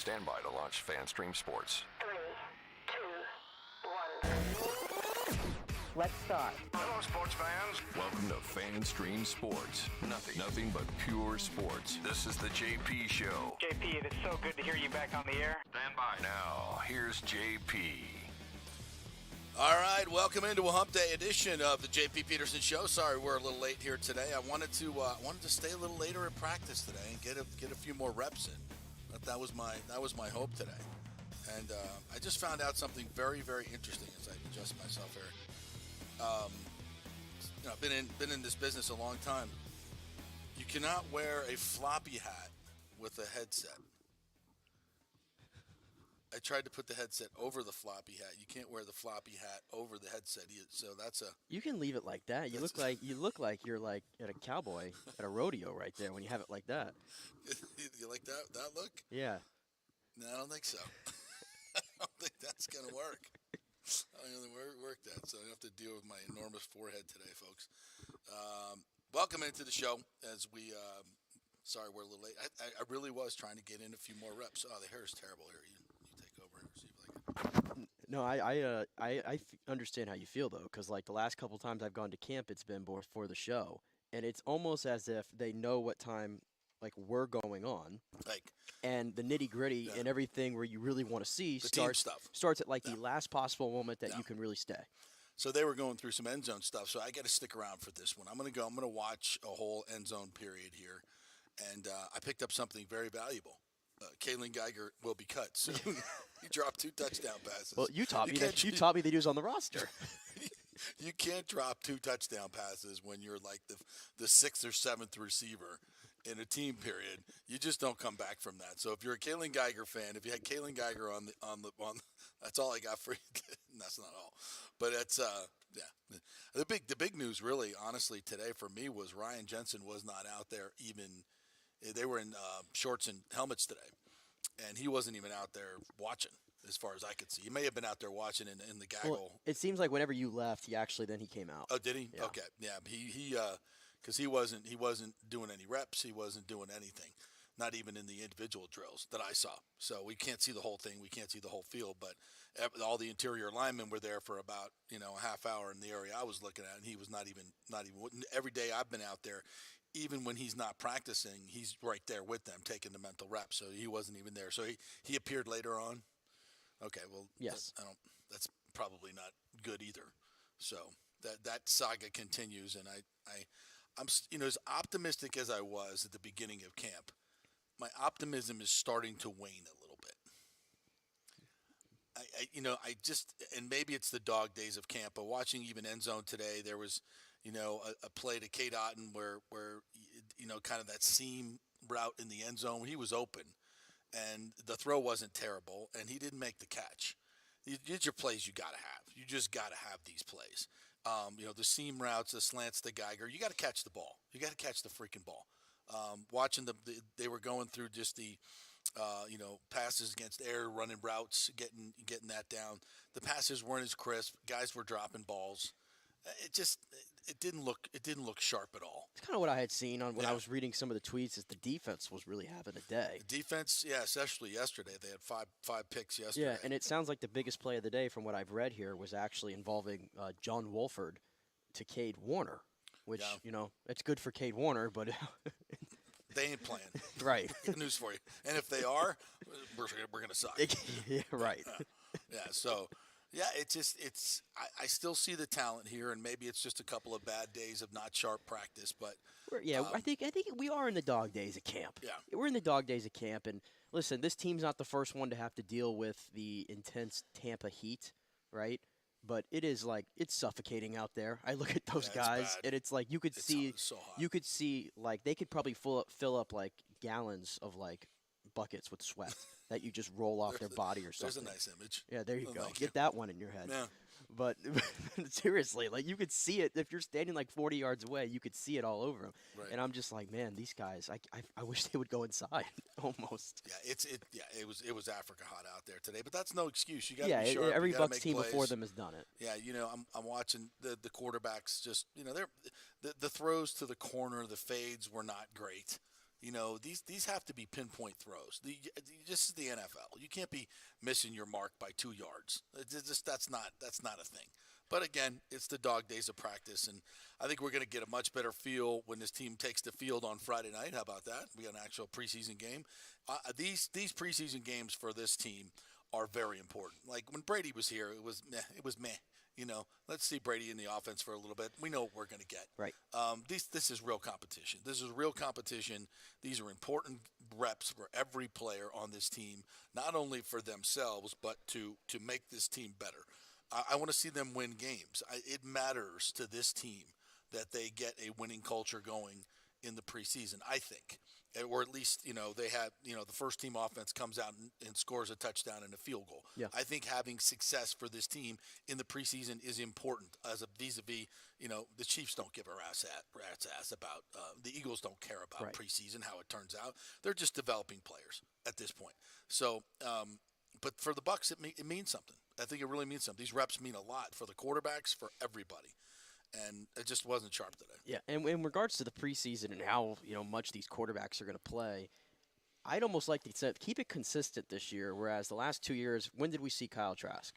Stand by to launch FanStream Sports. 3, 2, 1. Let's start. Hello, sports fans. Welcome to FanStream Sports. Nothing but pure sports. This is the JP Show. JP, it is so good to hear you back on the air. Stand by. Now, here's JP. All right, welcome into a Hump Day edition of the JP Peterson Show. Sorry we're a little late here today. I wanted to stay a little later at practice today and get a few more reps in. That was my hope today. And I just found out something very, very interesting as I adjust myself here. I've been in this business a long time. You cannot wear a floppy hat with a headset. I tried to put the headset over the floppy hat. You can't wear the floppy hat over the headset. So that's a. You can leave it like that. You look like you're like at a cowboy at a rodeo right there when you have it like that. You like that look? Yeah. No, I don't think so. I don't think that's gonna work. I don't think work that. So I have to deal with my enormous forehead today, folks. Welcome into the show as we. Sorry, we're a little late. I really was trying to get in a few more reps. Oh, the hair is terrible here. You take over and see if I can. No, I understand how you feel though, because like the last couple times I've gone to camp, it's been before the show, and it's almost as if they know what time like we're going on, and the nitty gritty and everything where you really want to see starts at like the last possible moment that you can really stay. So they were going through some end zone stuff, so I got to stick around for this one. I'm going to watch a whole end zone period here. And I picked up something very valuable. Kalen Geiger will be cut soon. He dropped 2 touchdown passes. Well, you taught me that he was on the roster. You can't drop 2 touchdown passes when you're like the 6th or 7th receiver in a team period. You just don't come back from that. So if you're a Kalen Geiger fan, if you had Kalen Geiger on that's all I got for you. That's not all, but it's The big news really, honestly, today for me was Ryan Jensen was not out there even. They were in shorts and helmets today, and he wasn't even out there watching, as far as I could see. He may have been out there watching in the gaggle. Well, it seems like whenever you left, he came out. Oh, did he? Yeah. Okay, yeah. He because he wasn't doing any reps. He wasn't doing anything, not even in the individual drills that I saw. So we can't see the whole thing. We can't see the whole field. But all the interior linemen were there for about a half hour in the area I was looking at, and he was not even. Every day I've been out there. Even when he's not practicing, he's right there with them taking the mental reps. So he wasn't even there. So he appeared later on. Okay, well, yes, that's probably not good either. So that saga continues, and I'm as optimistic as I was at the beginning of camp. My optimism is starting to wane a little bit. And maybe it's the dog days of camp, but watching even end zone today, there was. A play to Kate Otten where kind of that seam route in the end zone. He was open, and the throw wasn't terrible, and he didn't make the catch. These are plays you got to have. You just got to have these plays. The seam routes, the slants to Geiger. You got to catch the ball. You got to catch the freaking ball. Watching they were going through just the passes against air, running routes, getting that down. The passes weren't as crisp. Guys were dropping balls. It didn't look sharp at all. It's kind of what I had seen when I was reading some of the tweets. Is the defense was really having a day. The defense, especially yesterday, they had five picks yesterday. Yeah, and it sounds like the biggest play of the day, from what I've read here, was actually involving John Wolford to Cade Warner, which it's good for Cade Warner, but they ain't playing. Right. Good news for you. And if they are, we're gonna suck. Yeah, right. Yeah. So. Yeah, I still see the talent here, and maybe it's just a couple of bad days of not sharp practice. But I think we are in the dog days of camp. Yeah, we're in the dog days of camp, and listen, this team's not the first one to have to deal with the intense Tampa heat, right? But it's suffocating out there. I look at those guys, and it's like you could see like they could probably fill up like gallons of like buckets with sweat that you just roll off their body or something. There's a nice image. Yeah, there you go. Get you. That one in your head. Yeah. But seriously, like you could see it if you're standing like 40 yards away. You could see it all over them. Right. And I'm just like, man, these guys. I wish they would go inside almost. Yeah, it was Africa hot out there today, but that's no excuse. You got to be sharp. Every Bucs team plays. before them has done it. Yeah, I'm watching the quarterbacks. Just they're the throws to the corner, the fades were not great. These have to be pinpoint throws. This is the NFL. You can't be missing your mark by 2 yards. That's not a thing. But again, it's the dog days of practice, and I think we're going to get a much better feel when this team takes the field on Friday night. How about that? We got an actual preseason game. These preseason games for this team are very important. Like when Brady was here, it was meh. Let's see Brady in the offense for a little bit. We know what we're going to get. Right. This is real competition. This is real competition. These are important reps for every player on this team, not only for themselves, but to make this team better. I want to see them win games. It matters to this team that they get a winning culture going in the preseason, I think. Or at least, they have, the first team offense comes out and scores a touchdown and a field goal. Yeah. I think having success for this team in the preseason is important as a vis-a-vis, the Chiefs don't give a rat's ass about, the Eagles don't care about preseason, how it turns out. They're just developing players at this point. So, but for the Bucs, it means something. I think it really means something. These reps mean a lot for the quarterbacks, for everybody. And it just wasn't sharp today. Yeah, and in regards to the preseason and how much these quarterbacks are going to play, I'd almost like to say keep it consistent this year. Whereas the last 2 years, when did we see Kyle Trask?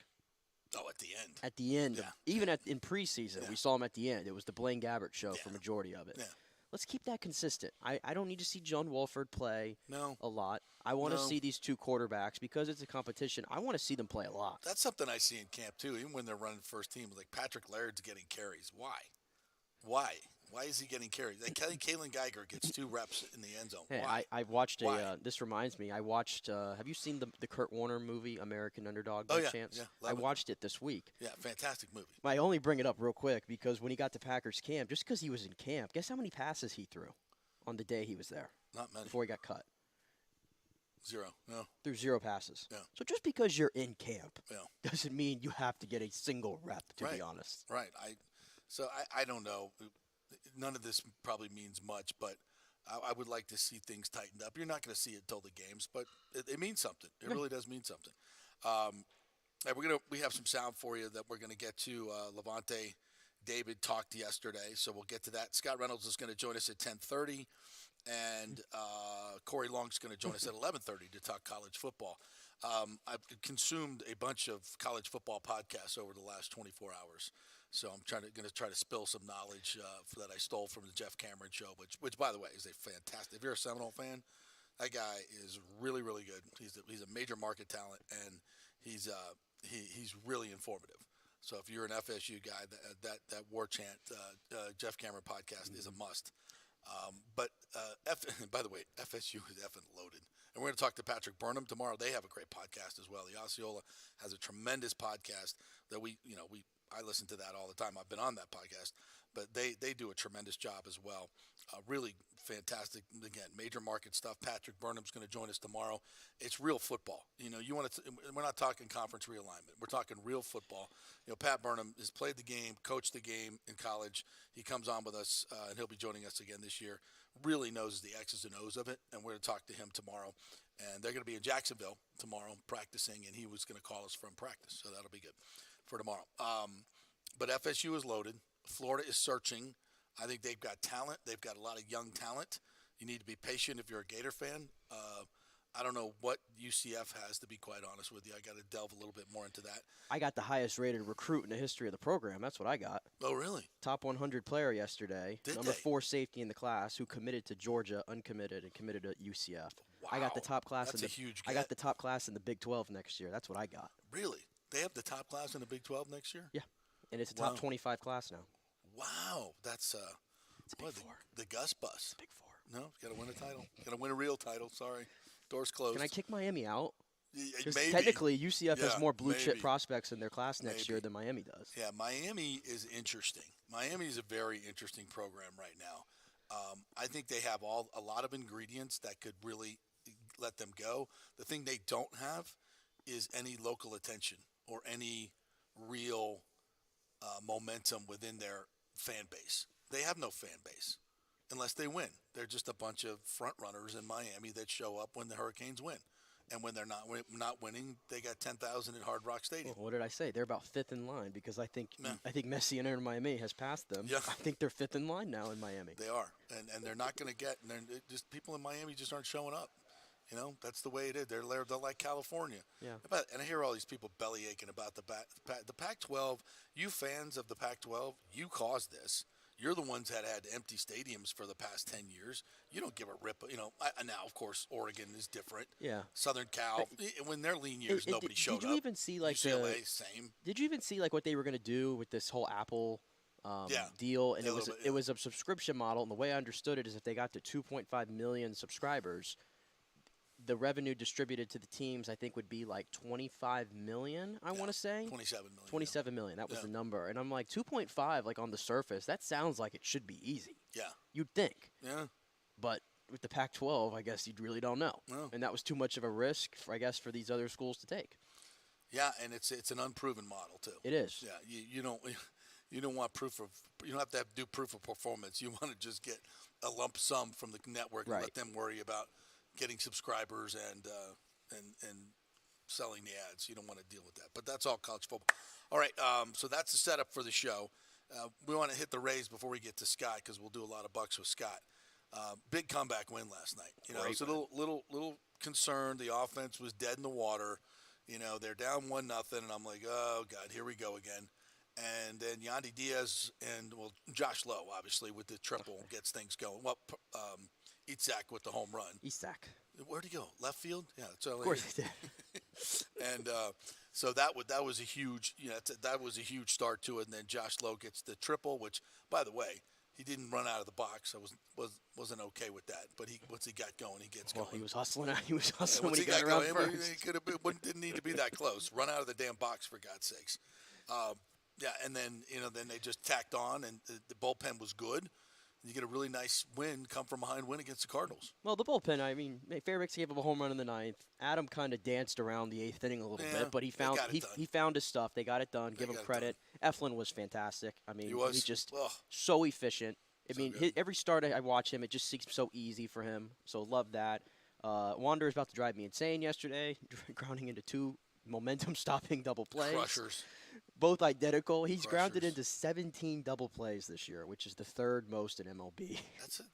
Oh, at the end. At the end, Yeah. Even in preseason, we saw him at the end. It was the Blaine Gabbert show for majority of it. Yeah. Let's keep that consistent. I don't need to see John Wolford play a lot. I want to see these two quarterbacks because it's a competition. I want to see them play a lot. That's something I see in camp, too, even when they're running first team. Like Patrick Laird's getting carries. Why? Why is he getting carries? Like Kalen Geiger gets 2 reps in the end zone. Hey, Why? I watched Why? this reminds me, I watched, have you seen the Kurt Warner movie, American Underdog, by chance? Yeah, I watched it this week. Yeah, fantastic movie. I only bring it up real quick because when he got to Packers camp, just because he was in camp, guess how many passes he threw on the day he was there? Not many. Before he got cut. 0. No. Threw 0 passes. Yeah. So just because you're in camp Yeah. doesn't mean you have to get a single rep, to be honest. Right. I don't know. None of this probably means much, but I would like to see things tightened up. You're not going to see it until the games, but it means something. It really does mean something. We have some sound for you that we're going to get to. Levante David talked yesterday, so we'll get to that. Scott Reynolds is going to join us at 10:30, and Corey Long's going to join us at 11:30 to talk college football. I've consumed a bunch of college football podcasts over the last 24 hours. So I'm going to try to spill some knowledge that I stole from the Jeff Cameron show, which by the way is a fantastic. If you're a Seminole fan, that guy is really, really good. He's a major market talent, and he's really informative. So if you're an FSU guy, that War Chant Jeff Cameron podcast is a must. By the way, FSU is effing loaded. And we're going to talk to Patrick Burnham tomorrow. They have a great podcast as well. The Osceola has a tremendous podcast that I listen to that all the time. I've been on that podcast, but they do a tremendous job as well. Really fantastic. Again, major market stuff. Patrick Burnham's going to join us tomorrow. It's real football. We're not talking conference realignment. We're talking real football. Pat Burnham has played the game, coached the game in college. He comes on with us, and he'll be joining us again this year. Really knows the X's and O's of it, and we're going to talk to him tomorrow. And they're going to be in Jacksonville tomorrow practicing, and he was going to call us from practice, so that'll be good for tomorrow. But FSU is loaded. Florida is searching. I think they've got talent. They've got a lot of young talent. You need to be patient if you're a Gator fan. I don't know what UCF has, to be quite honest with you. I got to delve a little bit more into that. I got the highest rated recruit in the history of the program. That's what I got. Oh, really? Top 100 player yesterday. Number 4 safety in the class who committed to Georgia, uncommitted, and committed to UCF. Wow. I got the top class. That's a huge get. I got the top class in the Big 12 next year. That's what I got. Really? They have the top class in the Big 12 next year? Yeah. And it's a top 25 class now. Wow. That's it's a Big 4. The Gus Bus. Big 4. No, got to win a title. Got to win a real title. Sorry. Doors closed. Can I kick Miami out? Because Maybe. technically UCF has more blue chip prospects in their class next year than Miami does. Yeah, Miami is interesting. Miami is a very interesting program right now. I think they have a lot of ingredients that could really let them go. The thing they don't have is any local attention or any real momentum within their fan base. They have no fan base unless they win. They're just a bunch of front runners in Miami that show up when the Hurricanes win. And when they're not winning, they got 10,000 at Hard Rock Stadium. Well, what did I say? They're about fifth in line because I think Messi and Inter Miami has passed them. Yeah. I think they're fifth in line now in Miami. They are, and they're not going to get. And just people in Miami just aren't showing up. That's the way it is. They're like California. Yeah. And I hear all these people belly aching about the Pac-12. You fans of the Pac-12, you caused this. You're the ones that had empty stadiums for the past 10 years. You don't give a rip. Now, of course, Oregon is different. Yeah. Southern Cal, when their lean years, nobody showed up. Did you even see UCLA, same. Did you even see what they were going to do with this whole Apple deal? And it was a subscription model. And the way I understood it is if they got to 2.5 million subscribers, the revenue distributed to the teams, I think, would be like 25 million, I want to say. 27 million. 27 million, that was the number. And I'm like, 2.5, on the surface, that sounds like it should be easy. Yeah. You'd think. Yeah. But with the Pac-12, I guess you really don't know. No. And that was too much of a risk, for these other schools to take. Yeah, and it's an unproven model, too. It is. Yeah, you don't want you don't have to do proof of performance. You want to just get a lump sum from the network and let them worry about getting subscribers and selling the ads. You don't want to deal with that. But that's all college football. All right, so that's the setup for the show. We want to hit the Rays before we get to Scott because we'll do a lot of Bucs with Scott. Big comeback win last night. I was a little concerned. The offense was dead in the water. They're down 1-0, and I'm like, oh, God, here we go again. And then Yandy Diaz and, Josh Lowe, obviously, with the triple gets things going. Well, Itzhak with the home run. Itzhak. Where'd he go? Left field? Yeah, that's all. Of course he did. And so that was a huge, that was a huge start to it. And then Josh Lowe gets the triple, which, by the way, he didn't run out of the box. I wasn't okay with that. But once he got going, he gets going. He was hustling. He was hustling when he got going. around first. Didn't need to be that close. Run out of the damn box, for God's sakes. And then then they just tacked on, and the bullpen was good. You get a really nice come from behind win against the Cardinals. Well, the bullpen, Fairbanks gave up a home run in the ninth. Adam kind of danced around the eighth inning a little bit, but he found his stuff. They got it done. Give him credit. Eflin was fantastic. He was just so efficient. Every start I watch him, it just seems so easy for him. So love that. Wander is about to drive me insane yesterday, grounding into 2 momentum-stopping double plays. Crushers. Both identical. He's grounded into 17 double plays this year, which is the 3rd most in MLB.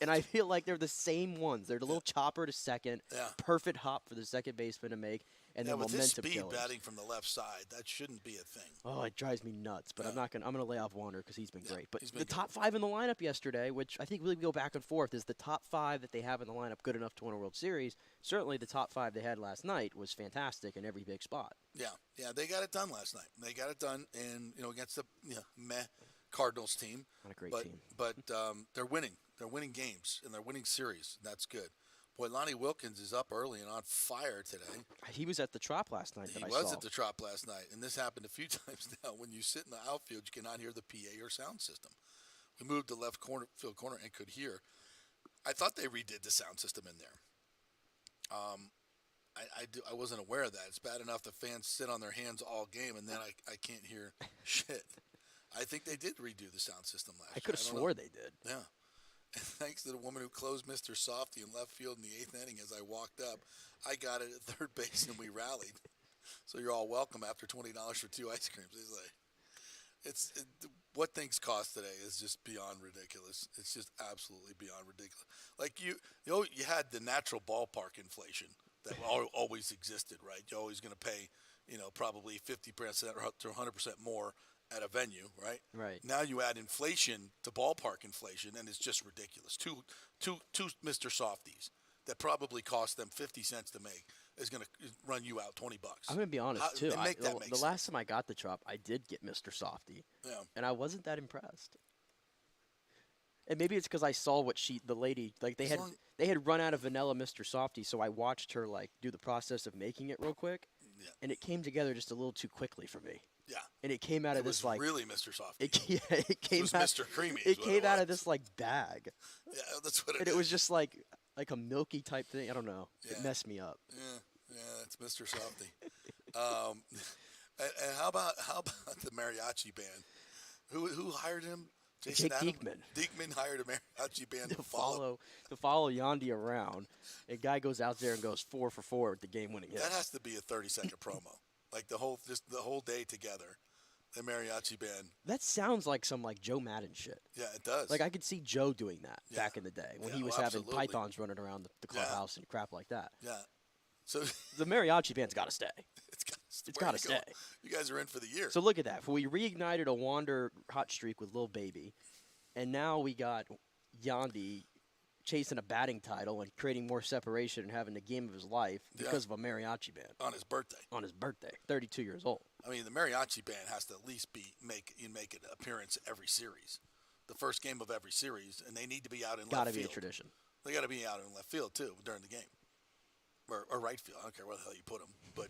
And I feel like they're the same ones. They're the little chopper to second, perfect hop for the second baseman to make, and then momentum with his speed killers. Batting from the left side, that shouldn't be a thing. Oh, it drives me nuts. But I'm gonna lay off Wander because he's been great. But the top 5 in the lineup yesterday, which I think really go back and forth, is the top 5 that they have in the lineup good enough to win a World Series. Certainly the top 5 they had last night was fantastic in every big spot. Yeah, they got it done last night. They got it done, and against the Cardinals team. Not a great team. But they're winning. They're winning games, and they're winning series. That's good. Boy, Lonnie Wilkins is up early and on fire today. He was at the Trop last night. He was at the Trop last night, and this happened a few times now. When you sit in the outfield, you cannot hear the PA or sound system. We moved to left field corner and could hear. I thought they redid the sound system in there. I wasn't aware of that. It's bad enough the fans sit on their hands all game, and then I can't hear shit. I think they did redo the sound system last year. I could have swore they did. Yeah. And thanks to the woman who closed Mr. Softy in left field in the 8th inning as I walked up, I got it at third base, and we rallied. So you're all welcome after $20 for 2 ice creams. He's like, what things cost today is just beyond ridiculous. It's just absolutely beyond ridiculous. Like you had the natural ballpark inflation that always existed, right? You're always going to pay, probably 50% to 100% more at a venue, right? Right. Now you add inflation to ballpark inflation, and it's just ridiculous. Two Mr. Softies that probably cost them 50 cents to make is going to run you out $20. I'm going to be honest, too. The last time I got the Trop, I did get Mr. Softy. Yeah. And I wasn't that impressed. And maybe it's because I saw what the lady, they had run out of vanilla Mr. Softy, so I watched her, do the process of making it real quick. Yeah. And it came together just a little too quickly for me. Yeah. And it came out of this, really Mr. Softy. It came was out, Mr. Creamy. It came out of this, bag. Yeah, that's what it is. And it was just like a milky type thing. I don't know. Yeah. It messed me up. Yeah, that's Mr. Softy. And how about the mariachi band? Who hired him? Jason Jake Adam, Diekman. Diekman hired a mariachi band to follow Yandy around. A guy goes out there and goes 4 for 4 with the game-winning hit. That has to be a 30-second promo. Like the whole day together, the mariachi band. That sounds like some Joe Madden shit. Yeah, it does. Like I could see Joe doing that back in the day when he was having absolutely. pythons running around the clubhouse and crap like that. Yeah. So the mariachi band's got to stay. It's got to stay. You guys are in for the year. So look at that. We reignited a Wander hot streak with Lil Baby, and now we got Yandy chasing a batting title and creating more separation and having the game of his life because of a mariachi band. On his birthday. 32 years old. I mean, the mariachi band has to at least make an appearance every series. The first game of every series, and they need to be out in left field. Got to be a tradition. They got to be out in left field, too, during the game. Or right field. I don't care where the hell you put them. But,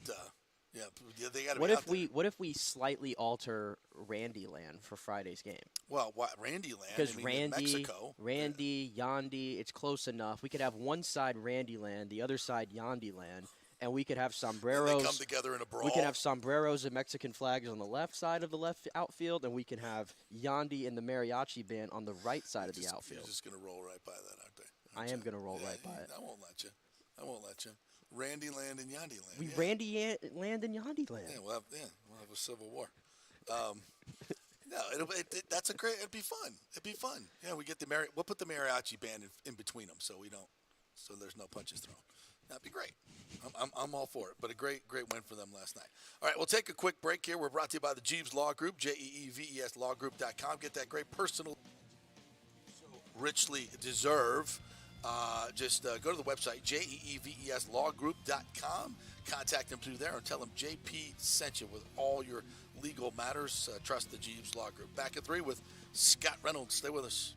yeah, they got to be out there. What if we slightly alter Randy Land for Friday's game? Well, what Randy Land? Because Mexico. Randy, Yandy, it's close enough. We could have one side Randy Land, the other side Yandy Land, and we could have sombreros. And they come together in a brawl. We can have sombreros and Mexican flags on the left side of the left outfield, and we can have Yandy and the mariachi band on the right side of the outfield. You're just going to roll right by that, aren't they? I am going to roll right by it. I won't let you. Randy Land and Yandy Land. Randy Land and Yandy Land. Yeah, we'll have a civil war. No, that's a great. It'd be fun. Yeah, we'll put the mariachi band in between them, so there's no punches thrown. That'd be great. I'm all for it. But a great win for them last night. All right, we'll take a quick break here. We're brought to you by the Jeeves Law Group, JEEVESLawGroup.com. Get that great personal, richly deserve. Just go to the website, JEEVESLawGroup.com. Contact them through there and tell them JP sent you with all your legal matters. Trust the Jeeves Law Group. Back at 3 with Scott Reynolds. Stay with us.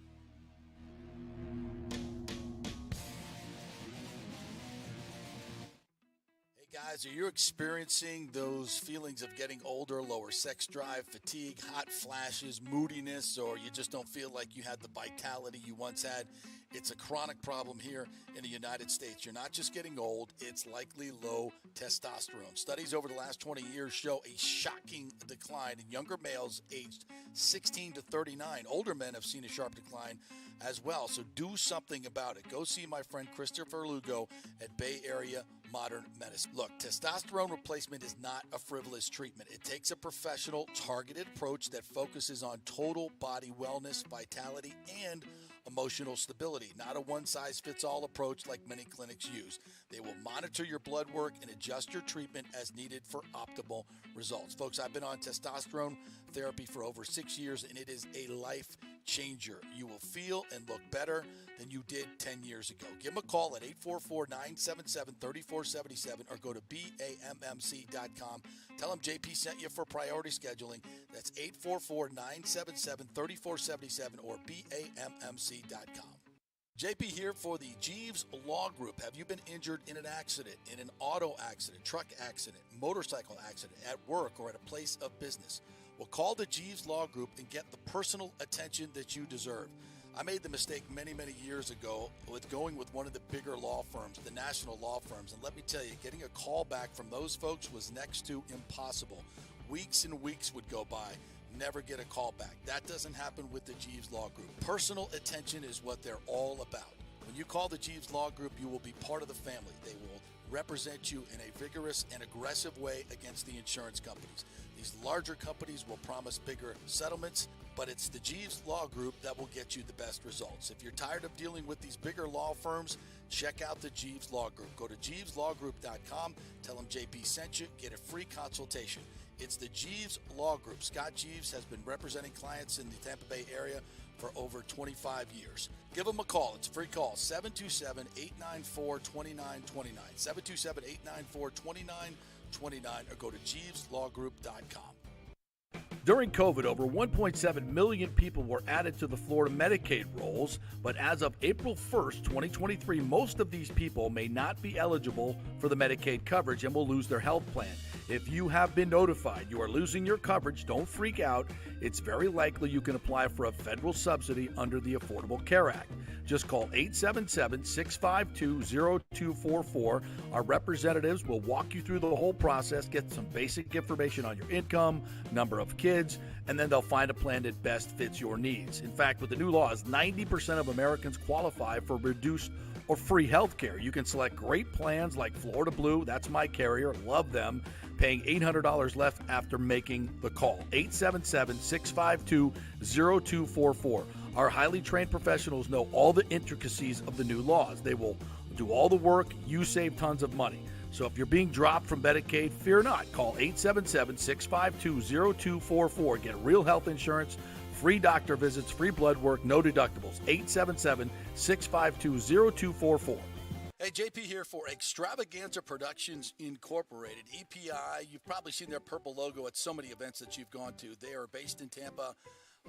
Hey guys, are you experiencing those feelings of getting older, lower sex drive, fatigue, hot flashes, moodiness, or you just don't feel like you had the vitality you once had? It's a chronic problem here in the United States. You're not just getting old, it's likely low testosterone. Studies over the last 20 years show a shocking decline in younger males aged 16 to 39. Older men have seen a sharp decline as well, so do something about it. Go see my friend Christopher Lugo at Bay Area Modern Medicine. Look, testosterone replacement is not a frivolous treatment. It takes a professional, targeted approach that focuses on total body wellness, vitality, and emotional stability, not a one-size-fits-all approach like many clinics use. They will monitor your blood work and adjust your treatment as needed for optimal results. Folks, I've been on testosterone therapy for over 6 years, and it is a life changer. You will feel and look better than you did 10 years ago. Give them a call at 844-977-3477 or go to BAMMC.com. Tell them JP sent you for priority scheduling. That's 844-977-3477 or BAMMC.com. JP here for the Jeeves Law Group. Have you been injured in an accident, in an auto accident, truck accident, motorcycle accident, at work, or at a place of business? Well, call the Jeeves Law Group and get the personal attention that you deserve. I made the mistake many, many years ago with going with one of the bigger law firms, the national law firms. And let me tell you, getting a call back from those folks was next to impossible. Weeks and weeks would go by, never get a call back. That doesn't happen with the Jeeves Law Group. Personal attention is what they're all about. When you call the Jeeves Law Group, you will be part of the family. They will represent you in a vigorous and aggressive way against the insurance companies. These larger companies will promise bigger settlements, but it's the Jeeves Law Group that will get you the best results. If you're tired of dealing with these bigger law firms, check out the Jeeves Law Group. Go to JeevesLawGroup.com, tell them JP sent you, get a free consultation. It's the Jeeves Law Group. Scott Jeeves has been representing clients in the Tampa Bay area for over 25 years. Give them a call. It's a free call, 727-894-2929, 727-894-2929, or go to JeevesLawGroup.com. During COVID, over 1.7 million people were added to the Florida Medicaid rolls, but as of April 1st, 2023, most of these people may not be eligible for the Medicaid coverage and will lose their health plan. If you have been notified you are losing your coverage, don't freak out. It's very likely you can apply for a federal subsidy under the Affordable Care Act. Just call 877-652-0244. Our representatives will walk you through the whole process, get some basic information on your income, number of kids, and then they'll find a plan that best fits your needs. In fact, with the new laws, 90% of Americans qualify for reduced or free health care. You can select great plans like Florida Blue, that's my carrier, love them, paying $800 left after making the call. 877-652-0244. Our highly trained professionals know all the intricacies of the new laws. They will do all the work. You save tons of money. So if you're being dropped from Medicaid, fear not. Call 877-652-0244. Get real health insurance, free doctor visits, free blood work, no deductibles. 877-652-0244. Hey, JP here for Extravaganza Productions Incorporated, EPI. You've probably seen their purple logo at so many events that you've gone to. They are based in Tampa,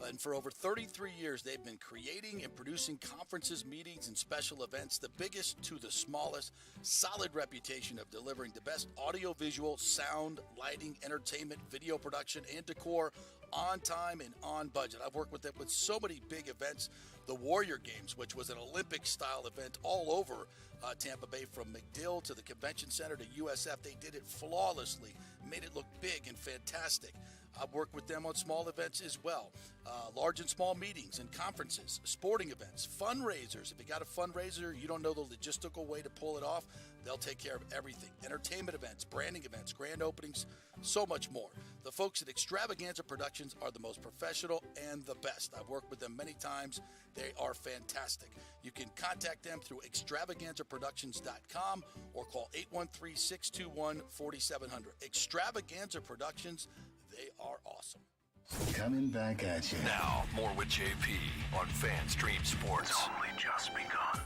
and for over 33 years, they've been creating and producing conferences, meetings, and special events, the biggest to the smallest. Solid reputation of delivering the best audio-visual, sound, lighting, entertainment, video production, and decor on time and on budget. I've worked with them with so many big events. The Warrior Games, which was an Olympic-style event all over Tampa Bay, from McDill to the Convention Center to USF. They did it flawlessly, made it look big and fantastic. I've worked with them on small events as well, large and small meetings and conferences, sporting events, fundraisers. If you got a fundraiser, you don't know the logistical way to pull it off, they'll take care of everything. Entertainment events, branding events, grand openings, so much more. The folks at Extravaganza Productions are the most professional and the best. I've worked with them many times. They are fantastic. You can contact them through extravaganzaproductions.com or call 813-621-4700. Extravaganza Productions, they are awesome. Coming back at you. Now, more with JP on FanStream Sports. It's only just begun.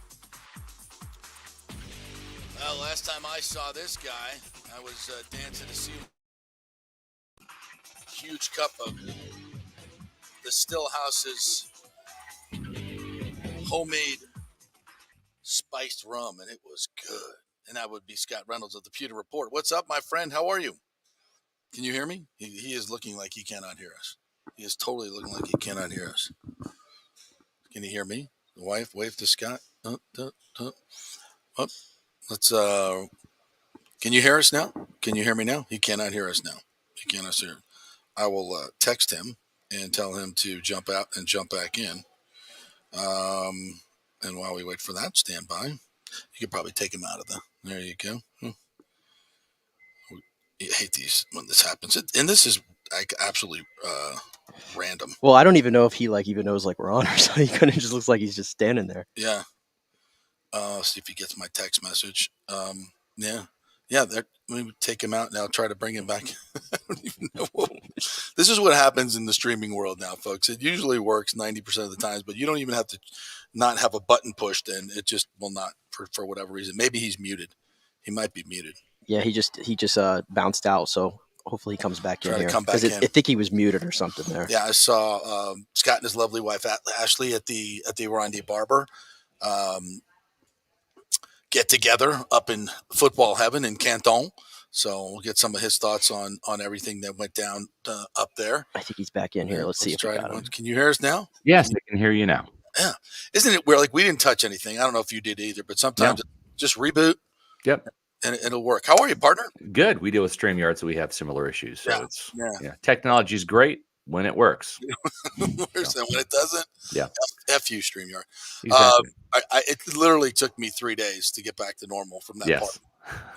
Well, last time I saw this guy, I was dancing to see a huge cup of the Stillhouse's homemade spiced rum, and it was good. And that would be Scott Reynolds of the Pewter Report. What's up, my friend? How are you? Can you hear me? He is looking like he cannot hear us. He is totally looking like he cannot hear us. Can you hear me? The wife, wave to Scott. Let's. Can you hear us now? Can you hear me now? He cannot hear us now. He cannot hear. I will text him and tell him to jump out and jump back in. And while we wait for that, stand by. You could probably take him out of the. There you go. I hate these when this happens, and this is like absolutely random. Well, I don't even know if he even knows we're on or something. He kind of just looks like he's just standing there. Yeah. See if he gets my text message. Yeah. Let me take him out now. Try to bring him back. I don't even know. This is what happens in the streaming world now, folks. It usually works 90% of the times, but you don't even have to not have a button pushed, and it just will not for whatever reason. Maybe he's muted. He might be muted. Yeah, he just bounced out, so hopefully he comes back in here. Because I think he was muted or something there. Yeah, I saw Scott and his lovely wife Ashley at the Randy Barber get together up in football heaven in Canton. So we'll get some of his thoughts on everything that went down up there. I think he's back in here. Let's see if we got him. Can you hear us now? Yes, I can hear you now. Yeah. Isn't it weird? We didn't touch anything. I don't know if you did either, but sometimes just reboot. Yep. And it'll work. How are you, partner? Good. We deal with StreamYard, so we have similar issues. So technology is great when it works. When it doesn't, F you, StreamYard. Exactly. It literally took me 3 days to get back to normal from that part.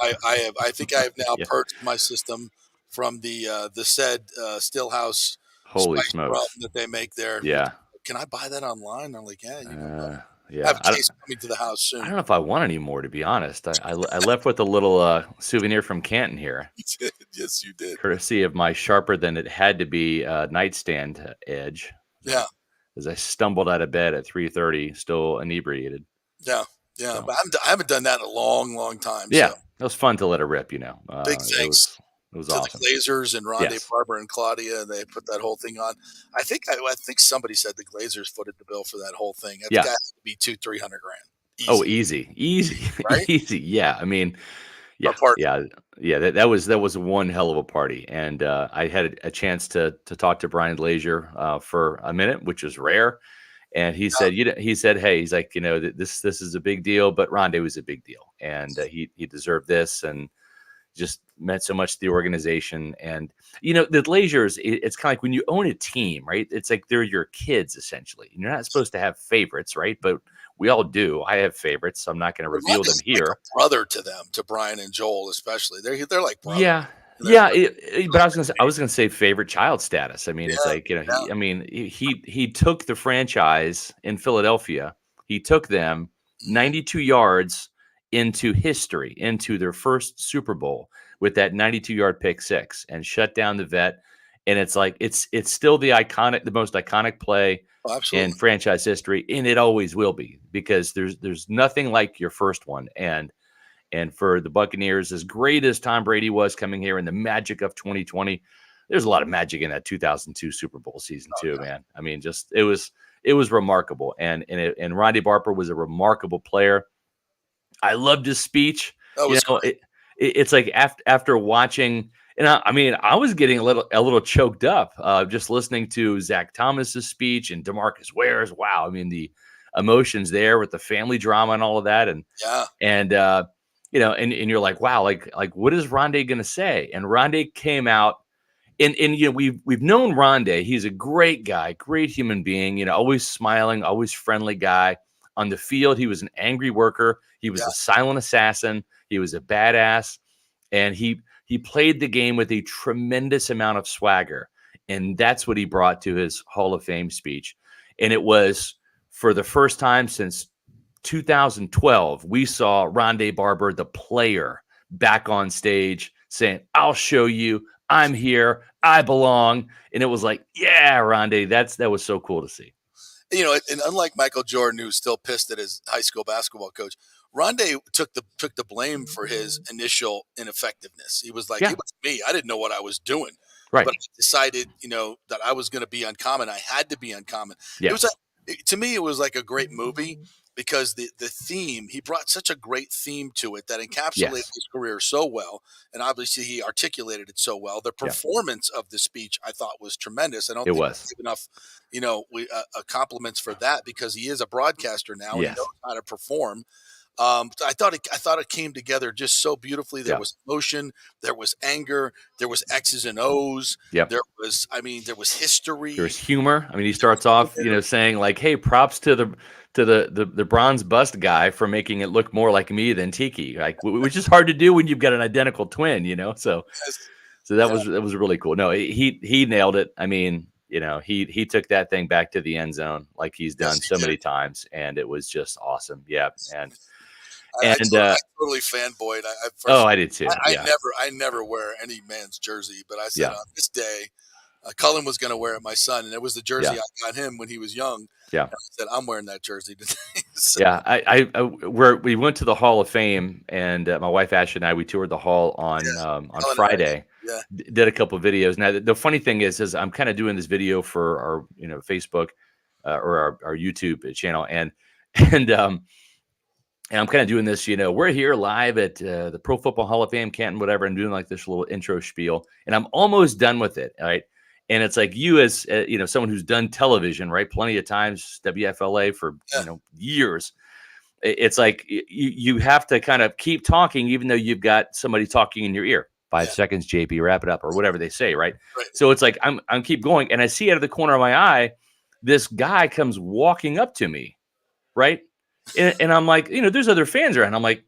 I think I have now purged my system from the said Stillhouse Holy spice rum smokes that they make there. Yeah. Can I buy that online? I'm like, yeah. You can Yeah, I have a case coming to the house soon. I don't know if I want any more, to be honest. I left with a little souvenir from Canton here. Yes, you did. Courtesy of my sharper than it had to be nightstand edge. Yeah. As I stumbled out of bed at 3:30, still inebriated. Yeah. So. But I haven't done that in a long, long time. Yeah. So. It was fun to let it rip, Big thanks. It was to awesome. The Glazers and Rondé Barber and Claudia. They put that whole thing on. I think somebody said the Glazers footed the bill for that whole thing. I think that had to be $200-300 grand. Easy. Easy. Right? Easy. Yeah. I mean, Yeah, party. yeah. That was one hell of a party, and I had a chance to talk to Brian Glazier for a minute, which was rare. And he said, he said, hey, he's like, this is a big deal, but Rondé was a big deal, and he deserved this, and just meant so much to the organization. And the Glaziers, it's kind of like when you own a team, right? It's like they're your kids essentially. You're not supposed to have favorites, right? But we all do. I have favorites, so I'm not going to reveal them here. Like a brother to them, to Brian and Joel especially. They're like brothers. Yeah. But I was gonna say favorite child status. I mean, it's like he took the franchise in Philadelphia. He took them 92 yards into history, into their first Super Bowl with that 92-yard pick six, and shut down the vet. And it's like it's still the most iconic play in franchise history, and it always will be, because there's nothing like your first one. And for the Buccaneers, as great as Tom Brady was coming here in the magic of 2020, there's a lot of magic in that 2002 Super Bowl season too, man. I mean, just it was remarkable. And Rondé Barber was a remarkable player. I loved his speech. It's like after watching, and I was getting a little choked up just listening to Zach Thomas's speech and DeMarcus Ware's. Wow, I mean, the emotions there with the family drama and all of that, and you're like, wow, like what is Rondé going to say? And Rondé came out, and we've known Rondé. He's a great guy, great human being, always smiling, always friendly guy. On the field, he was an angry worker. He was a silent assassin. He was a badass, and he played the game with a tremendous amount of swagger, and that's what he brought to his Hall of Fame speech. And it was, for the first time since 2012, we saw Rondé Barber, the player, back on stage saying, "I'll show you. I'm here. I belong." And it was like, yeah, Rondé, that was so cool to see. And unlike Michael Jordan, who's still pissed at his high school basketball coach, Rondé took the blame for his initial ineffectiveness. He was like, It was me. I didn't know what I was doing. Right. But I decided, that I was going to be uncommon. I had to be uncommon. Yeah. It was to me, it was like a great movie, because the theme, he brought such a great theme to it that encapsulated his career so well. And obviously he articulated it so well. The performance of the speech, I thought, was tremendous. I don't think we give enough, compliments for that, because he is a broadcaster now and he knows how to perform. I thought it came together just so beautifully. There was emotion, there was anger, there was X's and O's. Yep. There was history. There's humor. I mean, he starts off, saying like, "Hey, props to the bronze bust guy for making it look more like me than Tiki," like, which is hard to do when you've got an identical twin, So that was really cool. No, he nailed it. I mean, he took that thing back to the end zone like he's done so many times, and it was just awesome. Yeah, I totally fanboyed. I did too. I never wear any man's jersey, but I said on this day, Cullen was going to wear it, my son, and it was the jersey I got him when he was young. Yeah, and I said, I'm wearing that jersey today. We went to the Hall of Fame, and my wife Ashley and I, we toured the hall on Friday. Yeah. Did a couple of videos. Now the funny thing is I'm kind of doing this video for our Facebook or our YouTube channel, and I'm kind of doing this, we're here live at the Pro Football Hall of Fame, Canton, whatever, and doing like this little intro spiel, and I'm almost done with it. All right. And it's like, you as, someone who's done television, right, plenty of times, WFLA for, years. It's like you have to kind of keep talking, even though you've got somebody talking in your ear. 5 seconds, JP, wrap it up, or whatever they say, right? So it's like I'm keep going, and I see out of the corner of my eye, this guy comes walking up to me, right? And I'm like, there's other fans around. I'm like,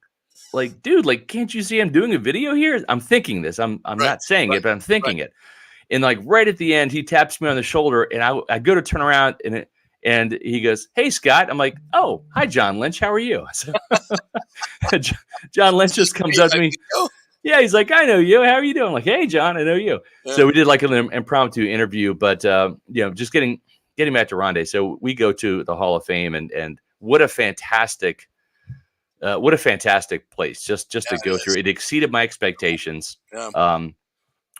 dude, like, can't you see I'm doing a video here? I'm thinking this. I'm not saying it, but I'm thinking it. And like right at the end, he taps me on the shoulder, and I go to turn around, and he goes, "Hey, Scott." I'm like, "Oh, hi, John Lynch. How are you?" So, John Lynch just comes up to me. Yeah, he's like, "I know you. How are you doing?" I'm like, "Hey, John, I know you." Yeah. So we did like an impromptu interview, but just getting back to Rondé. So we go to the Hall of Fame, and what a fantastic place just to go through. It exceeded my expectations.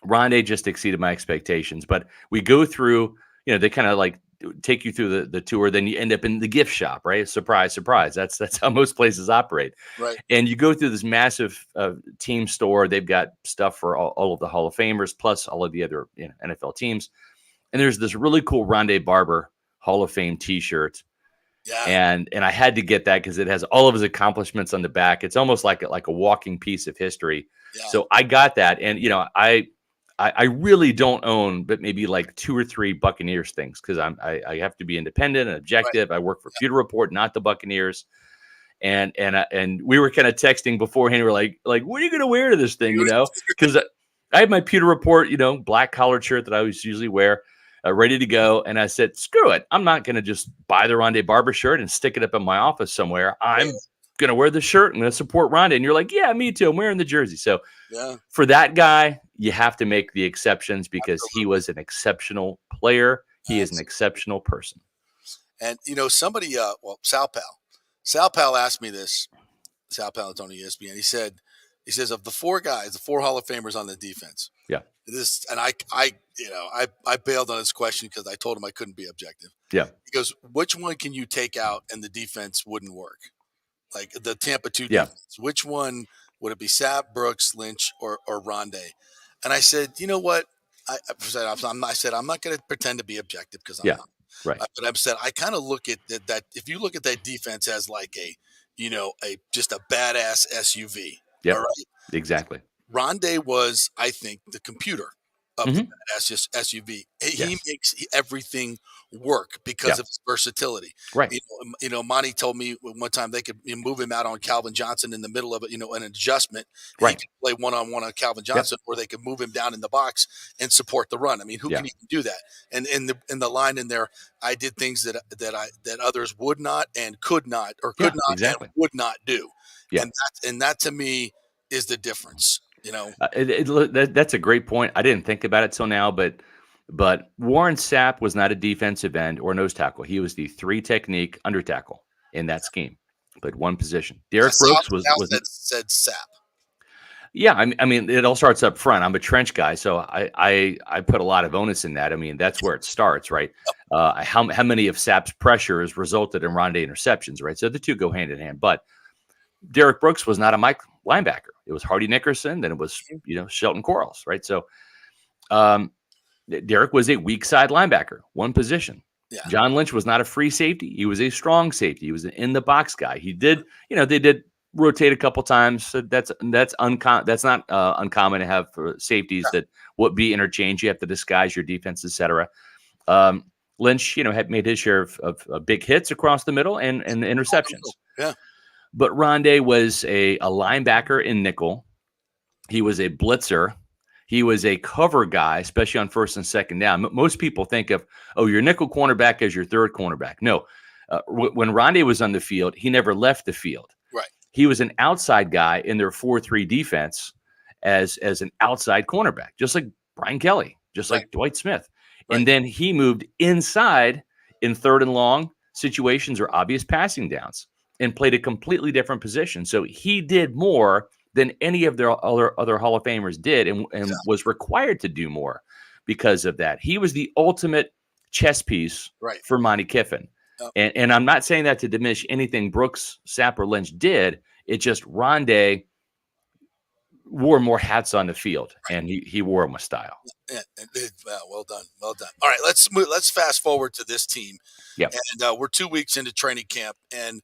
Rondé just exceeded my expectations. But we go through, they kind of like take you through the tour. Then you end up in the gift shop, right? Surprise, surprise. That's how most places operate. Right. And you go through this massive team store. They've got stuff for all of the Hall of Famers, plus all of the other NFL teams. And there's this really cool Rondé Barber Hall of Fame T-shirt. Yeah. And I had to get that because it has all of his accomplishments on the back. It's almost like a walking piece of history. Yeah. So I got that. And, I really don't own, but maybe like 2 or 3 Buccaneers things because I have to be independent and objective. Right. I work for Pewter Report, not the Buccaneers. And we were kind of texting beforehand. We're like, what are you going to wear to this thing? Because I had my Pewter Report, black collared shirt that I always usually wear. Ready to go. And I said, screw it. I'm not going to just buy the Rondé Barber shirt and stick it up in my office somewhere. I'm going to wear the shirt. I'm going to support Rondé. And you're like, yeah, me too. I'm wearing the jersey. So for that guy, you have to make the exceptions because he was an exceptional player. He is an exceptional person. And, somebody, Sal Pal asked me this. Sal Pal, it's on ESPN. He says, of the 4 guys, the 4 Hall of Famers on the defense. Yeah. I bailed on this question because I told him I couldn't be objective. Yeah. He goes, which one can you take out and the defense wouldn't work? Like the Tampa 2 defense. Which one would it be? Sapp, Brooks, Lynch, or Rondé? And I said, you know what? I said I'm not going to pretend to be objective because I'm not. Right. But I've said I kind of look at that. If you look at that defense as like just a badass SUV. Yeah. All right. Exactly. Rondé was, I think, the computer of the badass SUV. He makes everything work because of his versatility. Right. Monty told me one time they could move him out on Calvin Johnson in the middle of it, an adjustment. Right. He could play one-on-one on Calvin Johnson, or they could move him down in the box and support the run. I mean, who can even do that? And in the line in there, I did things that others would not and could not, or could not and would not do. Yeah. And that to me is the difference. That's a great point. I didn't think about it till now, but Warren Sapp was not a defensive end or nose tackle. He was the 3 technique under tackle in that scheme, but one position. Derek Brooks said Sapp. Yeah, I mean, it all starts up front. I'm a trench guy, so I put a lot of onus in that. I mean, that's where it starts, right? How many of Sapp's pressures resulted in Rondé interceptions, right? So the two go hand in hand, but Derek Brooks was not a Mike linebacker. It was Hardy Nickerson. Then it was, Shelton Quarles, right? So Derek was a weak side linebacker, one position. Yeah. John Lynch was not a free safety. He was a strong safety. He was an in the box guy. He did, they did rotate a couple times. So that's not uncommon to have for safeties that would be interchange. You have to disguise your defense, etc. Lynch, had made his share of big hits across the middle and interceptions. Yeah. But Rondé was a linebacker in nickel. He was a blitzer. He was a cover guy, especially on first and second down. Most people think of, your nickel cornerback as your third cornerback. No, when Rondé was on the field, he never left the field. Right. He was an outside guy in their 4-3 defense as an outside cornerback, just like Brian Kelly, just like Dwight Smith. Right. And then he moved inside in 3rd and long situations or obvious passing downs and played a completely different position. So he did more than any of their other Hall of Famers did and was required to do more because of that. He was the ultimate chess piece for Monty Kiffin. Yep. And I'm not saying that to diminish anything Brooks, Sapp, or Lynch did. It's just Rondé wore more hats on the field, and he wore them with style. Yeah, well done. All right, let's fast forward to this team. Yeah. And we're 2 weeks into training camp, and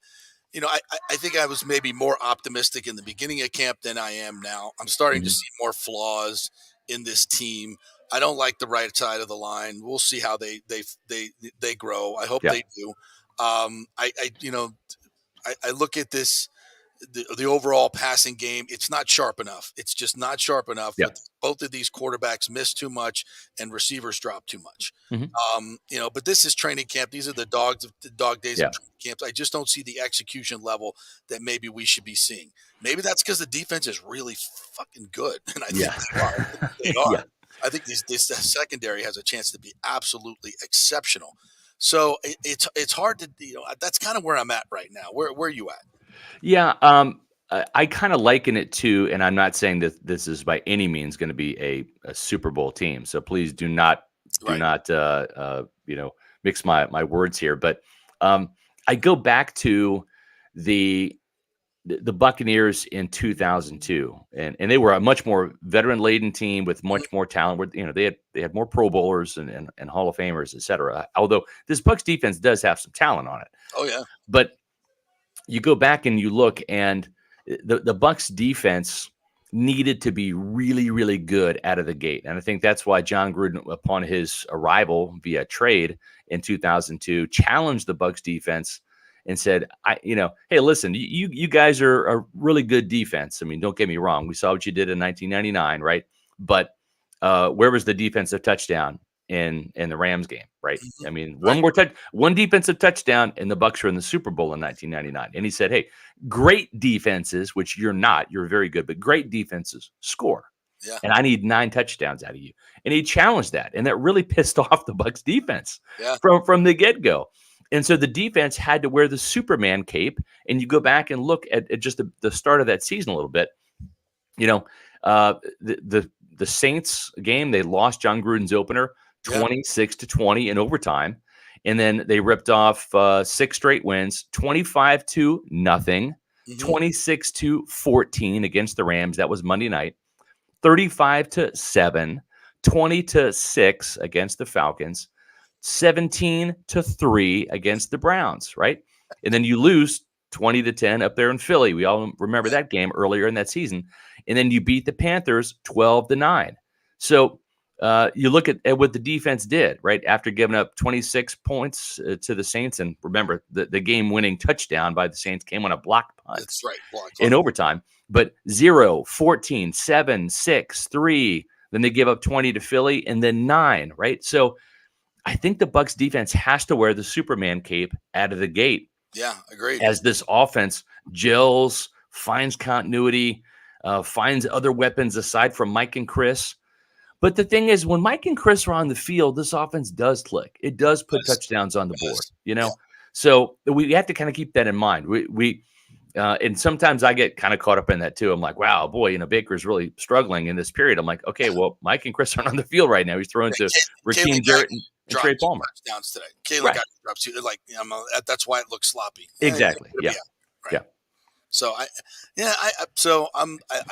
I think I was maybe more optimistic in the beginning of camp than I am now. I'm starting to see more flaws in this team. I don't like the right side of the line. We'll see how they grow. I hope they do. I look at this, the overall passing game. It's not sharp enough. It's just not sharp enough. Yeah. Both of these quarterbacks miss too much and receivers drop too much. Mm-hmm. But this is training camp. These are the dog days of training camps. I just don't see the execution level that maybe we should be seeing. Maybe that's because the defense is really fucking good. And I think they are. Yeah. I think this secondary has a chance to be absolutely exceptional. So it's hard to, that's kind of where I'm at right now. Where are you at? Yeah. I kind of liken it to, and I'm not saying that this is by any means going to be a Super Bowl team. So please do not, make mix my words here, but I go back to the Buccaneers in 2002, and they were a much more veteran-laden team with much more talent. Where they had more Pro Bowlers and Hall of Famers, et cetera. Although this Bucs defense does have some talent on it. Oh yeah. But you go back and you look, and the Bucs defense needed to be really, really good out of the gate, and I think that's why John Gruden, upon his arrival via trade in 2002, challenged the Bucs defense and said, hey, listen, you guys are a really good defense. I mean, don't get me wrong. We saw what you did in 1999, right? But where was the defensive touchdown in the Rams game, right? I mean, one defensive touchdown, and the Bucs were in the Super Bowl in 1999. And he said, hey, great defenses, which you're not, you're very good, but great defenses score. Yeah. And I need 9 touchdowns out of you. And he challenged that. And that really pissed off the Bucs defense from the get-go. And so the defense had to wear the Superman cape. And you go back and look at just the start of that season a little bit. The Saints game, they lost John Gruden's opener 26-20 in overtime. And then they ripped off 6 straight wins, 25-0, 26-14 against the Rams. That was Monday night. 35-7, 20-6 against the Falcons. 17-3 against the Browns, right? And then you lose 20-10 up there in Philly. We all remember that game earlier in that season. And then you beat the Panthers 12-9. So you look at what the defense did, right? After giving up 26 points to the Saints. And remember, the game-winning touchdown by the Saints came on a block punt. That's right. In overtime. But 0, 14, 7, 6, 3. Then they give up 20 to Philly, and then 9, right? So I think the Bucs defense has to wear the Superman cape out of the gate. Yeah, agreed. As this offense gels, finds continuity, finds other weapons aside from Mike and Chris. But the thing is, when Mike and Chris are on the field, this offense does click. It does put touchdowns on the board, Yeah. So we have to kind of keep that in mind. And sometimes I get kind of caught up in that too. I'm like, wow, boy, Baker's really struggling in this period. I'm like, okay, well, Mike and Chris aren't on the field right now. He's throwing to Raheem Jarrett and Trey Palmer. Touchdowns today. Caleb got drops too. Like, that's why it looks sloppy. Exactly. Yeah. Yeah. So I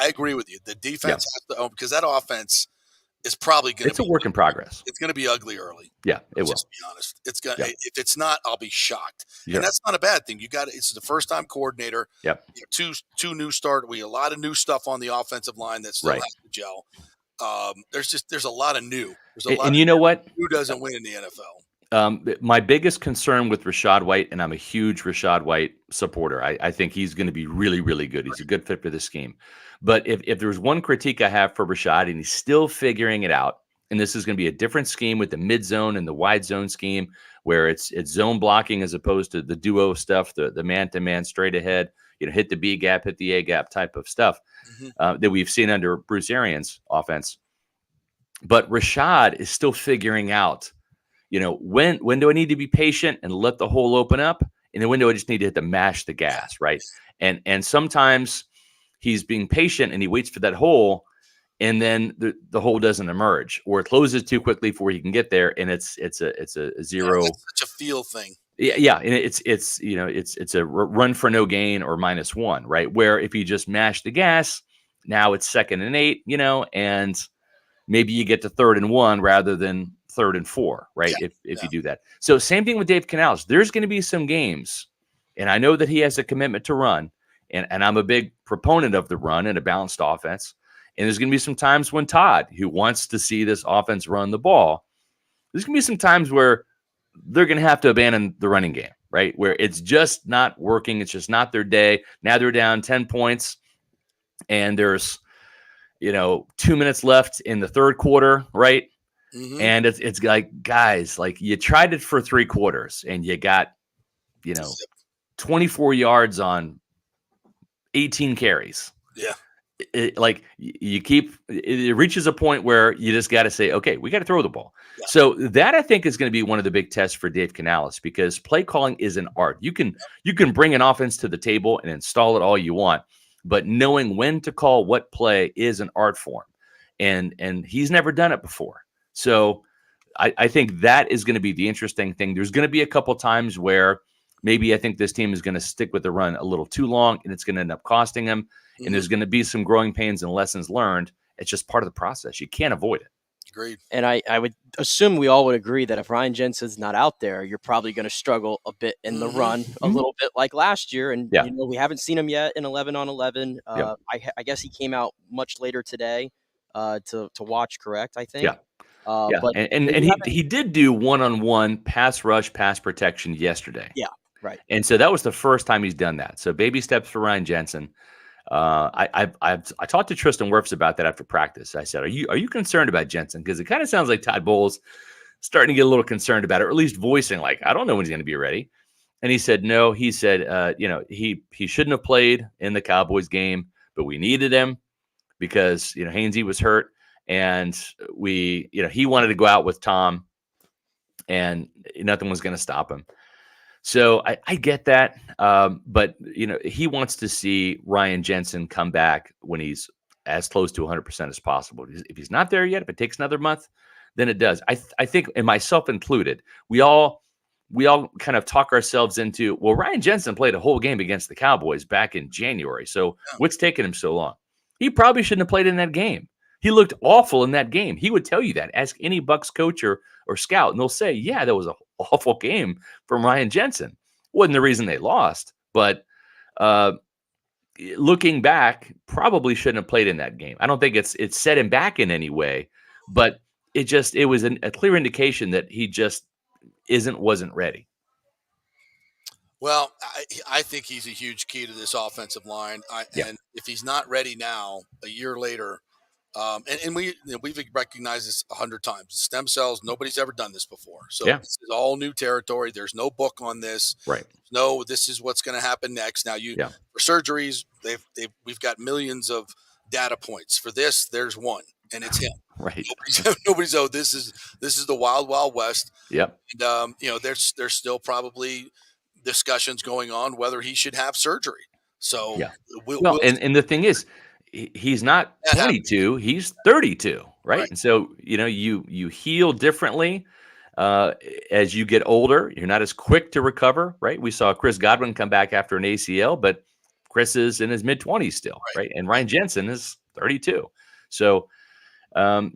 agree with you. The defense has to own, because that offense is probably going to. It's a work in progress. It's going to be ugly early. Yeah, it will. Just be honest. It's going. If it's not, I'll be shocked. Yeah. And that's not a bad thing. It's the first time coordinator. Yep. Two new start. We have a lot of new stuff on the offensive line that still has to gel. There's a lot of new. There's a lot. And you know what? Who doesn't win in the NFL? My biggest concern with Rachaad White, and I'm a huge Rachaad White supporter. I think he's going to be really, really good. He's a good fit for this scheme. But if there's one critique I have for Rachaad, and he's still figuring it out, and this is going to be a different scheme with the mid zone and the wide zone scheme, where it's zone blocking as opposed to the duo stuff, the man-to-man straight ahead, hit the B gap, hit the A gap type of stuff that we've seen under Bruce Arians' offense. But Rachaad is still figuring out, when do I need to be patient and let the hole open up, and then when do I just need to hit the mash the gas, right? And sometimes he's being patient and he waits for that hole, and then the hole doesn't emerge, or it closes too quickly before he can get there, and it's a zero. Yeah, it's such a feel thing. Yeah, and it's a run for no gain or -1, right? Where if you just mash the gas, now it's 2nd and 8, and maybe you get to 3rd and 1 rather than 3rd and 4, right? If you do that. So same thing with Dave Canales. There's going to be some games, and I know that he has a commitment to run, and I'm a big proponent of the run and a balanced offense. And there's going to be some times when Todd, who wants to see this offense run the ball, there's going to be some times where they're going to have to abandon the running game, right? Where it's just not working. It's just not their day. Now they're down 10 points, and there's 2 minutes left in the third quarter, right? Mm-hmm. And it's like, guys, like, you tried it for 3 quarters and you got 24 yards on 18 carries. Yeah. It reaches a point where you just got to say, okay, we got to throw the ball. Yeah. So that, I think, is going to be one of the big tests for Dave Canales, because play calling is an art. You can bring an offense to the table and install it all you want, but knowing when to call what play is an art form. And he's never done it before. So I think that is going to be the interesting thing. There's going to be a couple times where maybe I think this team is going to stick with the run a little too long, and it's going to end up costing them. And there's going to be some growing pains and lessons learned. It's just part of the process. You can't avoid it. Agreed. And I would assume we all would agree that if Ryan Jensen's not out there, you're probably going to struggle a bit in the run, a little bit like last year. And, we haven't seen him yet in 11 on 11. I guess he came out much later today to watch, correct, I think? Yeah. But he did do one-on-one pass rush, pass protection yesterday. Yeah, right. And so that was the first time he's done that. So baby steps for Ryan Jensen. I talked to Tristan Wirfs about that after practice. I said, "Are you concerned about Jensen? Because it kind of sounds like Todd Bowles starting to get a little concerned about it, or at least voicing like, I don't know when he's going to be ready." And he said, "No." He said, he shouldn't have played in the Cowboys game, but we needed him because Hainsey was hurt, and he wanted to go out with Tom, and nothing was going to stop him. So I get that, but he wants to see Ryan Jensen come back when he's as close to 100% as possible. If he's not there yet, if it takes another month, then it does. I think, and myself included, we all kind of talk ourselves into, well, Ryan Jensen played a whole game against the Cowboys back in January, so what's taking him so long? He probably shouldn't have played in that game. He looked awful in that game. He would tell you that. Ask any Bucs coach or scout, and they'll say, yeah, that was an awful game from Ryan Jensen. Wasn't the reason they lost, but looking back, probably shouldn't have played in that game. I don't think it's set him back in any way, but it was a clear indication that he just wasn't ready. Well, I think he's a huge key to this offensive line. And if he's not ready now, a year later, and we've recognized this 100 times. Stem cells, nobody's ever done this before. So this is all new territory. There's no book on this. Right. No, this is what's going to happen next. Now, for surgeries, we've got millions of data points. For this, there's one, and it's him. Right. Nobody's this is the wild, wild west. Yep. And there's still probably discussions going on whether he should have surgery. So and the thing is, he's not 22, he's 32, right? And so, you heal differently as you get older. You're not as quick to recover, right? We saw Chris Godwin come back after an ACL, but Chris is in his mid-20s still, right? And Ryan Jensen is 32. So, I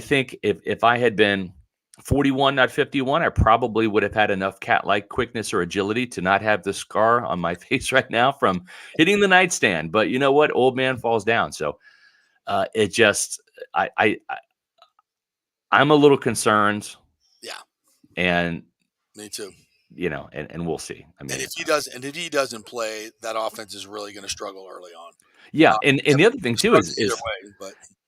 think if I had been 41, not 51, I probably would have had enough cat-like quickness or agility to not have the scar on my face right now from hitting the nightstand. But you know what? Old man falls down. So I'm a little concerned. Yeah. And me too. And we'll see. I mean, and if he doesn't play, that offense is really going to struggle early on. Yeah. And the other thing too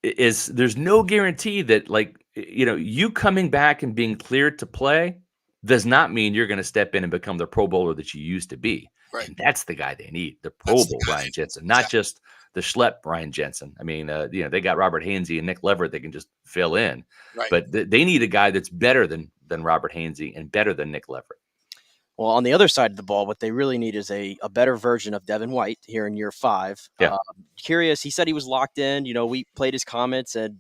is there's no guarantee that you coming back and being cleared to play does not mean you're going to step in and become the Pro Bowler that you used to be. Right. And that's the guy they need, the Pro Bowl Ryan Jensen, not just the schlep Ryan Jensen. I mean, they got Robert Hainsey and Nick Leverett they can just fill in. Right. But they need a guy that's better than Robert Hainsey and better than Nick Leverett. Well, on the other side of the ball, what they really need is a better version of Devin White here in year 5. Yeah. Curious, he said he was locked in. We played his comments, and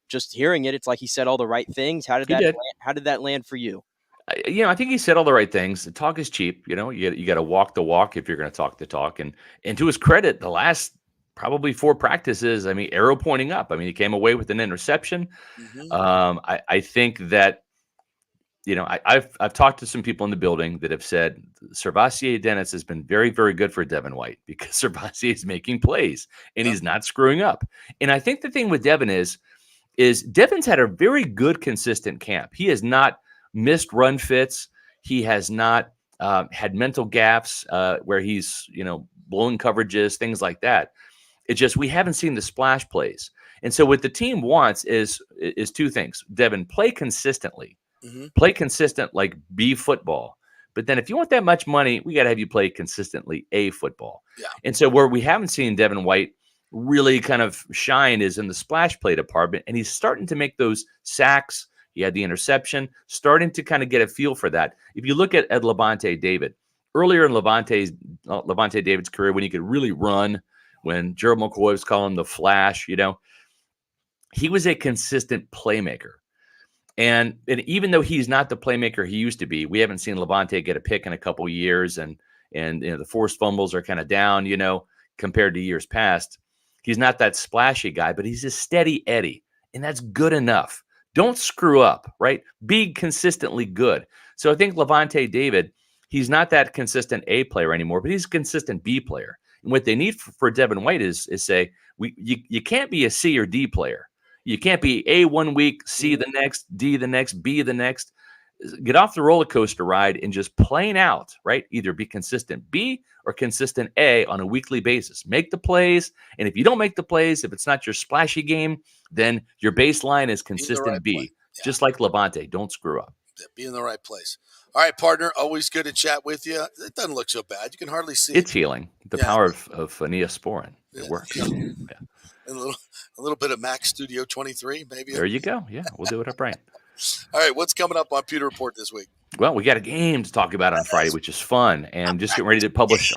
just hearing it, it's like he said all the right things. How did that land for you? I think he said all the right things. The talk is cheap. You got to walk the walk if you're going to talk the talk. And to his credit, the last probably 4 practices, I mean, arrow pointing up. I mean, he came away with an interception. Mm-hmm. I think that. I've talked to some people in the building that have said Servassier Dennis has been very, very good for Devin White because Servassier is making plays and he's not screwing up. And I think the thing with Devin is Devin's had a very good, consistent camp. He has not missed run fits. He has not had mental gaps where he's, blowing coverages, things like that. It's just we haven't seen the splash plays. And so what the team wants is 2 things. Devin, play consistently. Mm-hmm. Play consistent like B football. But then if you want that much money, we got to have you play consistently A football. Yeah. And so where we haven't seen Devin White really kind of shine is in the splash play department. And he's starting to make those sacks. He had the interception, starting to kind of get a feel for that. If you look at Levante David, earlier in Levante David's career, when he could really run, when Gerald McCoy was calling him the Flash, he was a consistent playmaker. And even though he's not the playmaker he used to be, we haven't seen Levante get a pick in a couple years, and the forced fumbles are kind of down, compared to years past. He's not that splashy guy, but he's a steady Eddie, and that's good enough. Don't screw up, right? Be consistently good. So I think Levante David, he's not that consistent A player anymore, but he's a consistent B player. And what they need for Devin White is say, you can't be a C or D player. You can't be A one week, C the next, D the next, B the next. Get off the roller coaster ride and just plain out, right? Either be consistent B or consistent A on a weekly basis. Make the plays. And if you don't make the plays, if it's not your splashy game, then your baseline is consistent B. Yeah. Just like Levante. Don't screw up. Yeah, be in the right place. All right, partner. Always good to chat with you. It doesn't look so bad. You can hardly see it's healing. The power of Neosporin. It works. Yeah. And a little bit of Mac Studio 23, maybe. There you go. Yeah, we'll do it up right. All right, what's coming up on Pewter Report this week? Well, we got a game to talk about on Friday, which is fun, and just getting ready to publish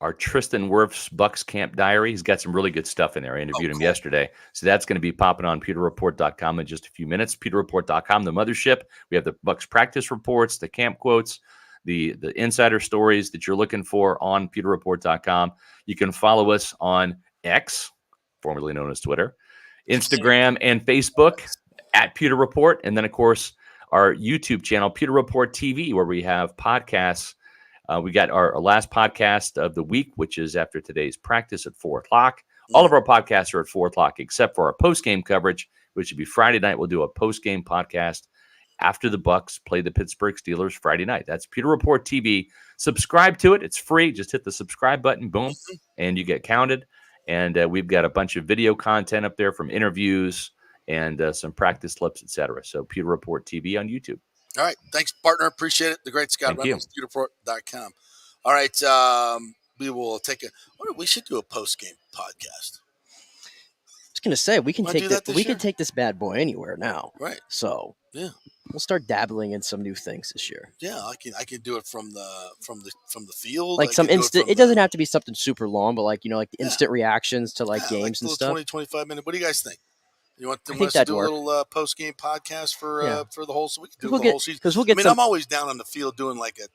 our Tristan Wirfs Bucs Camp Diary. He's got some really good stuff in there. I interviewed him yesterday, so that's going to be popping on pewterreport.com in just a few minutes. Pewterreport.com, the mothership. We have the Bucs practice reports, the camp quotes, the insider stories that you're looking for on pewterreport.com. You can follow us on X, formerly known as Twitter, Instagram, and Facebook at Pewter Report. And then, of course, our YouTube channel, Pewter Report TV, where we have podcasts. We got our last podcast of the week, which is after today's practice at 4 o'clock. All of our podcasts are at 4 o'clock, except for our post-game coverage, which will be Friday night. We'll do a post-game podcast after the Bucs play the Pittsburgh Steelers Friday night. That's Pewter Report TV. Subscribe to it. It's free. Just hit the subscribe button, boom, and you get counted. And we've got a bunch of video content up there from interviews and some practice clips, etc. So Pewter Report TV on YouTube. All right. Thanks, partner. Appreciate it. The great Scott Reynolds, pewterreport.com. All right. We will take we should do a post-game podcast. I was going to say, we can take this bad boy anywhere now. Right. So yeah, we'll start dabbling in some new things this year. Yeah, I can do it from the field. Like some instant. It doesn't have to be something super long, but like the instant reactions to games and stuff. 20-25 minute. What do you guys think? You want us to do a little post-game podcast for the whole season? We can do the whole season. We'll get I'm always down on the field doing like a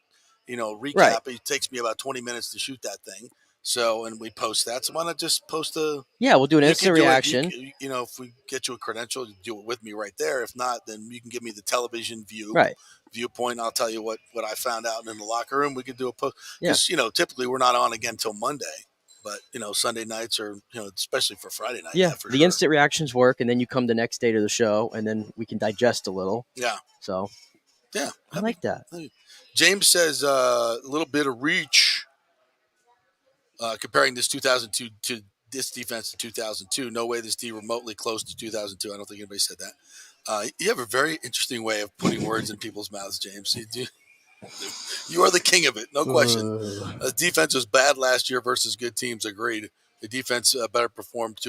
recap. Right. It takes me about 20 minutes to shoot that thing. So, and we post that. So why not just post we'll do an instant reaction. If we get you a credential, you do it with me right there. If not, then you can give me the television viewpoint. I'll tell you what I found out in the locker room. We could do a post. Because, typically we're not on again till Monday. But, Sunday nights are, especially for Friday night. Yeah, the instant reactions work, and then you come the next day to the show, and then we can digest a little. Yeah. So, yeah. I like that. James says a little bit of reach comparing this 2002 to this defense in 2002. No way this D remotely close to 2002. I don't think anybody said that. You have a very interesting way of putting words in people's mouths, James. You are the king of it, no question. The defense was bad last year versus good teams. Agreed. The defense better performed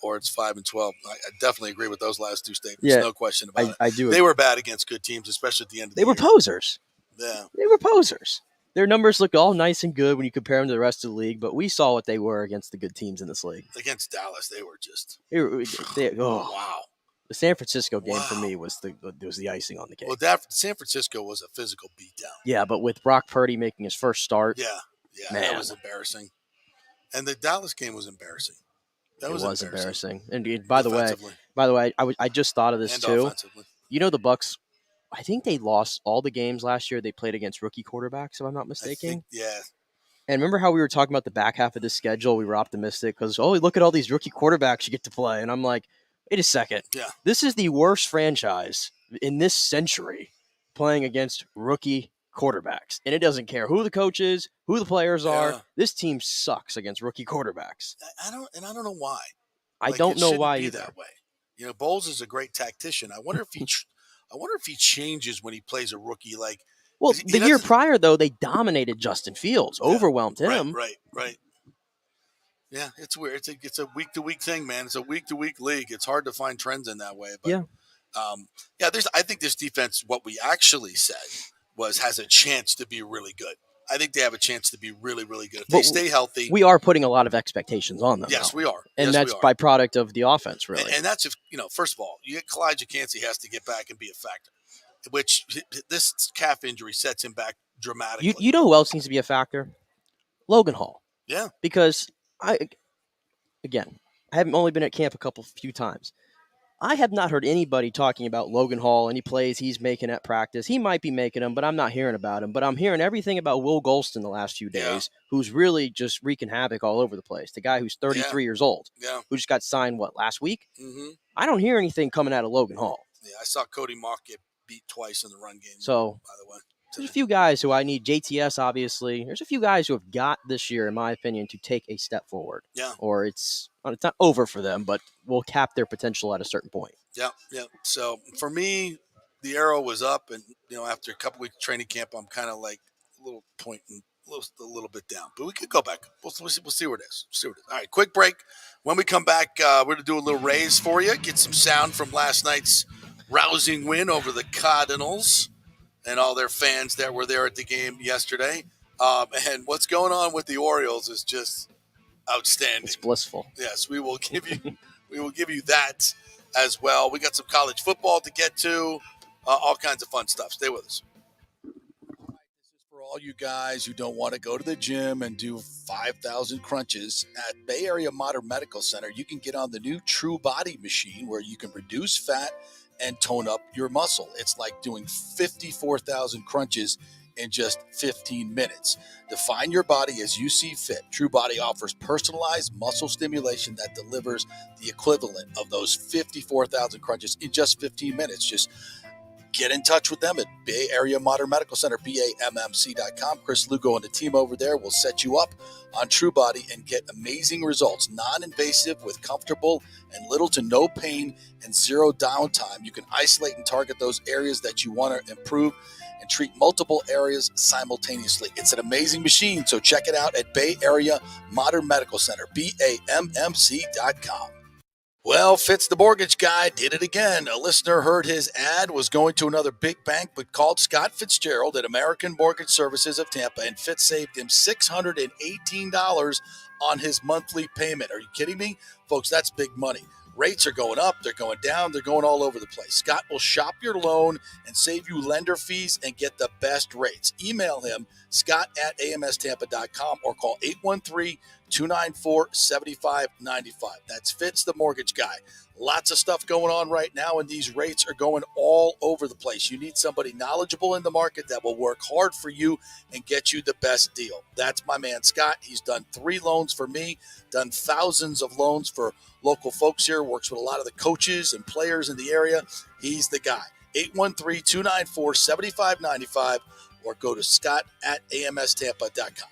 or it's 5-12. I definitely agree with those last two statements. Yeah, no question about it. I do. They were bad against good teams, especially at the end of the year. They were posers. Yeah, they were posers. Their numbers look all nice and good when you compare them to the rest of the league, but we saw what they were against the good teams in this league. Against Dallas, they were just. Wow. The San Francisco game for me was the icing on the cake. Well, San Francisco was a physical beatdown. Yeah, but with Brock Purdy making his first start. Yeah, that was embarrassing. And the Dallas game was embarrassing. That was embarrassing. And by the way, I just thought of this too. The Bucs, I think they lost all the games last year they played against rookie quarterbacks, if I'm not mistaken. Yeah. And remember how we were talking about the back half of this schedule? We were optimistic because, look at all these rookie quarterbacks you get to play. And I'm like, wait a second. Yeah. This is the worst franchise in this century playing against rookie quarterbacks. And it doesn't care who the coach is, who the players are. Yeah. This team sucks against rookie quarterbacks. I don't know why. I don't know why either. That way. Bowles is a great tactician. I wonder if he changes when he plays a rookie. The year prior though, they dominated Justin Fields, overwhelmed him. Right. Yeah, it's weird. It's a week-to-week thing, man. It's a week-to-week league. It's hard to find trends in that way. But, I think this defense, what we actually said, has a chance to be really good. I think they have a chance to be really, really good if they stay healthy. We are putting a lot of expectations on them. Yes, though. we are, and yes, that's byproduct of the offense, really. And that's if first of all, Kalijah Cansey has to get back and be a factor, which this calf injury sets him back dramatically. You know who else needs to be a factor? Logan Hall. Yeah, because I haven't only been at camp few times. I have not heard anybody talking about Logan Hall, any plays he's making at practice. He might be making them, but I'm not hearing about him. But I'm hearing everything about Will Golston the last few days, who's really just wreaking havoc all over the place. The guy who's 33 years old, who just got signed, last week? Mm-hmm. I don't hear anything coming out of Logan Hall. Yeah, I saw Cody Mock get beat twice in the run game. So, by the way. There's a few guys who I need. JTS, obviously. There's a few guys who have got this year, in my opinion, to take a step forward. Yeah. Or it's not over for them, but we'll cap their potential at a certain point. Yeah, yeah. So for me, the arrow was up, and after a couple weeks of training camp, I'm kind of like a little pointing a little bit down. But we could go back. We'll see where it is. All right, quick break. When we come back, we're going to do a little raise for you. Get some sound from last night's rousing win over the Cardinals and all their fans that were there at the game yesterday. And what's going on with the Orioles is just outstanding. It's blissful. Yes, we will give you that as well. We got some college football to get to, all kinds of fun stuff. Stay with us. This is for all you guys who don't want to go to the gym and do 5,000 crunches. At Bay Area Modern Medical Center, you can get on the new True Body machine where you can reduce fat and tone up your muscle. It's like doing 54,000 crunches in just 15 minutes. Define your body as you see fit. True Body offers personalized muscle stimulation that delivers the equivalent of those 54,000 crunches in just 15 minutes. Just get in touch with them at Bay Area Modern Medical Center, BAMMC.com. Chris Lugo and the team over there will set you up on True Body and get amazing results. Non-invasive with comfortable and little to no pain and zero downtime. You can isolate and target those areas that you want to improve and treat multiple areas simultaneously. It's an amazing machine, so check it out at Bay Area Modern Medical Center, BAMMC.com. Well, Fitz the mortgage guy did it again. A listener heard his ad, was going to another big bank, but called Scott Fitzgerald at American Mortgage Services of Tampa, and Fitz saved him $618 on his monthly payment. Are you kidding me? Folks, that's big money. Rates are going up, they're going down, they're going all over the place. Scott will shop your loan and save you lender fees and get the best rates. Email him, scott@amstampa.com, or call 813-294-7595. That's Fitz the mortgage guy. Lots of stuff going on right now, and these rates are going all over the place. You need somebody knowledgeable in the market that will work hard for you and get you the best deal. That's my man, Scott. He's done 3 loans for me, done thousands of loans for local folks here, works with a lot of the coaches and players in the area. He's the guy. 813-294-7595, or go to scott@amstampa.com.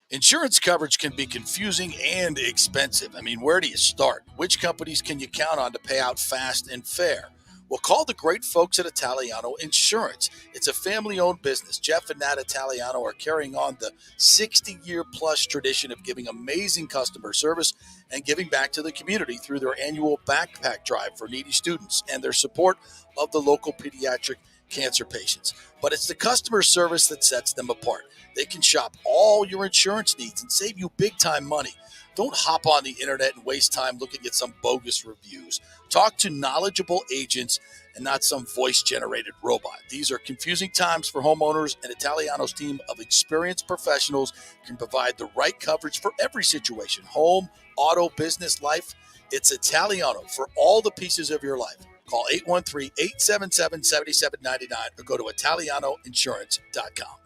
Insurance coverage can be confusing and expensive. I mean, where do you start? Which companies can you count on to pay out fast and fair? Well, call the great folks at Italiano Insurance. It's a family-owned business. Jeff and Nat Italiano are carrying on the 60-year-plus tradition of giving amazing customer service and giving back to the community through their annual backpack drive for needy students and their support of the local pediatric cancer patients. But it's the customer service that sets them apart. They can shop all your insurance needs and save you big-time money. Don't hop on the internet and waste time looking at some bogus reviews. Talk to knowledgeable agents and not some voice-generated robot. These are confusing times for homeowners, and Italiano's team of experienced professionals can provide the right coverage for every situation: home, auto, business, life. It's Italiano for all the pieces of your life. Call 813-877-7799 or go to italianoinsurance.com.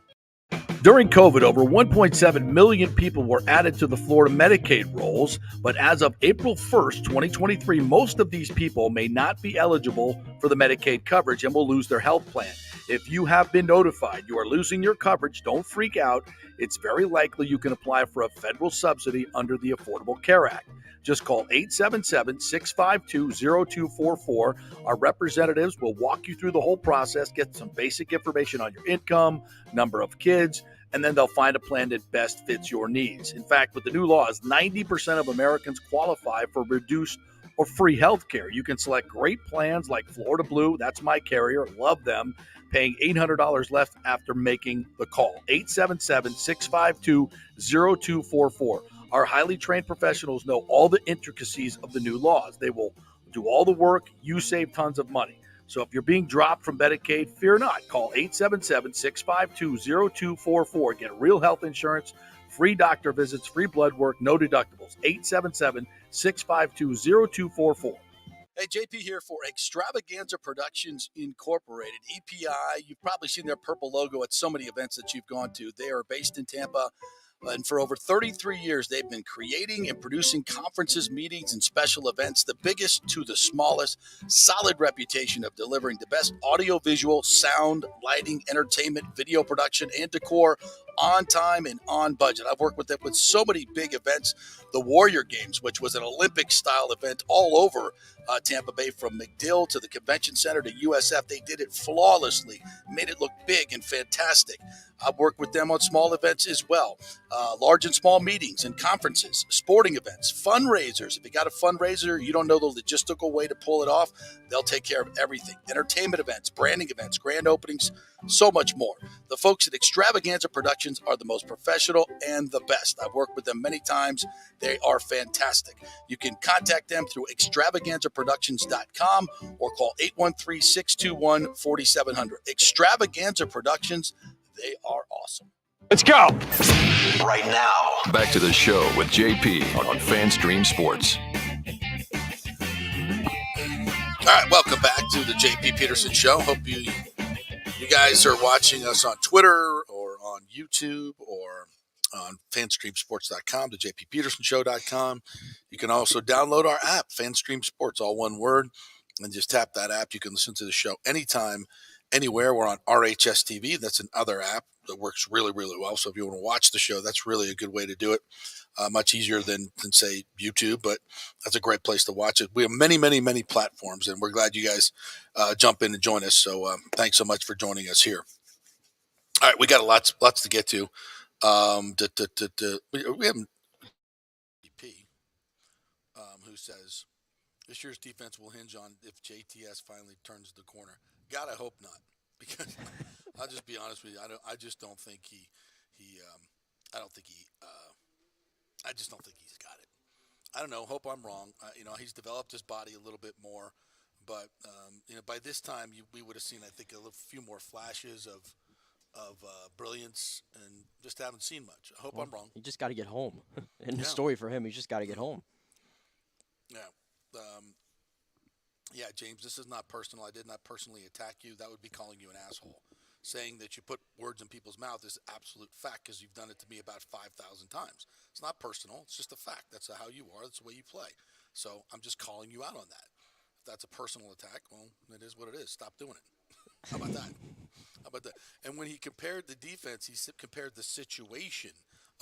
During COVID, over 1.7 million people were added to the Florida Medicaid rolls, but as of April 1st, 2023, most of these people may not be eligible for the Medicaid coverage and will lose their health plan. If you have been notified you are losing your coverage, don't freak out. It's very likely you can apply for a federal subsidy under the Affordable Care Act. Just call 877-652-0244. Our representatives will walk you through the whole process, get some basic information on your income, number of kids, and then they'll find a plan that best fits your needs. In fact, with the new laws, 90% of Americans qualify for reduced or free health care. You can select great plans like Florida Blue. That's my carrier. Love them. Paying $800 left after making the call. 877-652-0244. Our highly trained professionals know all the intricacies of the new laws. They will do all the work. You save tons of money. So if you're being dropped from Medicaid, fear not. Call 877-652-0244. Get real health insurance, free doctor visits, free blood work, no deductibles. 877-652-0244. Hey, JP here for Extravaganza Productions Incorporated, EPI. You've probably seen their purple logo at so many events that you've gone to. They are based in Tampa, and for over 33 years, they've been creating and producing conferences, meetings, and special events, the biggest to the smallest. Solid reputation of delivering the best audio-visual, sound, lighting, entertainment, video production, and decor on time and on budget. I've worked with them with so many big events. The Warrior Games, which was an Olympic-style event all over Tampa Bay, from McDill to the Convention Center to USF. They did it flawlessly, made it look big and fantastic. I've worked with them on small events as well, large and small meetings and conferences, sporting events, fundraisers. If you got a fundraiser, you don't know the logistical way to pull it off, they'll take care of everything. Entertainment events, branding events, grand openings, so much more. The folks at Extravaganza Productions are the most professional and the best. I've worked with them many times. They are fantastic. You can contact them through extravaganzaproductions.com or call 813-621-4700. Extravaganza Productions, they are awesome. Let's go. Right now. Back to the show with JP on FanStream Sports. All right, welcome back to the JP Peterson Show. Hope you guys are watching us on Twitter or on YouTube or on fanstreamsports.com, the jppetersonshow.com. You can also download our app, FanStream Sports, all one word, and just tap that app. You can listen to the show anytime, anywhere. We're on RHS TV. That's another app that works really, really well. So if you want to watch the show, that's really a good way to do it. Much easier than say YouTube, but that's a great place to watch it. We have many, many, many platforms, and we're glad you guys jump in and join us. So thanks so much for joining us here. All right, we got lots to get to. We have JP, who says this year's defense will hinge on if JTS finally turns the corner. God, I hope not, because I'll just be honest with you. I just don't think I just don't think he's got it. I don't know. Hope I'm wrong. He's developed his body a little bit more, but by this time we would have seen, I think, a few more flashes of brilliance, and just haven't seen much. I hope I'm wrong. You just got to get home. The story for him, he's just got to get home. Yeah. James, this is not personal. I did not personally attack you. That would be calling you an asshole. Saying that you put words in people's mouth is absolute fact, because you've done it to me about 5,000 times. It's not personal. It's just a fact. That's how you are. That's the way you play. So I'm just calling you out on that. If that's a personal attack, well, it is what it is. Stop doing it. How about that? And when he compared the defense, he compared the situation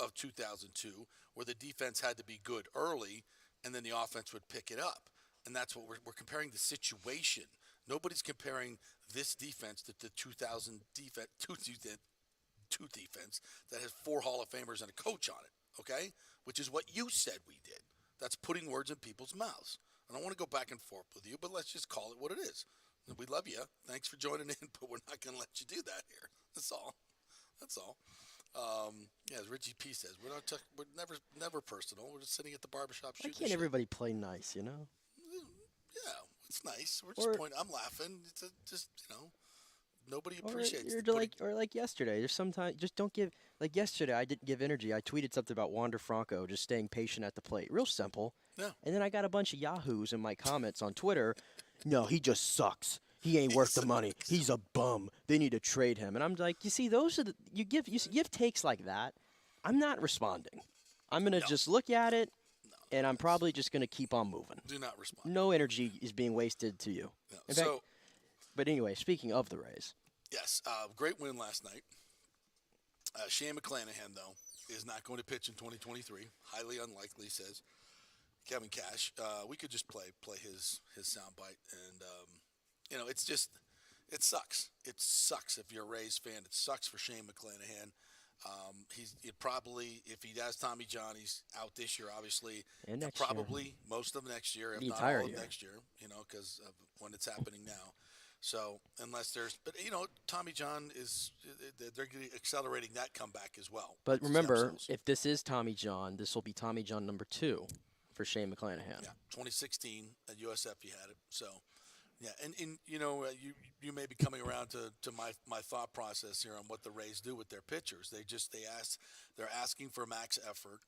of 2002, where the defense had to be good early, and then the offense would pick it up. And that's what we're comparing, the situation. Nobody's comparing this defense to the 2000 defense, two defense that has 4 Hall of Famers and a coach on it, okay? Which is what you said we did. That's putting words in people's mouths. I don't want to go back and forth with you, but let's just call it what it is. We love you. Thanks for joining in, but we're not going to let you do that here. That's all. As Richie P says, we're never personal. We're just sitting at the barbershop shooting. Why can't everybody play nice, you know? Yeah, it's nice. We're just pointing. I'm laughing. It's nobody appreciates it. Or like yesterday. There's sometimes just don't give. Like yesterday, I didn't give energy. I tweeted something about Wander Franco just staying patient at the plate. Real simple. Yeah. And then I got a bunch of yahoos in my comments on Twitter. No, he just sucks. He ain't worth the money. He's a bum. They need to trade him. And I'm like, you see, those are you give takes like that. I'm not responding. I'm gonna just look at it. And I'm probably just going to keep on moving. Do not respond. No energy is being wasted to you. No. In fact, but anyway, speaking of the Rays. Yes, great win last night. Shane McClanahan, though, is not going to pitch in 2023. Highly unlikely, says Kevin Cash. We could just play his soundbite. And, it sucks. It sucks if you're a Rays fan. It sucks for Shane McClanahan. He probably, if he has Tommy John, he's out this year, obviously, And next probably year. most of next year, if The not entire all of year. next year, because of when it's happening now. So unless there's, but Tommy John is, they're accelerating that comeback as well. But with remember, stem cells. if this is Tommy John, this will be Tommy John number 2 for Shane McClanahan. Yeah, 2016 at USF you had it. So, yeah, and you may be coming around to my thought process here on what the Rays do with their pitchers. They're asking for max effort.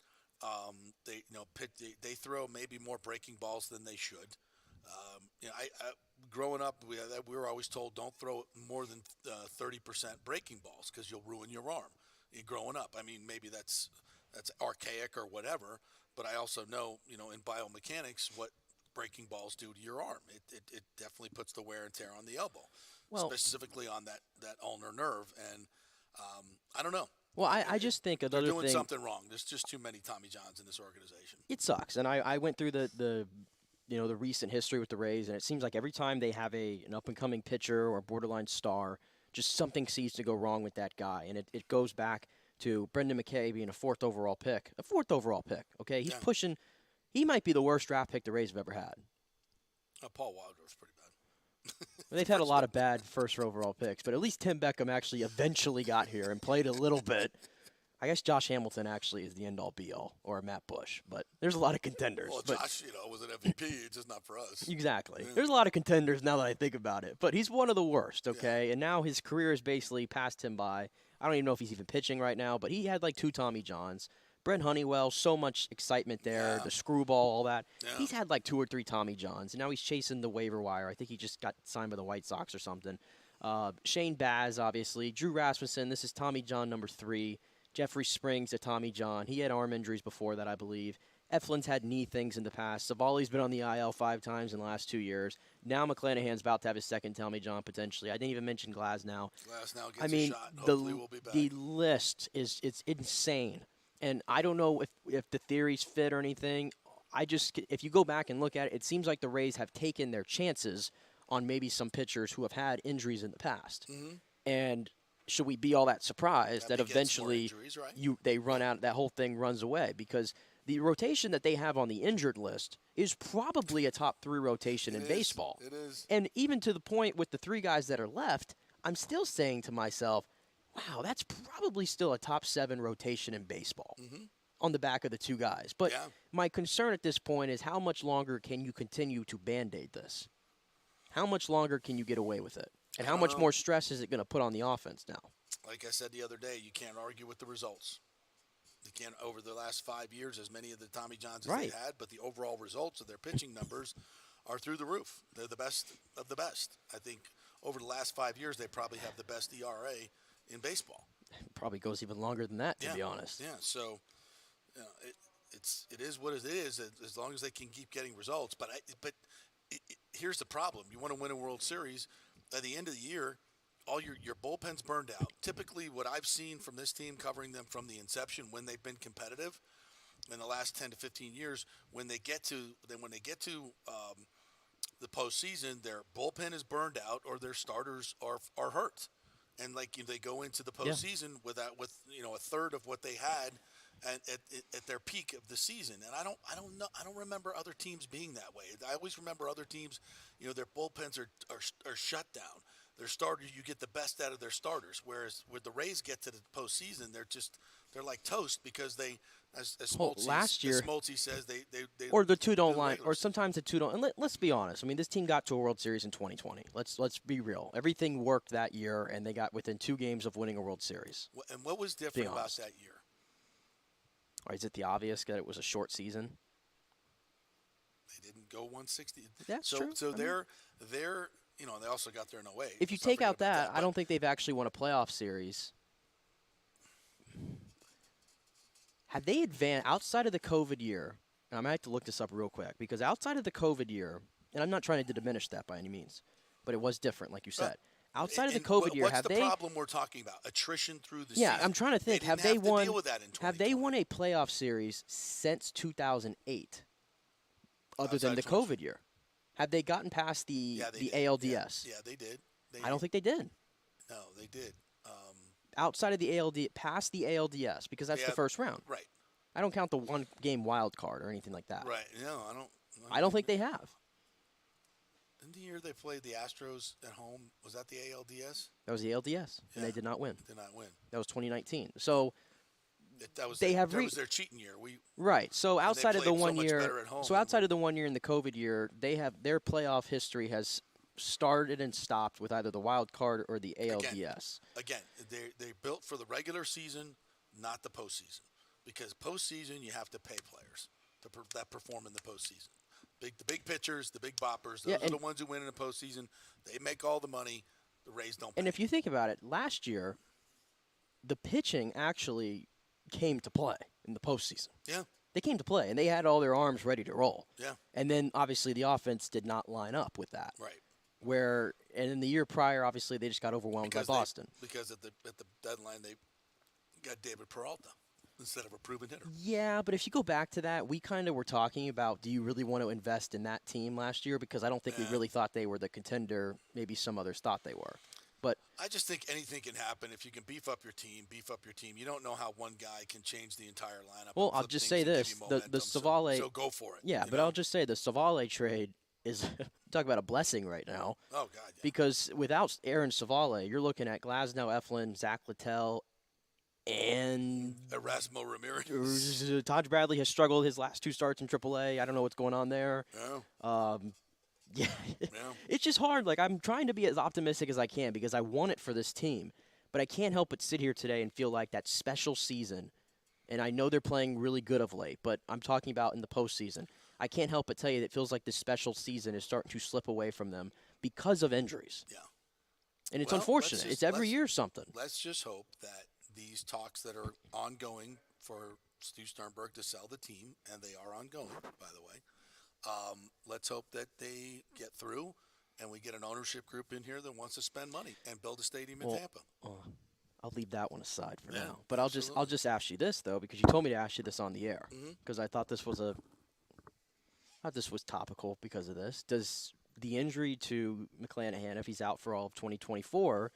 They throw maybe more breaking balls than they should. I growing up we were always told don't throw more than 30% breaking balls because you'll ruin your arm. Growing up, I mean maybe that's archaic or whatever, but I also know in biomechanics what breaking balls do to your arm. It definitely puts the wear and tear on the elbow, specifically on that ulnar nerve. And I don't know. Well, I just think another they're doing thing. something wrong. There's just too many Tommy Johns in this organization. It sucks, and I went through the recent history with the Rays, and it seems like every time they have an up and coming pitcher or borderline star, just something seems to go wrong with that guy, and it goes back to Brendan McKay being a fourth overall pick. Okay, he's pushing. He might be the worst draft pick the Rays have ever had. Paul Waldorf's pretty bad. They've had a lot of bad first overall picks, but at least Tim Beckham actually eventually got here and played a little bit. I guess Josh Hamilton actually is the end-all be-all, or Matt Bush, but there's a lot of contenders. Well, Josh, was an MVP, it's just not for us. Exactly. Yeah. There's a lot of contenders now that I think about it, but he's one of the worst, okay? Yeah. And now his career has basically passed him by. I don't even know if he's even pitching right now, but he had like 2 Tommy Johns. Brent Honeywell, so much excitement there, the screwball, all that. Yeah. He's had like 2 or 3 Tommy Johns, and now he's chasing the waiver wire. I think he just got signed by the White Sox or something. Shane Baz, obviously. Drew Rasmussen, this is Tommy John number 3. Jeffrey Springs, a Tommy John. He had arm injuries before that, I believe. Eflin's had knee things in the past. Savali's been on the IL 5 times in the last 2 years. Now McClanahan's about to have his second Tommy John potentially. I didn't even mention Glasnow. Glasnow gets a shot. Hopefully we'll be back. The list it's insane. And I don't know if the theories fit or anything. If you go back and look at it, it seems like the Rays have taken their chances on maybe some pitchers who have had injuries in the past. Mm-hmm. And should we be all that surprised that eventually injuries, right? they run out, that whole thing runs away? Because the rotation that they have on the injured list is probably a top 3 rotation in baseball. It is. And even to the point with the 3 guys that are left, I'm still saying to myself, wow, that's probably still a top 7 rotation in baseball on the back of the 2 guys. But my concern at this point is how much longer can you continue to Band-Aid this? How much longer can you get away with it? And how much more stress is it going to put on the offense now? Like I said the other day, you can't argue with the results. You can't, over the last 5 years, as many of the Tommy Johns as they had, but the overall results of their pitching numbers are through the roof. They're the best of the best. I think over the last 5 years, they probably have the best ERA in baseball. It probably goes even longer than that, to be honest. Yeah, so it is what it is as long as they can keep getting results. But here's the problem: you want to win a World Series at the end of the year. All your bullpen's burned out. Typically, what I've seen from this team, covering them from the inception when they've been competitive in the last 10 to 15 years, when they get to the postseason, their bullpen is burned out or their starters are hurt, and they go into the postseason with a third of what they had at their peak of the season. And I don't remember other teams being that way. I always remember other teams, their bullpens are shut down. Their starters, you get the best out of their starters. Whereas when the Rays get to the postseason, they're like toast because they, as Smoltz says, they or the 2 don't line, or sometimes the 2 don't. And let's be honest. I mean, this team got to a World Series in 2020. Let's be real. Everything worked that year, and they got within 2 games of winning a World Series. And what was different about that year? Or is it the obvious that it was a short season? They didn't go 160. That's true. So they're they also got there in 08. If you take out that, I don't think they've actually won a playoff series. Have they advanced outside of the COVID year? And I might have to look this up real quick because outside of the COVID year, and I'm not trying to diminish that by any means, but it was different, like you said. Outside of the COVID year, what's the problem we're talking about? Attrition through the season. Yeah, I'm trying to think. Have they won? Deal with that in have they won a playoff series since 2008, other than the COVID year? Have they gotten past the ALDS? Yeah, they did. I don't think they did. No, they did. outside of the past the ALDS, because that's the first round. Right. I don't count the one-game wild card or anything like that. Right. No, I don't think they have. In the year they played the Astros at home, was that the ALDS? That was the ALDS, and they did not win. Did not win. That was 2019. So that was their cheating year. Right. So outside of the 1 year, outside of the 1 year in the COVID year, they have their playoff history has started and stopped with either the wild card or the ALDS. Again, they're built for the regular season, not the postseason. Because postseason, you have to pay players that perform in the postseason. The big pitchers, the big boppers, those are the ones who win in the postseason. They make all the money. The Rays don't pay. And if you think about it, last year, the pitching actually came to play in the postseason. Yeah. They came to play, and they had all their arms ready to roll. Yeah. And then, obviously, the offense did not line up with that. Right. And in the year prior, obviously, they just got overwhelmed by Boston. Because at the deadline, they got David Peralta instead of a proven hitter. Yeah, but if you go back to that, we kind of were talking about, do you really want to invest in that team last year? Because I don't think we really thought they were the contender maybe some others thought they were. But I just think anything can happen. If you can beef up your team. You don't know how one guy can change the entire lineup. Well, I'll just say this. The Savale. So go for it. Yeah, but I'll just say the Savale trade is talk about a blessing right now. Oh, God, yeah. Because without Aaron Savale, you're looking at Glasnow, Eflin, Zach Littell, and Erasmo Ramirez. Taj Bradley has struggled his last 2 starts in AAA. I don't know what's going on there. Yeah. Yeah. It's just hard. Like, I'm trying to be as optimistic as I can because I want it for this team. But I can't help but sit here today and feel like that special season, and I know they're playing really good of late, but I'm talking about in the postseason. I can't help but tell you that it feels like this special season is starting to slip away from them because of injuries. Yeah. And it's unfortunate. It's every year something. Let's just hope that these talks that are ongoing for Stu Sternberg to sell the team, and they are ongoing, by the way, let's hope that they get through and we get an ownership group in here that wants to spend money and build a stadium in Tampa. I'll leave that one aside for now. But I'll just ask you this, though, because you told me to ask you this on the air because I thought this was topical because of this. Does the injury to McClanahan, if he's out for all of 2024,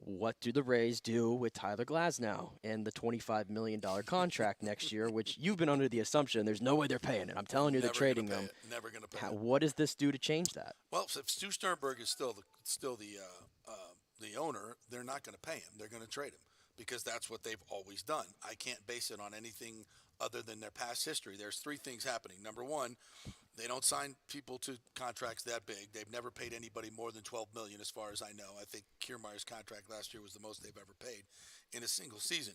what do the Rays do with Tyler Glasnow and the $25 million contract next year, which you've been under the assumption there's no way they're paying it. I'm telling you they're trading them. Never going to pay it. What does this do to change that? Well, if Stu Sternberg is still the owner, they're not going to pay him. They're going to trade him because that's what they've always done. I can't base it on anything other than their past history. There's 3 things happening. Number one, they don't sign people to contracts that big. They've never paid anybody more than $12 million, as far as I know. I think Kiermaier's contract last year was the most they've ever paid in a single season.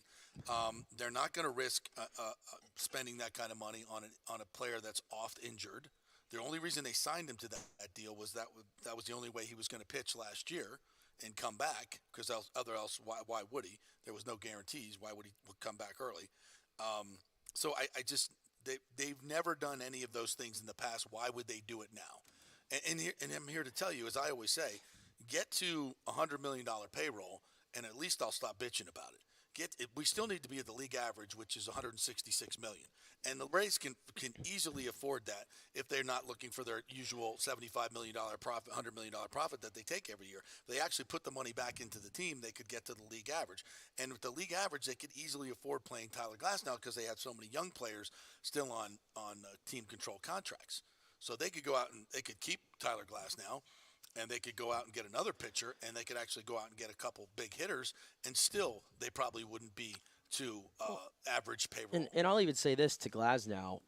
They're not going to risk spending that kind of money on a player that's oft injured. The only reason they signed him to that deal was that was the only way he was going to pitch last year and come back. Because why would he? There was no guarantees. Why would he come back early? So they've never done any of those things in the past. Why would they do it now? And I'm here to tell you, as I always say, get to $100 million payroll, and at least I'll stop bitching about it. We still need to be at the league average, which is $166 million. And the Rays can easily afford that if they're not looking for their usual $75 million profit, $100 million profit that they take every year. If they actually put the money back into the team, they could get to the league average. And with the league average, they could easily afford playing Tyler Glasnow because they have so many young players still on team control contracts. So they could go out and they could keep Tyler Glasnow, and they could go out and get another pitcher, and they could actually go out and get a couple big hitters, and still they probably wouldn't be to average payroll. And I'll even say this to Glasnow.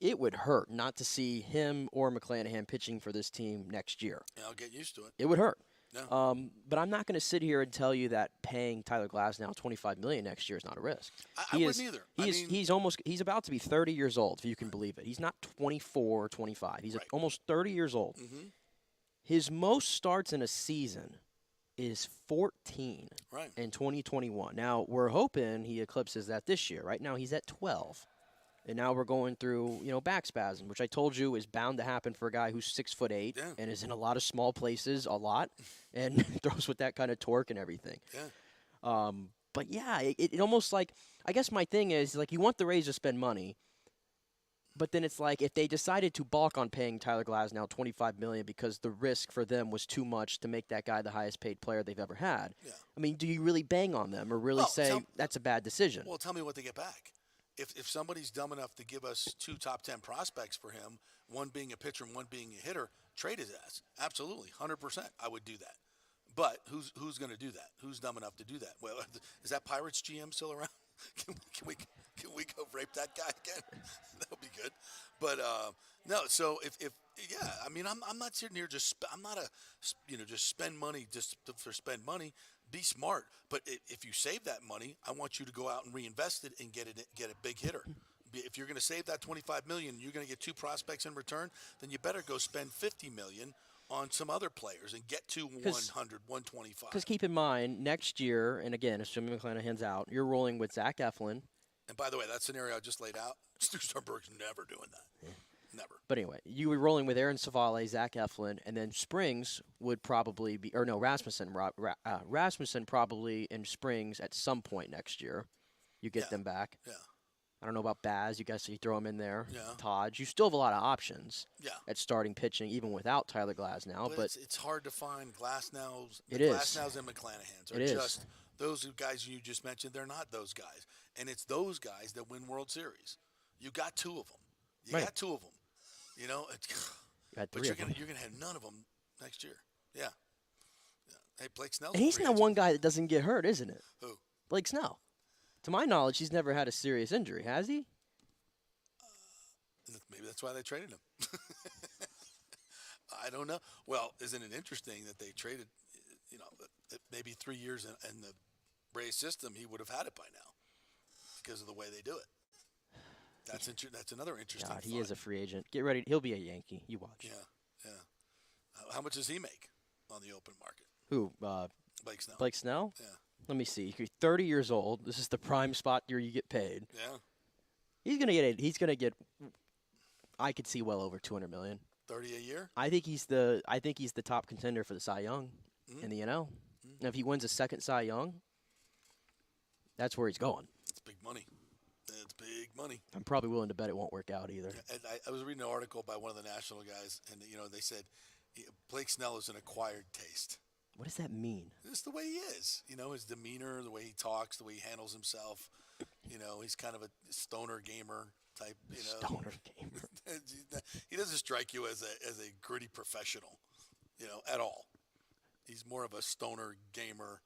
It would hurt not to see him or McClanahan pitching for this team next year. Yeah, I'll get used to it. It would hurt. No. But I'm not going to sit here and tell you that paying Tyler Glasnow $25 million next year is not a risk. I wouldn't either. He's about to be 30 years old, if you can believe it. He's not 24 or 25. He's almost 30 years old. Mm-hmm. His most starts in a season is 14 in 2021. Now, we're hoping he eclipses that this year. Right now, he's at 12. And now we're going through, back spasm, which I told you is bound to happen for a guy who's 6'8" and is in a lot of small places a lot and throws with that kind of torque and everything. Yeah. But, yeah, it almost like – I guess my thing is, like, you want the Rays to spend money, But then it's like if they decided to balk on paying Tyler Glasnow $25 million because the risk for them was too much to make that guy the highest paid player they've ever had. Yeah. I mean, do you really bang on them or really say that's a bad decision? Well, tell me what they get back. If somebody's dumb enough to give us 2 top 10 prospects for him, one being a pitcher and one being a hitter, trade his ass. Absolutely, 100%. I would do that. But who's going to do that? Who's dumb enough to do that? Well, is that Pirates GM still around? Can we go rape that guy again? That would be good. But no. So if I mean, I'm not sitting here I'm not just spend money just for spend money. Be smart. But if you save that money, I want you to go out and reinvest it and get a big hitter. If you're going to save that $25 million, you're going to get 2 prospects in return. Then you better go spend $50 million on some other players and get to 100, 125. Because keep in mind, next year, and again, assuming McClanahan's out, you're rolling with Zach Eflin. And by the way, that scenario I just laid out, Stu Sternberg's never doing that. Yeah. Never. But anyway, you were rolling with Aaron Savale, Zach Eflin, and then Springs would probably be, or no, Rasmussen probably in Springs at some point next year. You get them back. Yeah. I don't know about Baz. You guys, you throw him in there. Yeah. Todd. You still have a lot of options. Yeah. At starting pitching, even without Tyler Glasnow. But it's hard to find Glasnow's. It is. Glasnow's and McClanahan's are it just is. Those guys you just mentioned. They're not those guys, and it's those guys that win World Series. You got 2 of them. You got 2 of them. You know, but you're gonna have none of them next year. Yeah. Hey, Blake Snell. And he's not one guy that doesn't get hurt, isn't it? Who? Blake Snell. To my knowledge, he's never had a serious injury, has he? Maybe that's why they traded him. I don't know. Well, isn't it interesting that they traded? You know, maybe 3 years in the Rays system, he would have had it by now because of the way they do it. That's another interesting. God, he is a free agent. Get ready. He'll be a Yankee. You watch. Yeah. How much does he make on the open market? Who? Blake Snell. Blake Snell? Yeah. Let me see. You're 30 years old. This is the prime spot where you get paid. Yeah. He's gonna get. I could see well over $200 million. 30 a year. I think he's the top contender for the Cy Young in the NL. Now, if he wins a second Cy Young, that's where he's going. It's big money. It's big money. I'm probably willing to bet it won't work out either. And I was reading an article by one of the national guys, and they said Blake Snell is an acquired taste. What does that mean? It's the way he is. His demeanor, the way he talks, the way he handles himself. He's kind of a stoner gamer type. Stoner gamer. He doesn't strike you as a gritty professional, at all. He's more of a stoner gamer.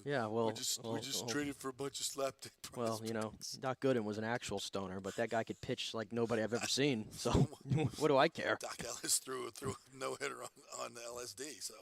Yeah, well, we just traded for a bunch of slapdick prospects. Well, Doc Gooden was an actual stoner, but that guy could pitch like nobody I've ever seen. So what do I care? Doc Ellis threw a no-hitter on the LSD, so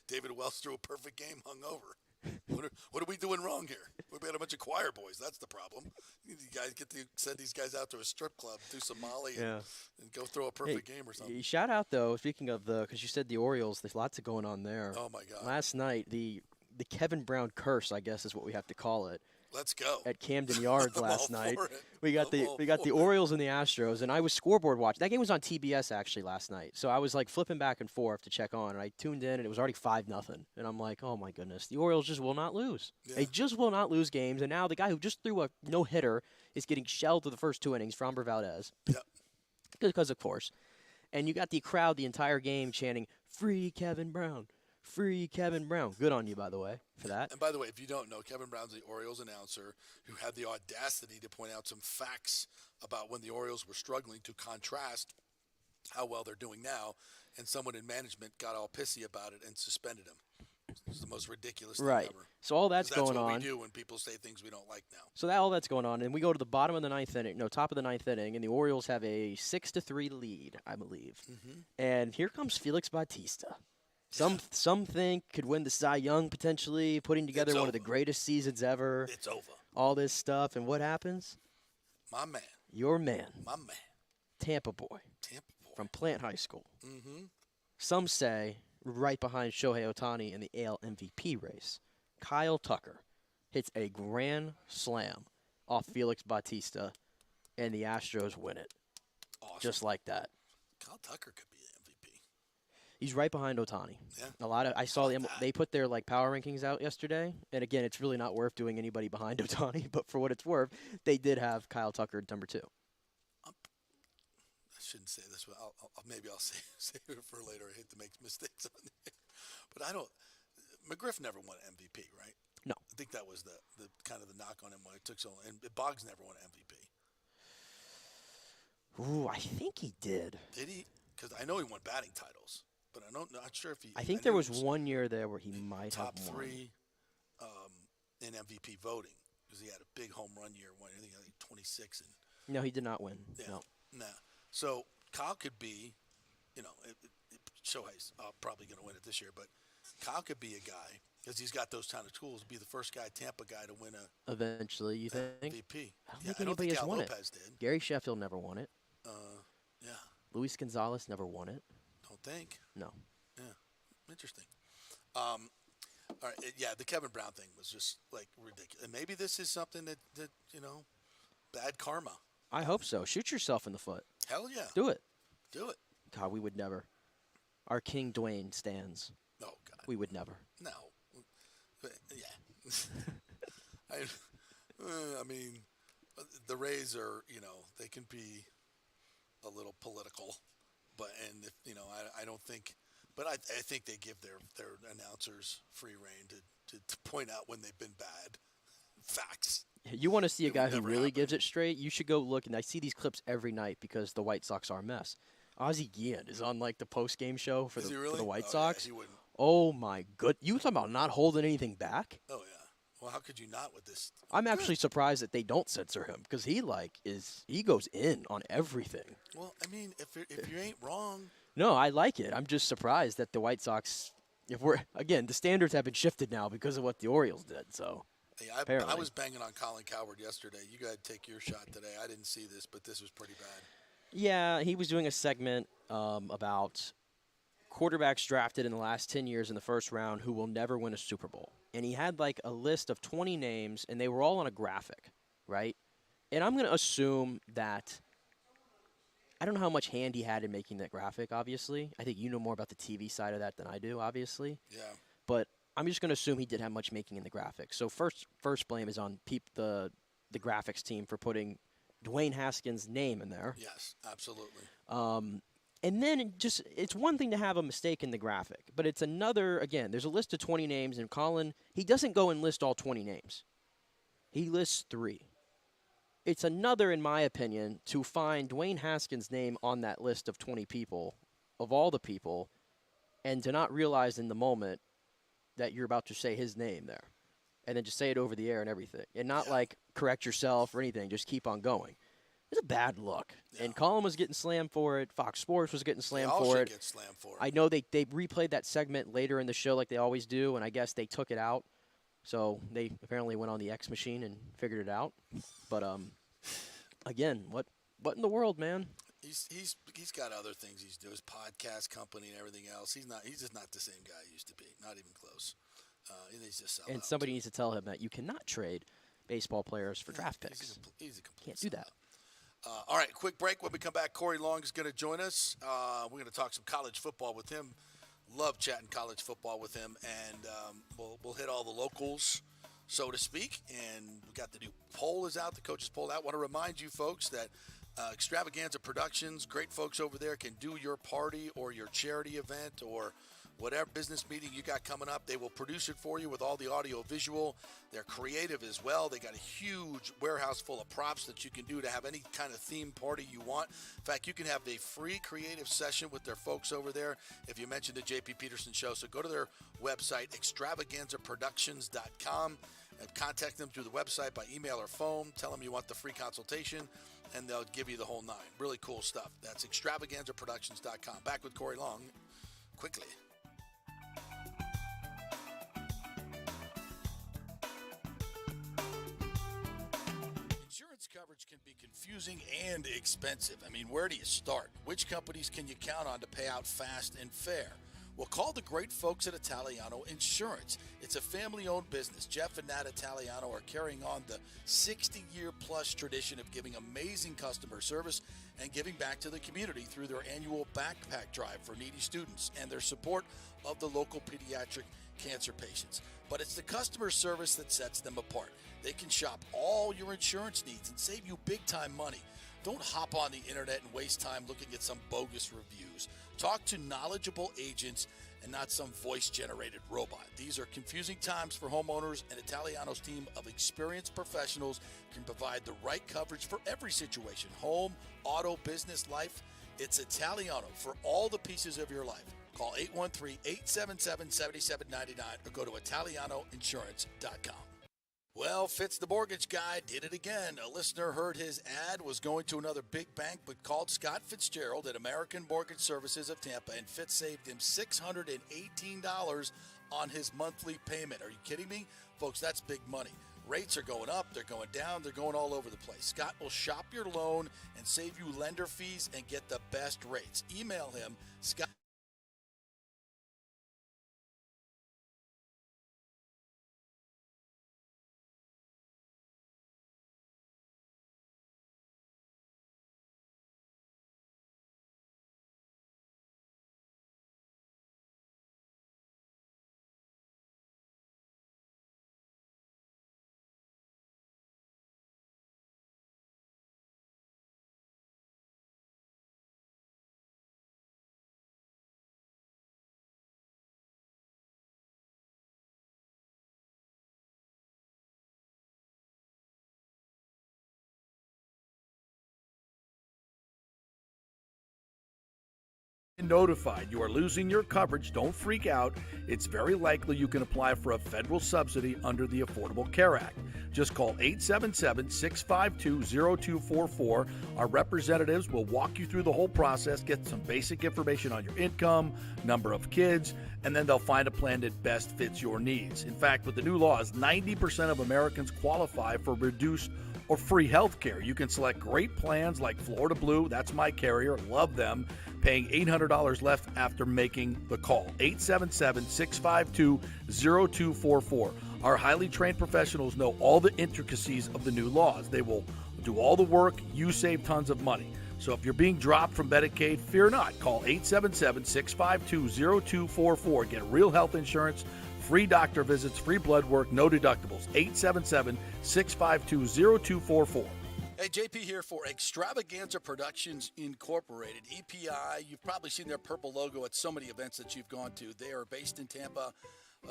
David Wells threw a perfect game hungover. What are we doing wrong here? We got a bunch of choir boys. That's the problem. You guys send these guys out to a strip club, do some Molly, and go throw a perfect game or something. Shout out, though, speaking of because you said the Orioles, there's lots of going on there. Oh, my God. Last night, the Kevin Brown curse, I guess is what we have to call it. Let's go. At Camden Yards last night. We got the the Orioles and the Astros, and I was scoreboard watching. That game was on TBS actually last night. So I was like flipping back and forth to check on, and I tuned in and it was already 5-0. And I'm like, "Oh my goodness, the Orioles just will not lose. Yeah. They just will not lose games." And now the guy who just threw a no-hitter is getting shelled through the first 2 innings, Framber Valdez. Yep. Because of course. And you got the crowd the entire game chanting, "Free Kevin Brown. Free Kevin Brown." Good on you, by the way, for that. And by the way, if you don't know, Kevin Brown's the Orioles announcer who had the audacity to point out some facts about when the Orioles were struggling to contrast how well they're doing now, and someone in management got all pissy about it and suspended him. It's the most ridiculous thing ever. So all that's going on. That's what we do when people say things we don't like now. So all that's going on, and we go to the bottom of the ninth inning, top of the ninth inning, and the Orioles have a 6-3 lead, I believe. Mm-hmm. And here comes Felix Bautista. Some think could win the Cy Young potentially, putting together one of the greatest seasons ever. It's over. All this stuff, and what happens? My man. Your man. My man. Tampa boy. Tampa boy. From Plant High School. Mm-hmm. Some say right behind Shohei Ohtani in the AL MVP race. Kyle Tucker hits a grand slam off Felix Bautista, and the Astros win it. Awesome. Just like that. Kyle Tucker could be the MVP. He's right behind Ohtani. Yeah. I saw they put their power rankings out yesterday, and again, it's really not worth doing anybody behind Ohtani, but for what it's worth, they did have Kyle Tucker at number 2. shouldn't say this, but maybe I'll save it for later. I hate to make mistakes on it. But McGriff never won an MVP, right? No. I think that was the kind of the knock on him when it took so long. And Boggs never won an MVP. Ooh, I think he did. Did he? Because I know he won batting titles, but I'm not sure if he. I think there was one year there where he might have won. Top three in MVP voting because he had a big home run year. I think 26 and. No, he did not win. Yeah, no. Nah. So Kyle could be, Shohei's probably going to win it this year, but Kyle could be a guy because he's got those kind of tools. Be the first Tampa guy to win a eventually. You think? MVP? I don't think anybody has Al won Lopez it. Did. Gary Sheffield never won it. Yeah. Luis Gonzalez never won it. Don't think. No. Yeah. Interesting. All right. Yeah, the Kevin Brown thing was just like ridiculous. And maybe this is something that bad karma. I hope so. Shoot yourself in the foot. Hell yeah. Do it. Do it. God, we would never. Our King Dwayne stands. Oh, God. We would never. No. But, yeah. I mean, the Rays are, they can be a little political, and if, I don't think, but I think they give their announcers free rein to point out when they've been bad. Facts. You want to see a guy who really happen. gives it straight? You should go look, and I see these clips every night because the White Sox are a mess. Ozzie Guillen is on the post-game show for the White Sox. Yeah, he wouldn't. Oh my good! You talking about not holding anything back? Oh yeah. Well, how could you not with this? I'm actually surprised that they don't censor him because he goes in on everything. Well, I mean, if you ain't wrong. No, I like it. I'm just surprised that the White Sox, the standards have been shifted now because of what the Orioles did. So. Hey, I was banging on Colin Cowherd yesterday. You got to take your shot today. I didn't see this, but this was pretty bad. Yeah, he was doing a segment about quarterbacks drafted in the last 10 years in the first round who will never win a Super Bowl. And he had a list of 20 names, and they were all on a graphic, right? And I'm going to assume that I don't know how much hand he had in making that graphic, obviously. I think you know more about the TV side of that than I do, obviously. Yeah. But I'm just going to assume he did have much making in the graphics. So first blame is on the graphics team for putting Dwayne Haskins' name in there. Yes, absolutely. And then it's one thing to have a mistake in the graphic, but it's another, again, there's a list of 20 names, and Colin, he doesn't go and list all 20 names. He lists 3. It's another, in my opinion, to find Dwayne Haskins' name on that list of 20 people, of all the people, and to not realize in the moment that you're about to say his name there, and then just say it over the air and everything, and not correct yourself or anything, just keep on going. It's a bad look. Yeah. And Colin was getting slammed for it. Fox Sports was getting slammed for it. Get slammed for it. I know they replayed that segment later in the show like they always do, and I guess they took it out. So they apparently went on the X machine and figured it out. But again, what in the world, man? He's got other things he's doing, his podcast company and everything else. He's just not the same guy he used to be. Not even close. He's just selling out. Somebody needs to tell him that you cannot trade baseball players for draft picks. He's a complete Can't do that. All right, quick break. When we come back, Corey Long is going to join us. We're going to talk some college football with him. Love chatting college football with him, and we'll hit all the locals, so to speak. And we got the new poll is out, the coaches poll out. Want to remind you folks that Extravaganza Productions, great folks over there, can do your party or your charity event or whatever business meeting you got coming up. They will produce it for you with all the audio visual. They're creative as well. They got a huge warehouse full of props that you can do to have any kind of theme party you want. In fact, you can have a free creative session with their folks over there if you mention the JP Peterson Show. So go to their website, extravaganzaproductions.com, and contact them through the website by email or phone. Tell them you want the free consultation, and they'll give you the whole 9. Really cool stuff. That's extravaganzaproductions.com. Back with Corey Long quickly. Insurance coverage can be confusing and expensive. I mean, where do you start? Which companies can you count on to pay out fast and fair? Well, call the great folks at Italiano Insurance. It's a family-owned business. Jeff and Nat Italiano are carrying on the 60-year-plus tradition of giving amazing customer service and giving back to the community through their annual backpack drive for needy students and their support of the local pediatric cancer patients. But it's the customer service that sets them apart. They can shop all your insurance needs and save you big-time money. Don't hop on the internet and waste time looking at some bogus reviews. Talk to knowledgeable agents and not some voice-generated robot. These are confusing times for homeowners, and Italiano's team of experienced professionals can provide the right coverage for every situation. Home, auto, business, life. It's Italiano for all the pieces of your life. Call 813-877-7799 or go to italianoinsurance.com. Well, Fitz the mortgage guy did it again. A listener heard his ad, was going to another big bank, but called Scott Fitzgerald at American Mortgage Services of Tampa, and Fitz saved him $618 on his monthly payment. Are you kidding me? Folks, that's big money. Rates are going up, they're going down, they're going all over the place. Scott will shop your loan and save you lender fees and get the best rates. Email him, Scott. Notified you are losing your coverage, don't freak out. It's very likely you can apply for a federal subsidy under the Affordable Care Act. Just call 877-652-0244. Our representatives will walk you through the whole process, get some basic information on your income, number of kids, and then they'll find a plan that best fits your needs. In fact, with the new laws, 90% of Americans qualify for reduced or free health care. You can select great plans like Florida Blue, that's my carrier, love them, paying $800 left after making the call. 877-652-0244. Our highly trained professionals know all the intricacies of the new laws. They will do all the work, you save tons of money. So if you're being dropped from Medicaid, fear not. Call 877-652-0244. Get real health insurance, free doctor visits, free blood work, no deductibles. 877-652-0244. Hey, JP here for Extravaganza Productions Incorporated, EPI. You've probably seen their purple logo at so many events that you've gone to. They are based in Tampa,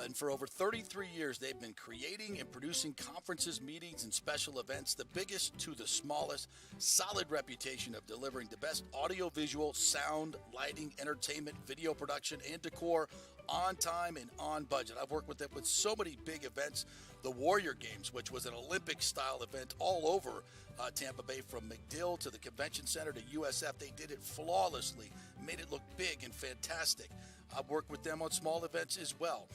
and for over 33 years, they've been creating and producing conferences, meetings, and special events, the biggest to the smallest. Solid reputation of delivering the best audio-visual, sound, lighting, entertainment, video production, and decor on time and on budget. I've worked with them with so many big events. The Warrior Games, which was an Olympic-style event all over Tampa Bay, from McDill to the Convention Center to USF. They did it flawlessly, made it look big and fantastic. I've worked with them on small events as well,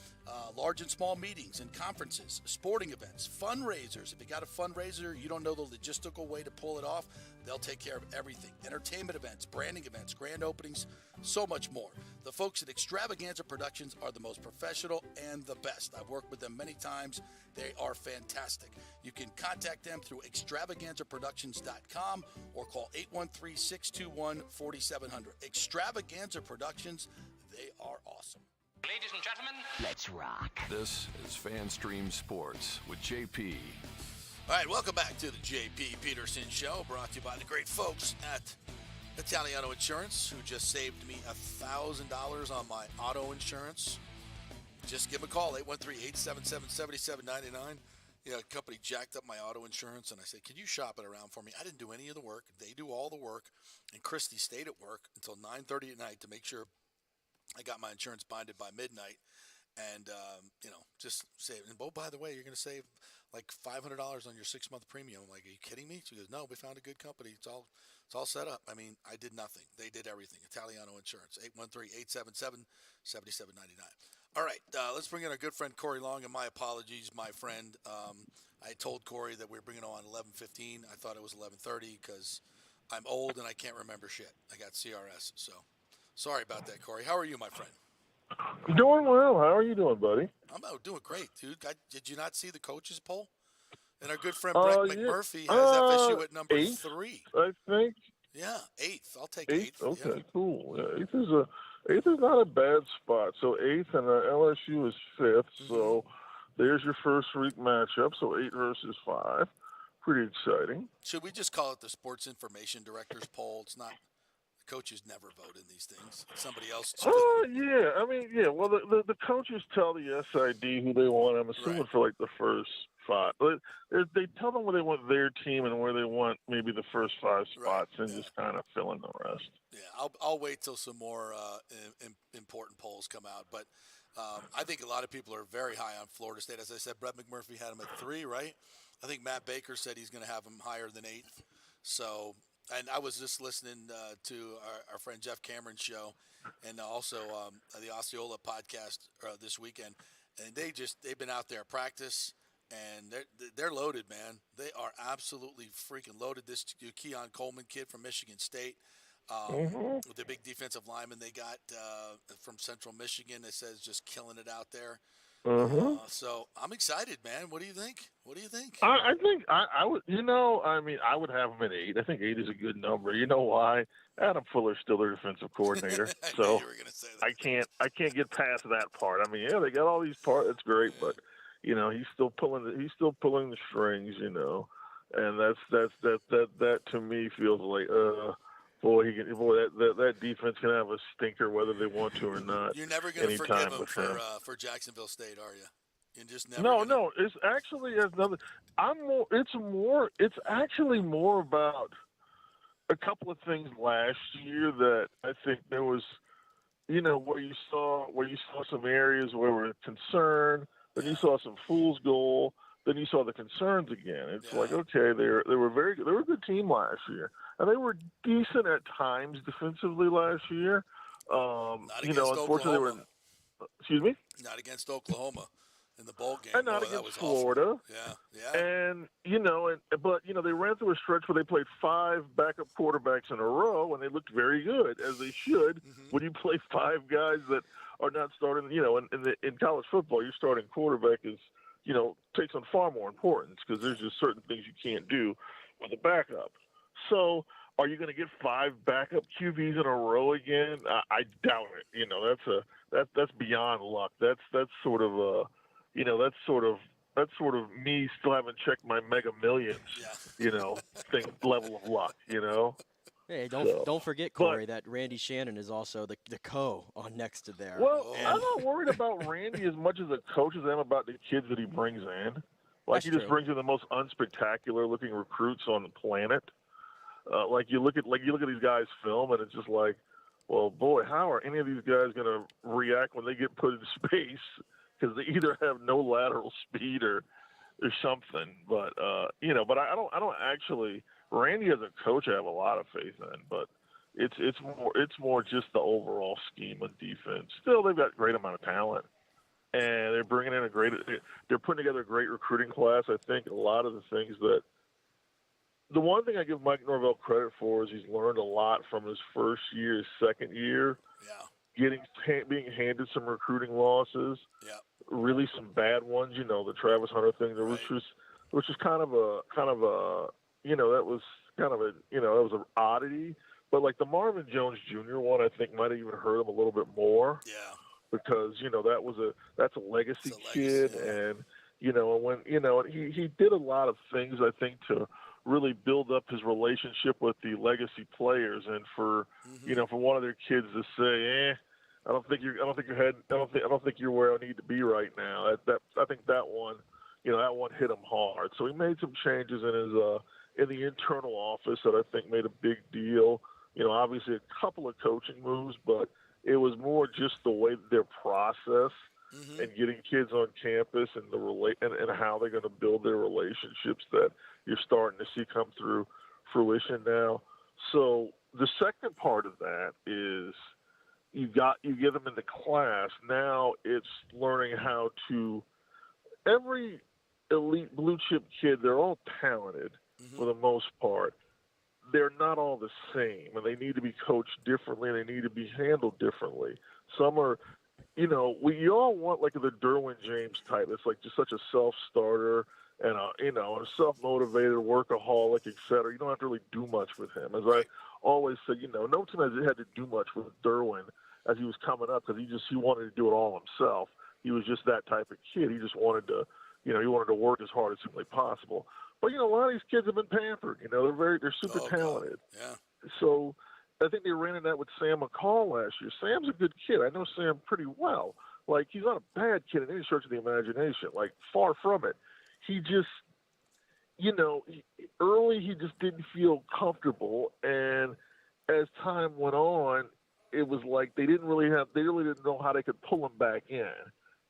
large and small meetings and conferences, sporting events, fundraisers. If you got a fundraiser, you don't know the logistical way to pull it off, they'll take care of everything. Entertainment events, branding events, grand openings, so much more. The folks at Extravaganza Productions are the most professional and the best. I've worked with them many times. They are fantastic. You can contact them through extravaganzaproductions.com or call 813-621-4700. Extravaganza Productions, they are awesome. Ladies and gentlemen, Let's rock. This is FanStream Sports with JP. All right, welcome back to the JP Peterson Show, brought to you by the great folks at Italiano Insurance, who just saved me $1,000 on my auto insurance. Just give them a call, 813-877-7799. Yeah, a company jacked up my auto insurance, and I said, can you shop it around for me? I didn't do any of the work. They do all the work, and Christy stayed at work until 9:30 at night to make sure I got my insurance binded by midnight. And, just save. And, oh, by the way, you're going to save like $500 on your 6-month premium. I'm like, are you kidding me? She goes, no, we found a good company. It's all set up. I mean, I did nothing. They did everything. Italiano Insurance, 813-877-7799. All right, let's bring in our good friend Corey Long, and my apologies, my friend. I told Corey that we were bringing on 11:15. I thought it was 11:30 because I'm old and I can't remember shit. I got CRS, so sorry about that, Corey. How are you, my friend? Doing well. How are you doing, buddy? I'm doing great, dude. Did you not see the coaches poll? And our good friend Brett McMurphy has FSU at number 3. I think. Yeah, 8th. I'll take 8th. Okay, yeah. cool. Yeah, 8th is not a bad spot. So 8th and LSU is 5th. So there's your first week matchup. So 8 versus 5. pretty exciting. Should we just call it the Sports Information Director's Poll? It's not. Coaches never vote in these things. Somebody else. Yeah. I mean, yeah. Well, the coaches tell the SID who they want. I'm assuming for like the first 5. But they tell them where they want their team and where they want maybe the first 5 spots, and just kind of fill in the rest. Yeah, I'll wait till some more important polls come out. But I think a lot of people are very high on Florida State. As I said, Brett McMurphy had them at 3, right? I think Matt Baker said he's going to have them higher than 8th. So. And I was just listening to our friend Jeff Cameron's show, and also the Osceola podcast this weekend, and they've been out there at practice, and they're loaded, man. They are absolutely freaking loaded. This Keon Coleman kid from Michigan State, with the big defensive lineman they got from Central Michigan, that says just killing it out there. So I'm excited, man. What do you think? I think I would. I would have them at 8. I think 8 is a good number. You know why? Adam Fuller's still their defensive coordinator, so I can't get past that part. I mean, yeah, they got all these parts. That's great, but he's still pulling the strings. And that to me feels like that defense can have a stinker whether they want to or not. You're never going to forgive them for Jacksonville State, are you? You just never. No. It's actually another. It's actually more about a couple of things last year that I think there was, where you saw some areas where we were concerned, then you saw some fool's goal, then you saw the concerns again. It's like, okay, they were a good team last year. And they were decent at times defensively last year. Unfortunately, they were. Excuse me? Not against Oklahoma in the bowl game. And not against Florida. Awful. Yeah. And but they ran through a stretch where they played 5 backup quarterbacks in a row, and they looked very good, as they should. When you play 5 guys that are not starting, in college football, your starting quarterback is, takes on far more importance because there's just certain things you can't do with a backup. So, are you going to get 5 backup QBs in a row again? I doubt it. That's beyond luck. That's sort of me still haven't checked my Mega Millions, thing level of luck. Hey, don't forget, Corey, that Randy Shannon is also the co on next to there. Well, I'm not worried about Randy as much as a coach as I am about the kids that he brings in. He just brings in the most unspectacular looking recruits on the planet. You look at these guys' film, and it's just like, well, boy, how are any of these guys going to react when they get put in space? Because they either have no lateral speed or something. But but I don't actually. Randy as a coach, I have a lot of faith in, but it's more just the overall scheme of defense. Still, they've got a great amount of talent, and they're bringing in they're putting together a great recruiting class. I think a lot of the things that. The one thing I give Mike Norvell credit for is he's learned a lot from his first year, his second year. Yeah. Being handed some recruiting losses. Yeah. Really some bad ones, the Travis Hunter thing, which is kind of a that was kind of that was an oddity. But like the Marvin Jones Jr. one, I think might have even hurt him a little bit more. Yeah. Because that's a legacy kid, and when he did a lot of things I think to really build up his relationship with the legacy players, and for for one of their kids to say, I don't think you're where I need to be right now. I think that one, that one hit him hard. So he made some changes in the internal office that I think made a big deal. Obviously a couple of coaching moves, but it was more just the way their process and getting kids on campus and and how they're going to build their relationships that you're starting to see come through fruition now. So the second part of that is you get them in the class. Now it's learning how to every elite blue chip kid, they're all talented for the most part. They're not all the same, and they need to be coached differently, and they need to be handled differently. Some are, we all want like the Derwin James type. It's like just such a self-starter and a self-motivated workaholic, etc. You don't have to really do much with him. As I always say, no team has had to do much with Derwin as he was coming up because he wanted to do it all himself. He was just that type of kid. He just wanted to, he wanted to work as hard as humanly possible. But a lot of these kids have been pampered. They're super talented. God. Yeah. So I think they ran into that with Sam McCall last year. Sam's a good kid. I know Sam pretty well. Like, he's not a bad kid in any stretch of the imagination. Like, far from it. He just, early he just didn't feel comfortable, and as time went on, it was like they really didn't know how they could pull him back in,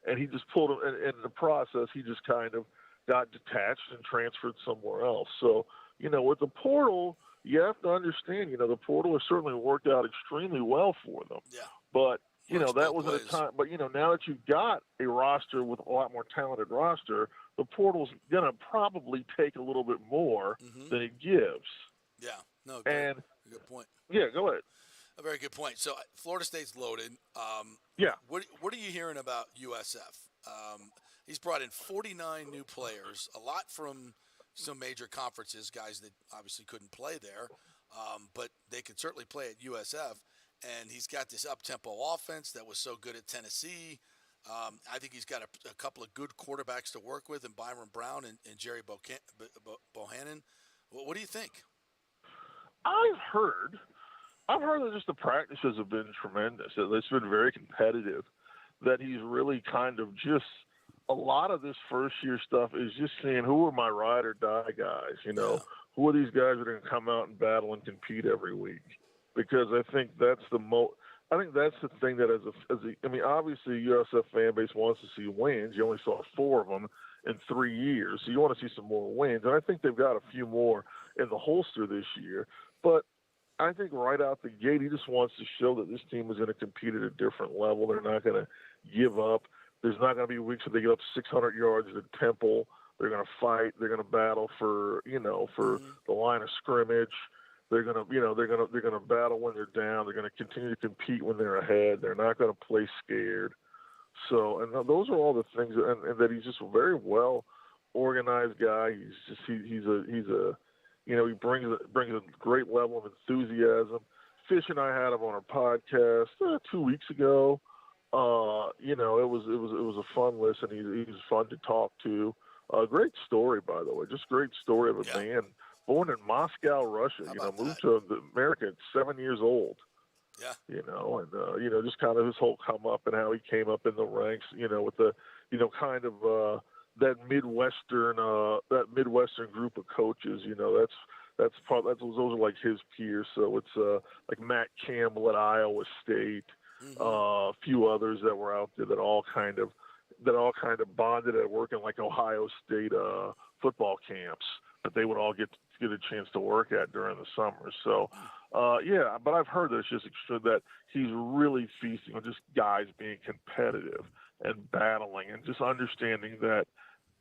and he just pulled him. And in the process, he just kind of got detached and transferred somewhere else. So, with the portal, you have to understand, the portal has certainly worked out extremely well for them. Yeah. But that was at a time. But now that you've got a roster with a lot more talented roster, the portal's gonna probably take a little bit more than it gives. Yeah. No. Good point. Yeah. Go ahead. A very good point. So Florida State's loaded. Yeah. What are you hearing about USF? He's brought in 49 new players, a lot from some major conferences, guys that obviously couldn't play there, but they could certainly play at USF. And he's got this up-tempo offense that was so good at Tennessee. I think he's got a couple of good quarterbacks to work with, in Byron Brown and Jerry Bohannon. What do you think? I've heard that just the practices have been tremendous. It's been very competitive. That he's really kind of just a lot of this first-year stuff is just seeing who are my ride or die guys. Who are these guys that are going to come out and battle and compete every week? Because I think that's the thing that obviously USF fan base wants to see wins. You only saw 4 of them in 3 years, so you want to see some more wins. And I think they've got a few more in the holster this year. But I think right out the gate, he just wants to show that this team is going to compete at a different level. They're not going to give up. There's not going to be weeks where they give up 600 yards at Temple. They're going to fight. They're going to battle for the line of scrimmage. They're going to battle when they're down. They're going to continue to compete when they're ahead. They're not going to play scared. So, and those are all the things, and that he's just a very well organized guy. He brings a great level of enthusiasm. Fish and I had him on our podcast 2 weeks ago. It was a fun listen. He's fun to talk to. Great story, by the way. Just great story of a man born in Moscow, Russia. Moved to America at 7 years old. Yeah. Just kind of his whole come up and how he came up in the ranks. With the, kind of that Midwestern group of coaches. Those are like his peers. So it's like Matt Campbell at Iowa State. A few others that were out there that all kind of bonded at working like Ohio State football camps that they would all get a chance to work at during the summer. So, but I've heard that it's just that he's really feasting on just guys being competitive and battling and just understanding that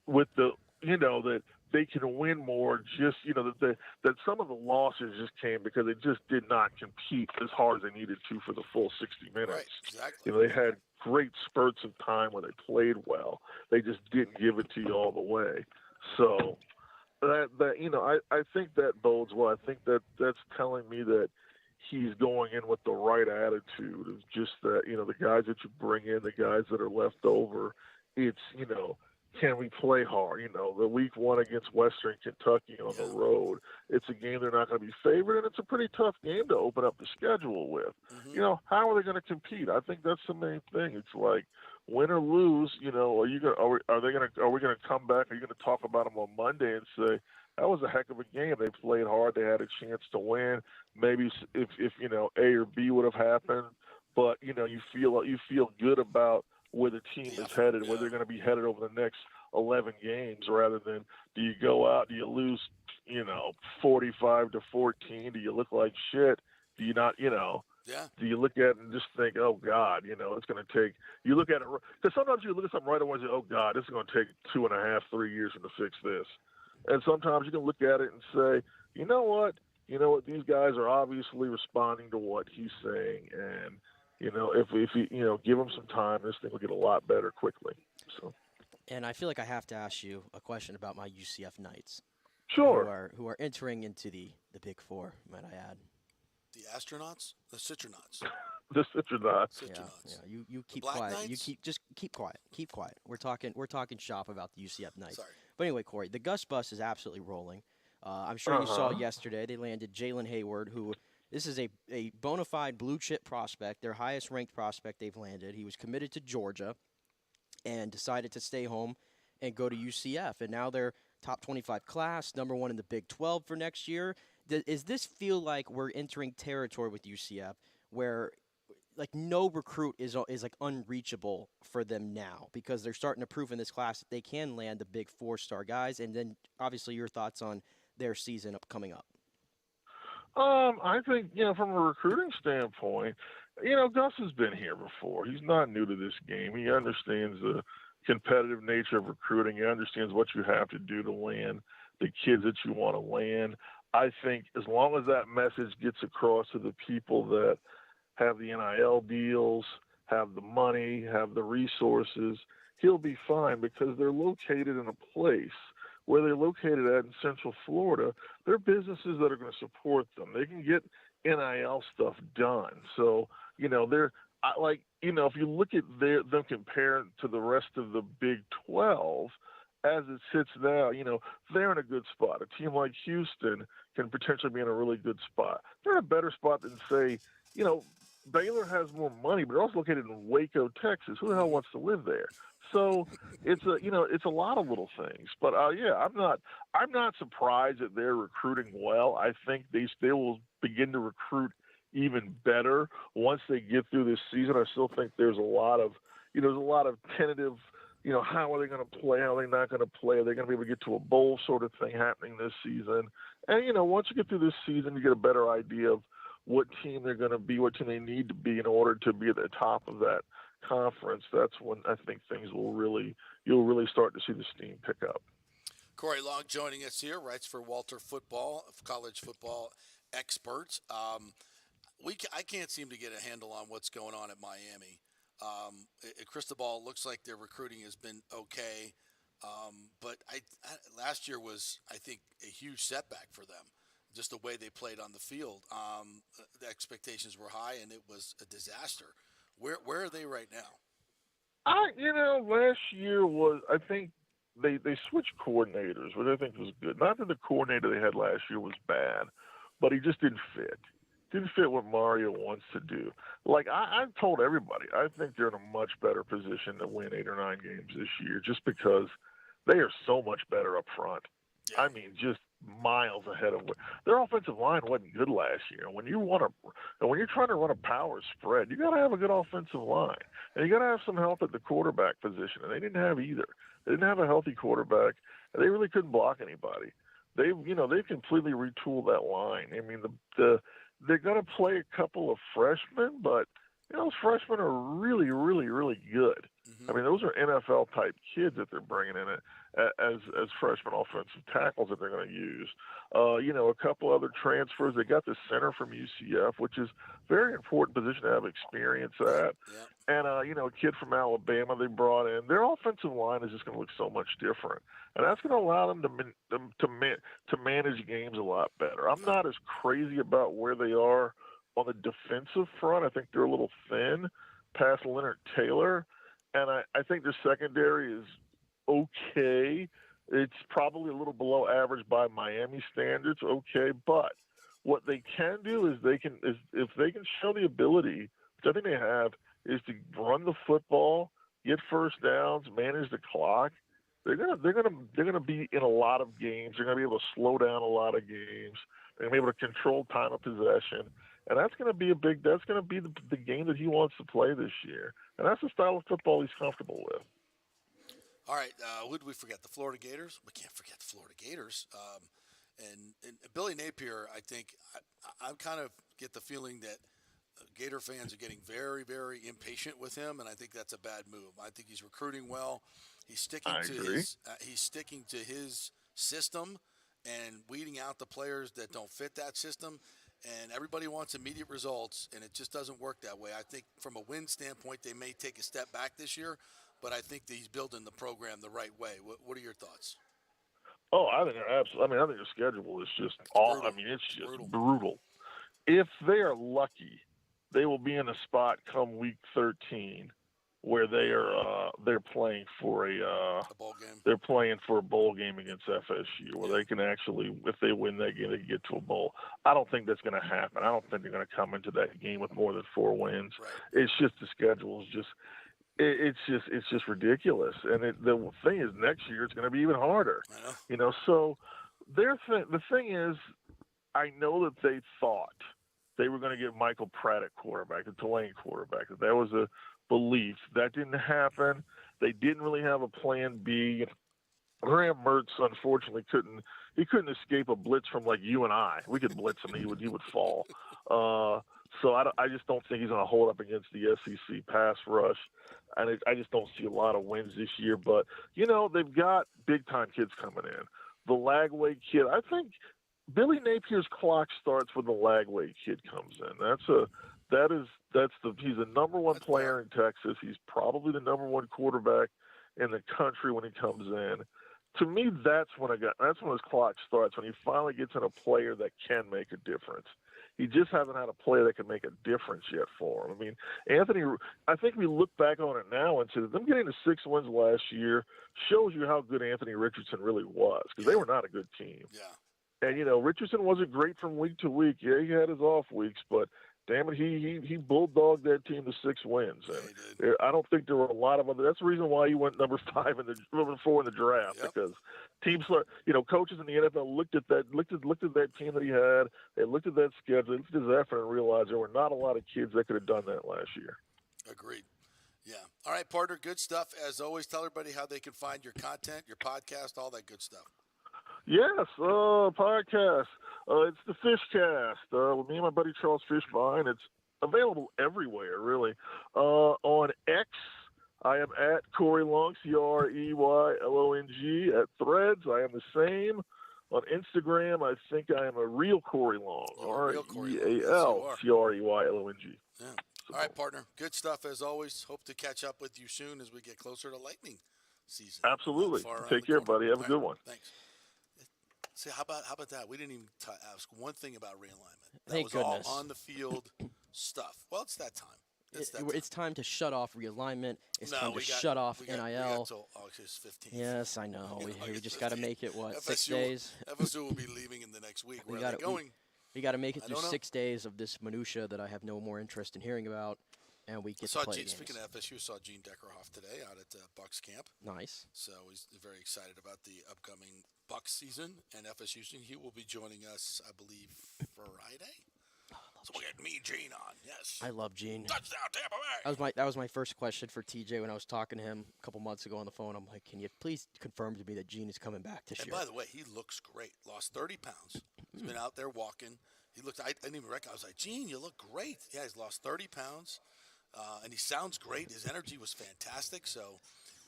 with the, that they can win more, just, that some of the losses just came because they just did not compete as hard as they needed to for the full 60 minutes. Right, exactly. They had great spurts of time where they played well. They just didn't give it to you all the way. So I think that bodes well. I think that's telling me that he's going in with the right attitude of just that, the guys that you bring in, the guys that are left over, it's, can we play hard? The week 1 against Western Kentucky on the road, it's a game they're not going to be favored, and it's a pretty tough game to open up the schedule with. How are they going to compete? I think that's the main thing. It's like, win or lose, are we going to come back? Are you going to talk about them on Monday and say, that was a heck of a game. They played hard. They had a chance to win. Maybe if A or B would have happened, but you feel good about where the team is headed, where they're going to be headed over the next 11 games, rather than do you go out, do you lose, 45-14? Do you look like shit? Do you not, do you look at it and just think, oh God, it's going to take, you look at it, because sometimes you look at something right away and say, oh God, this is going to take 2.5, 3 years to fix this. And sometimes you can look at it and say, you know what, these guys are obviously responding to what he's saying, and if you give him some time, this thing will get a lot better quickly. So, and I feel like I have to ask you a question about my UCF Knights. Sure. Who are entering into the Big Four, might I add? The astronauts, the citronauts. The Citronauts. Yeah. You keep quiet. Knights? Keep quiet. Keep quiet. We're talking shop about the UCF Knights. Sorry. But anyway, Corey, the Gus bus is absolutely rolling. I'm sure you saw yesterday they landed Jalen Hayward, who this is a bona fide blue chip prospect, their highest ranked prospect they've landed. He was committed to Georgia and decided to stay home and go to UCF. And now they're top 25 class, number 1 in the Big 12 for next year. Does this feel like we're entering territory with UCF where like no recruit is like unreachable for them now because they're starting to prove in this class that they can land the big 4-star guys? And then obviously your thoughts on their season coming up. I think, from a recruiting standpoint, Gus has been here before. He's not new to this game. He understands the competitive nature of recruiting. He understands what you have to do to land the kids that you want to land. I think as long as that message gets across to the people that have the NIL deals, have the money, have the resources, he'll be fine because they're located in a place where they're located at in Central Florida. They're businesses that are going to support them. They can get NIL stuff done. So, if you look at them compared to the rest of the Big 12, as it sits now, they're in a good spot. A team like Houston can potentially be in a really good spot. They're in a better spot than, say, Baylor has more money, but they're also located in Waco, Texas. Who the hell wants to live there? So it's a lot of little things. But I'm not surprised that they're recruiting well. I think they will begin to recruit even better once they get through this season. I still think there's a lot of tentative. How are they going to play? How are they not going to play? Are they going to be able to get to a bowl sort of thing happening this season? And, once you get through this season, you get a better idea of what team they're going to be, what team they need to be in order to be at the top of that conference. That's when I think you'll really start to see the steam pick up. Corey Long joining us here, writes for Walter Football, college football experts. I can't seem to get a handle on what's going on at Miami. Cristobal looks like their recruiting has been okay, but last year was, I think, a huge setback for them. Just the way they played on the field, the expectations were high, and it was a disaster. Where are they right now? Last year was, I think they switched coordinators, which I think was good. Not that the coordinator they had last year was bad, but he just didn't fit. Didn't fit what Mario wants to do. Like I've told everybody, I think they're in a much better position to win 8 or 9 games this year, just because they are so much better up front. Yeah. I mean, just miles ahead of their offensive line wasn't good last year. When you're trying to run a power spread, you got to have a good offensive line, and you got to have some help at the quarterback position. And they didn't have either. They didn't have a healthy quarterback, and they really couldn't block anybody. They've completely retooled that line. I mean, they're going to play a couple of freshmen, but those freshmen are really, really, really good. Mm-hmm. I mean, those are NFL type kids that they're bringing in as freshman offensive tackles that they're going to use. A couple other transfers. They got the center from UCF, which is a very important position to have experience at. Yeah. And, a kid from Alabama they brought in. Their offensive line is just going to look so much different. And that's going to allow them to manage games a lot better. I'm not as crazy about where they are on the defensive front. I think they're a little thin past Leonard Taylor. And I think their secondary is okay. It's probably a little below average by Miami standards, okay. But what they can do is if they can show the ability, which I think they have, is to run the football, get first downs, manage the clock. They're gonna be in a lot of games. They're gonna be able to slow down a lot of games. They're gonna be able to control time of possession. And that's going to be the game that he wants to play this year. And that's the style of football he's comfortable with. All right. Who did we forget? The Florida Gators? We can't forget the Florida Gators. And Billy Napier, I think, I kind of get the feeling that Gator fans are getting very, very impatient with him, and I think that's a bad move. I think he's recruiting well. He's sticking to his system and weeding out the players that don't fit that system. And everybody wants immediate results, and it just doesn't work that way. I think from a win standpoint, they may take a step back this year, but I think that he's building the program the right way. What are your thoughts? Oh, I think they're absolutely. I think their schedule is just brutal. I mean, it's just brutal. If they are lucky, they will be in a spot come week 13 where they're playing for a bowl game. They're playing for a bowl game against FSU, where they can actually, if they win that game, they can get to a bowl. I don't think that's going to happen. I don't think they're going to come into that game with more than 4 wins. Right. It's just the schedule is just. It's just ridiculous, and the thing is, next year it's going to be even harder. So the thing is, I know that they thought they were going to get Michael Pratt at quarterback, the Tulane quarterback. That was a belief. That didn't happen. They didn't really have a plan B. Graham Mertz, unfortunately, couldn't escape a blitz from like you and I. We could blitz him, he would fall. So I just don't think he's going to hold up against the SEC pass rush. And I just don't see a lot of wins this year. But, they've got big-time kids coming in. The Lagway kid, I think Billy Napier's clock starts when the Lagway kid comes in. He's the number one player in Texas. He's probably the number one quarterback in the country when he comes in. To me, that's when his clock starts, when he finally gets in a player that can make a difference. He just hasn't had a player that can make a difference yet for him. I mean, Anthony, I think we look back on it now and say them getting to 6 wins last year shows you how good Anthony Richardson really was, because they were not a good team. Yeah. And, Richardson wasn't great from week to week. Yeah, he had his off weeks, but damn it, he bulldogged that team to 6 wins. And I don't think there were a lot of other. That's the reason why he went number 4 in the draft, because teams, coaches in the NFL looked at that team that he had. They looked at that schedule, they looked at his effort, and realized there were not a lot of kids that could have done that last year. Agreed. Yeah. All right, partner. Good stuff. As always, tell everybody how they can find your content, your podcast, all that good stuff. Yes, podcast. It's the Fishcast with me and my buddy Charles Fishbein. It's available everywhere, really. On X, I am at Corey Long, CREYLONG. At Threads, I am the same. On Instagram, I think I am a real Corey Long, REALCREYLONG. Yeah. All right, partner. Good stuff as always. Hope to catch up with you soon as we get closer to lightning season. Absolutely. Take care, buddy. Have a good one. Thanks. See, how about that? We didn't even ask one thing about realignment. That Thank was goodness. all on the field stuff. Well, it's that time. It's time to shut off realignment. It's time to shut off NIL. We got until August 15th. Yes, I know. We just got to make it, FSU, 6 days? FSU will be leaving in the next week. Where are they going? We got to make it through 6 days of this minutia that I have no more interest in hearing about, and we get to play games. Speaking of FSU, saw Gene Deckerhoff today out at Bucs camp. Nice. So he's very excited about the upcoming Bucs season and FSU season. He will be joining us, I believe, Friday. So we'll get me, Gene, on. Yes. I love Gene. Touchdown, Tampa Bay. That was my first question for TJ when I was talking to him a couple months ago on the phone. I'm like, can you please confirm to me that Gene is coming back this year? And by the way, he looks great. Lost 30 pounds. He's been out there walking. He looked. I didn't even recognize. I was like, Gene, you look great. Yeah, he's lost 30 pounds, and he sounds great. His energy was fantastic. So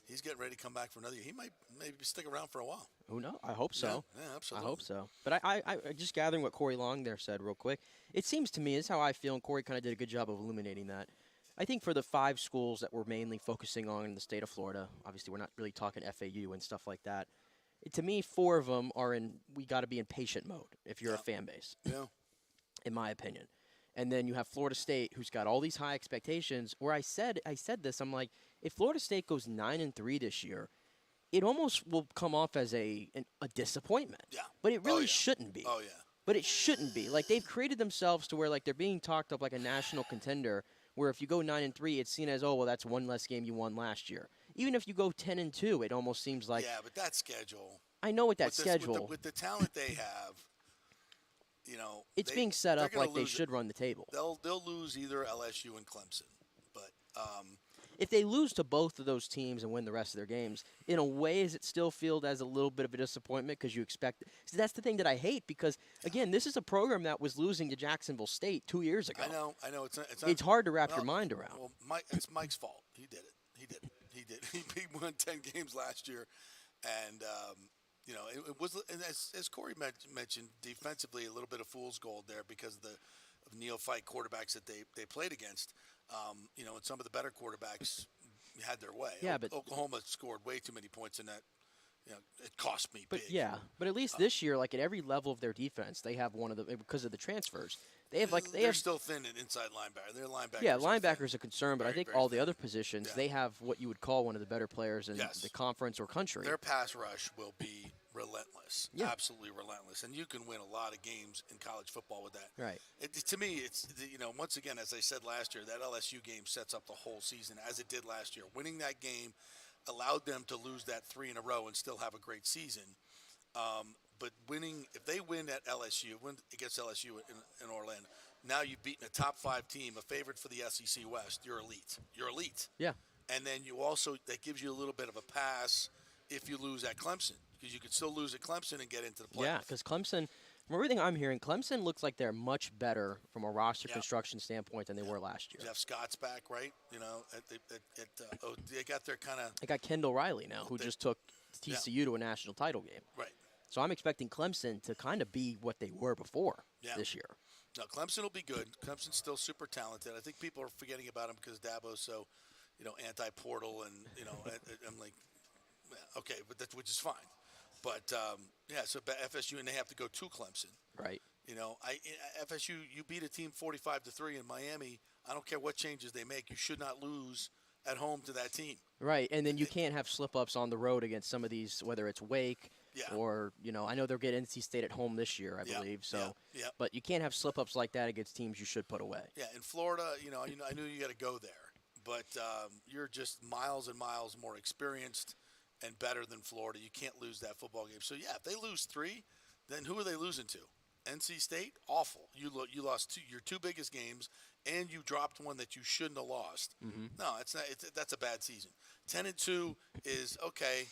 he's getting ready to come back for another year. He might maybe stick around for a while. Who knows? I hope so. Yeah, absolutely. I hope so. But I just gathering what Corey Long there said real quick. It seems to me, this is how I feel, and Corey kind of did a good job of illuminating that. I think for the 5 schools that we're mainly focusing on in the state of Florida, obviously we're not really talking FAU and stuff like that. To me, 4 of them are we got to be in patient mode if you're a fan base. Yeah. In my opinion. And then you have Florida State, who's got all these high expectations, where I said this, I'm like, if Florida State goes 9-3 this year, it almost will come off as a disappointment. Yeah. But it really shouldn't be. Oh, yeah. But it shouldn't be. Like, they've created themselves to where, like, they're being talked up like a national contender, where if you go 9-3, it's seen as, oh, well, that's one less game you won last year. Even if you go 10-2, it almost seems like. Yeah, but that schedule. I know with that schedule. With the talent they have, it's being set up like they should run the table. They'll lose either LSU and Clemson, but if they lose to both of those teams and win the rest of their games, in a way, is it still feel as a little bit of a disappointment because you expect? See, that's the thing that I hate because again, this is a program that was losing to Jacksonville State 2 years ago. I know. It's hard to wrap your mind around. Well, it's Mike's fault. He did it. He won 10 games last year, and it was, and as Corey mentioned, defensively a little bit of fool's gold there because of the neophyte quarterbacks that they played against. And some of the better quarterbacks had their way. Yeah, but Oklahoma scored way too many points in it cost me But big. but at least this year, like at every level of their defense, they have one of the because of the transfers. They're still thin at inside linebacker. Their linebackers. Yeah, are linebackers thin. a concern, but I Very, think very all the thin. other positions, Yeah. they have what you would call one of the better players in Yes. the conference or country. Their pass rush will be relentless, Yeah. absolutely relentless, and you can win a lot of games in college football with that. Right. To me, it's once again, as I said last year, that LSU game sets up the whole season as it did last year. Winning that game allowed them to lose that 3 in a row and still have a great season. But if they win at LSU, win against LSU in Orlando, now you've beaten a top 5 team, a favorite for the SEC West. You're elite. You're elite. Yeah. And then that gives you a little bit of a pass if you lose at Clemson, because you could still lose at Clemson and get into the playoff. Yeah, because Clemson, from everything I'm hearing, Clemson looks like they're much better from a roster construction standpoint than they were last year. Jeff Scott's back, right? They got their kind of. They got Kendall Riley now, who just took TCU to a national title game. Right. So I'm expecting Clemson to kind of be what they were before this year. No, Clemson will be good. Clemson's still super talented. I think people are forgetting about him because Dabo's so, anti-portal, and I'm like, okay, but which is fine. But so FSU, and they have to go to Clemson. Right. FSU, you beat a team 45-3 in Miami. I don't care what changes they make. You should not lose at home to that team. Right, and then you can't have slip-ups on the road against some of these, whether it's Wake or, I know they'll get NC State at home this year, I believe. So, but you can't have slip-ups like that against teams you should put away. Yeah, in Florida, I knew you got to go there, but you're just miles and miles more experienced and better than Florida. You can't lose that football game. So, if they lose 3, then who are they losing to? NC State? Awful. You lost your 2 biggest games, and you dropped one that you shouldn't have lost. Mm-hmm. No, it's not. That's a bad season. 10-2 is okay.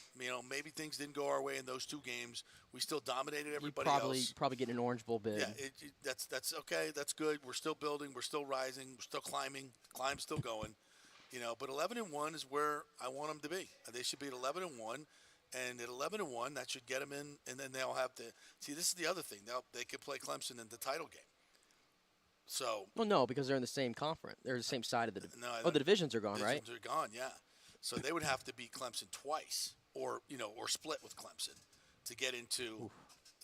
Maybe things didn't go our way in those 2 games. We still dominated everybody else. Probably getting an Orange Bowl bid. Yeah, that's okay. That's good. We're still building. We're still rising. We're still climbing. Climb's still going. But 11-1 is where I want them to be. They should be at 11-1. And at 11-1, that should get them in, and then they'll have to see. This is the other thing; they could play Clemson in the title game. So. Well, no, because they're in the same conference. They're the same side of the. The divisions are gone, right? Divisions are gone, yeah. So they would have to beat Clemson twice, or split with Clemson, to get into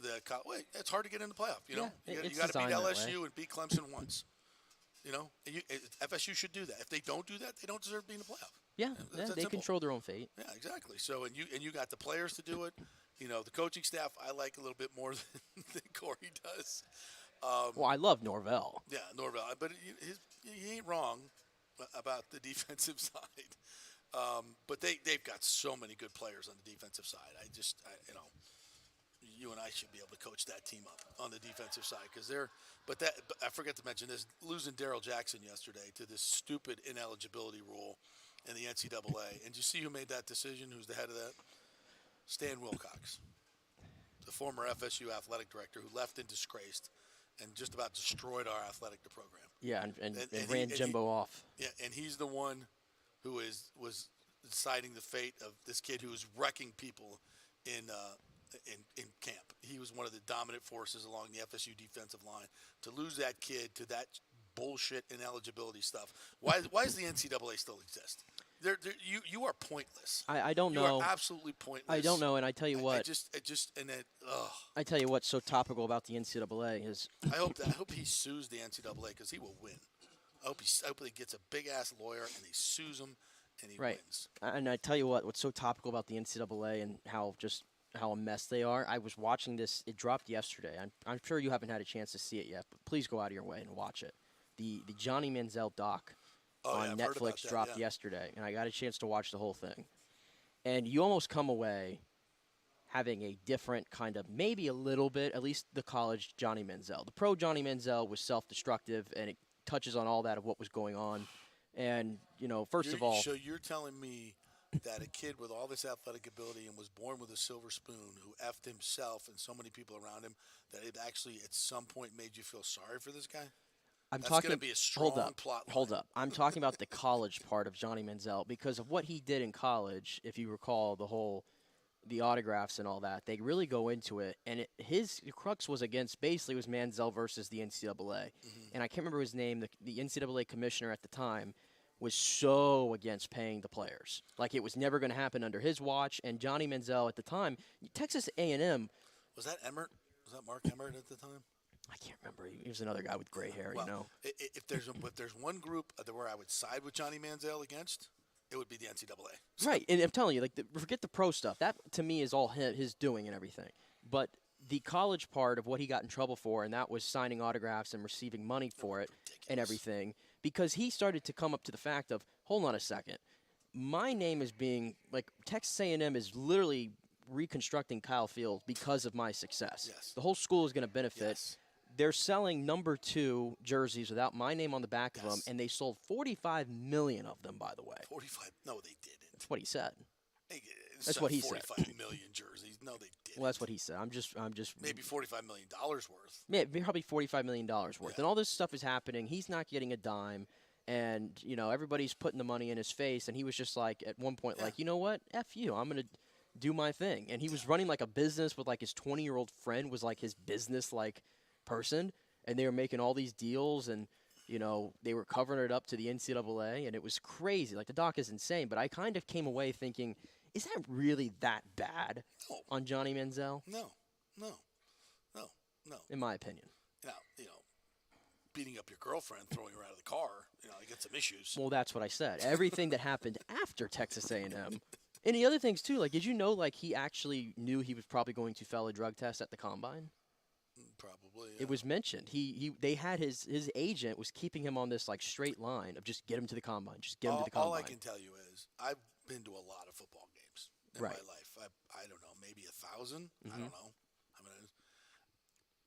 the. Wait, it's hard to get in the playoff. You got to beat LSU and beat Clemson once. FSU should do that. If they don't do that, they don't deserve to be in the playoff. Yeah, they control their own fate. Yeah, exactly. So, and you got the players to do it. The coaching staff I like a little bit more than Corey does. Well, I love Norvell. Yeah, Norvell, but he ain't wrong about the defensive side. But they've got so many good players on the defensive side. You and I should be able to coach that team up on the defensive side because they're. But I forgot to mention this: losing Darrell Jackson yesterday to this stupid ineligibility rule in the NCAA. And do you see who made that decision? Who's the head of that? Stan Wilcox, the former FSU athletic director who left in disgrace and just about destroyed our athletic program. Yeah, and ran Jimbo off. Yeah, and he's the one who was deciding the fate of this kid who was wrecking people in camp. He was one of the dominant forces along the FSU defensive line. To lose that kid to that bullshit ineligibility stuff. Why does the NCAA still exist? You are pointless. I don't know. You are absolutely pointless. I don't know, and I tell you what. I tell you what's so topical about the NCAA is. I hope he sues the NCAA because he will win. I hope he gets a big ass lawyer and he sues him and he wins. And I tell you what's so topical about the NCAA and how a mess they are. I was watching this. It dropped yesterday. I'm sure you haven't had a chance to see it yet, but please go out of your way and watch it. The Johnny Manziel doc on Netflix dropped yesterday, and I got a chance to watch the whole thing. And you almost come away having a different kind of, maybe a little bit, at least the college Johnny Manziel. The pro Johnny Manziel was self-destructive, and it touches on all that of what was going on. And, first of all. So you're telling me that a kid with all this athletic ability and was born with a silver spoon who effed himself and so many people around him, that it actually at some point made you feel sorry for this guy? That's going to be a strong plot line. Hold up. I'm talking about the college part of Johnny Manziel because of what he did in college. If you recall the autographs and all that, they really go into it. And his crux was was Manziel versus the NCAA. Mm-hmm. And I can't remember his name. The NCAA commissioner at the time was so against paying the players. Like, it was never going to happen under his watch. And Johnny Manziel at the time, Texas A&M. Was that Emmert? Was that Mark Emmert at the time? I can't remember. He was another guy with gray hair, well, you know. If there's one group where I would side with Johnny Manziel against, it would be the NCAA. Right, and I'm telling you, like, forget the pro stuff. That, to me, is all his doing and everything. But the college part of what he got in trouble for, and that was signing autographs and receiving money for it and everything, because he started to come up to the fact of, hold on a second, my name is being, like, Texas A&M is literally reconstructing Kyle Field because of my success. Yes. The whole school is going to benefit. Yes. They're selling number 2 jerseys without my name on the back of them, and they sold 45 million of them, by the way. 45? No, they didn't. That's what he said. They That's what he said. 45 million jerseys. No, they didn't. Well, that's what he said. I'm just maybe $45 million worth. Yeah, probably $45 million worth. Yeah. And all this stuff is happening. He's not getting a dime. And, you know, everybody's putting the money in his face. And he was just like, at one point, like, you know what? F you. I'm going to do my thing. And he was running like a business with like his 20-year-old friend was like his business like person. And they were making all these deals. And, you know, they were covering it up to the NCAA. And it was crazy. Like, the doc is insane. But I kind of came away thinking, is that really that bad on Johnny Manziel? No. In my opinion. Now, you know, beating up your girlfriend, throwing her out of the car, you know, I get some issues. Well, that's what I said. Everything that happened after Texas A&M. And the other things, too, like, did you know, like, he actually knew he was probably going to fail a drug test at the Combine? Probably, yeah. It was mentioned. They had his agent was keeping him on this, like, straight line of just get him to the Combine, just get him to the Combine. All I can tell you is I've been to a lot of football games in my life. I don't know, maybe 1,000. I don't know. I mean,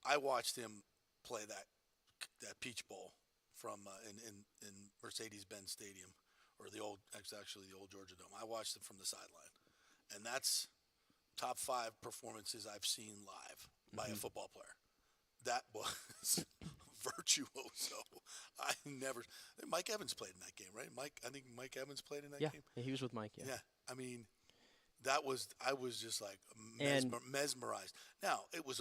I watched him play that Peach Bowl from in Mercedes-Benz Stadium, or actually the old Georgia Dome. I watched it from the sideline, and that's top 5 performances I've seen live by a football player. That was virtuoso. Mike Evans played in that game, right? I think Mike Evans played in that game. Yeah, he was with Mike. Yeah. I mean, I was just like mesmerized. Now there was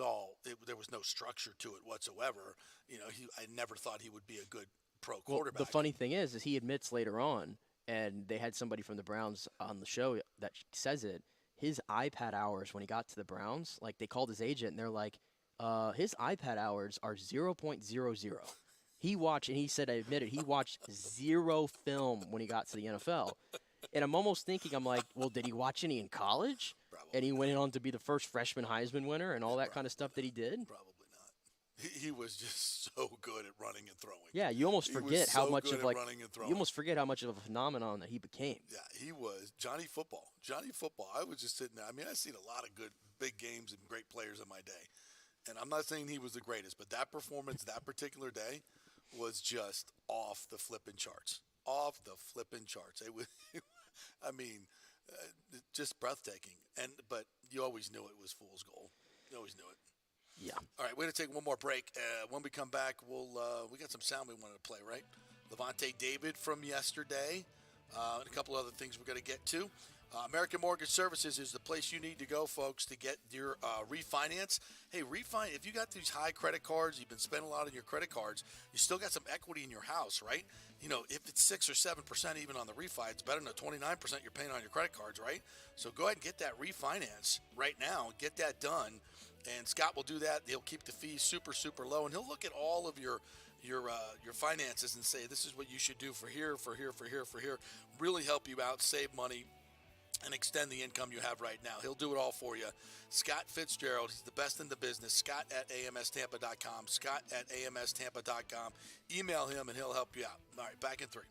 no structure to it whatsoever. You know, I never thought he would be a good pro quarterback. The funny thing is he admits later on, and they had somebody from the Browns on the show that says it. His iPad hours when he got to the Browns, like, they called his agent and they're like, his iPad hours are 0.00. He watched, and he said, I admit it, he watched 0 film when he got to the NFL. And I'm almost thinking, I'm like, well, did he watch any in college? Probably. And he went on to be the first freshman Heisman winner and all that kind of stuff that he did? Probably not. He was just so good at running and throwing. Yeah, you almost forget how much of, like, you almost forget how much of a phenomenon that he became. Yeah, he was Johnny Football. Johnny Football. I was just sitting there. I mean, I've seen a lot of good big games and great players in my day. And I'm not saying he was the greatest, but that performance that particular day was just off the flipping charts. Off the flipping charts. It was, I mean, just breathtaking. But you always knew it was fool's gold. You always knew it. Yeah. All right, we're going to take one more break. When we come back, we got some sound we wanted to play, right? Levante David from yesterday, and a couple other things we're going to get to. American Mortgage Services is the place you need to go, folks, to get your refinance. Hey, if you got these high credit cards, you've been spending a lot on your credit cards, you still got some equity in your house, right? You know, if it's 6 or 7% even on the refi, it's better than the 29% you're paying on your credit cards, right? So go ahead and get that refinance right now. Get that done, and Scott will do that. He'll keep the fees super, super low, and he'll look at all of your finances and say, this is what you should do for here, for here, for here, for here. Really help you out, save money, and extend the income you have right now. He'll do it all for you. Scott Fitzgerald, he's the best in the business. Scott at amstampa.com. Scott at amstampa.com. Email him and he'll help you out. All right, back in 3.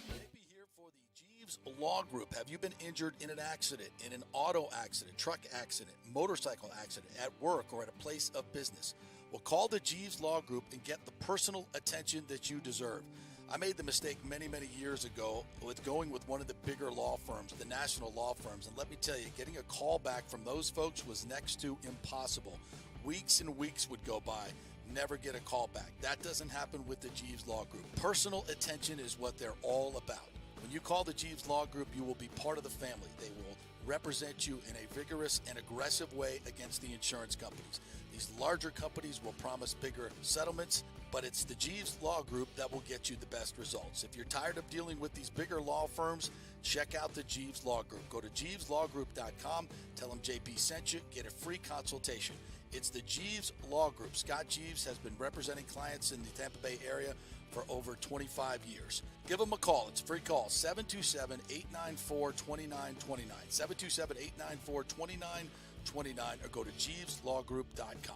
JP here for the Jeeves Law Group. Have you been injured in an accident, in an auto accident, truck accident, motorcycle accident, at work, or at a place of business? Well, call the Jeeves Law Group and get the personal attention that you deserve. I made the mistake many, many years ago with going with one of the bigger law firms, the national law firms. And let me tell you, getting a call back from those folks was next to impossible. Weeks and weeks would go by, never get a call back. That doesn't happen with the Jeeves Law Group. Personal attention is what they're all about. When you call the Jeeves Law Group, you will be part of the family. They will represent you in a vigorous and aggressive way against the insurance companies. These larger companies will promise bigger settlements, but it's the Jeeves Law Group that will get you the best results. If you're tired of dealing with these bigger law firms, check out the Jeeves Law Group. Go to JeevesLawGroup.com, tell them JP sent you, get a free consultation. It's the Jeeves Law Group. Scott Jeeves has been representing clients in the Tampa Bay area for over 25 years. Give them a call. It's a free call, 727-894-2929, 727-894-2929, or go to JeevesLawGroup.com.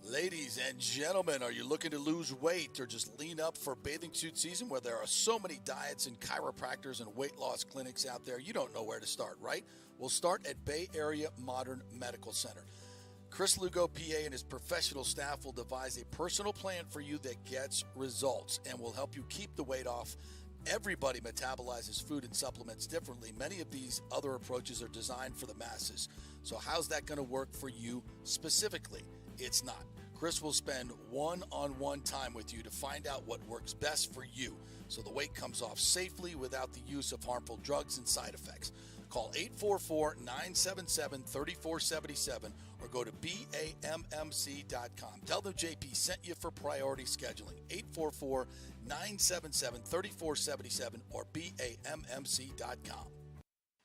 Ladies and gentlemen, are you looking to lose weight or just lean up for bathing suit season where there are so many diets and chiropractors and weight loss clinics out there? You don't know where to start, right? We'll start at Bay Area Modern Medical Center. Chris Lugo, PA, and his professional staff will devise a personal plan for you that gets results and will help you keep the weight off. Everybody metabolizes food and supplements differently. Many of these other approaches are designed for the masses. So how's that going to work for you specifically? It's not. Chris will spend one-on-one time with you to find out what works best for you so the weight comes off safely without the use of harmful drugs and side effects. Call 844-977-3477 or go to BAMMC.com. Tell them JP sent you for priority scheduling. 844-977-3477 or BAMMC.com.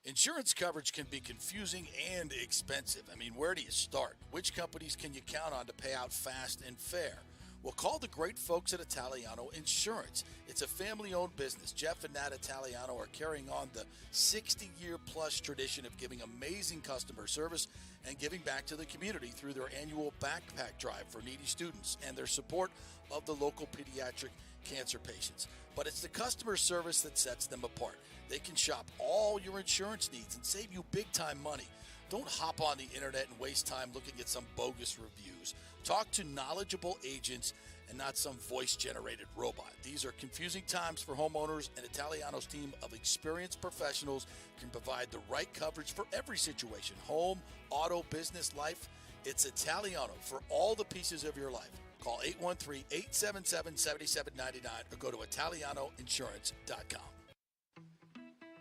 Insurance coverage can be confusing and expensive. I mean, where do you start? Which companies can you count on to pay out fast and fair? Well, call the great folks at Italiano Insurance. It's a family-owned business. Jeff and Nat Italiano are carrying on the 60-year-plus tradition of giving amazing customer service and giving back to the community through their annual backpack drive for needy students and their support of the local pediatric cancer patients. But it's the customer service that sets them apart. They can shop all your insurance needs and save you big-time money. Don't hop on the internet and waste time looking at some bogus reviews. Talk to knowledgeable agents and not some voice-generated robot. These are confusing times for homeowners, and Italiano's team of experienced professionals can provide the right coverage for every situation. Home, auto, business, life. It's Italiano for all the pieces of your life. Call 813-877-7799 or go to ItalianoInsurance.com.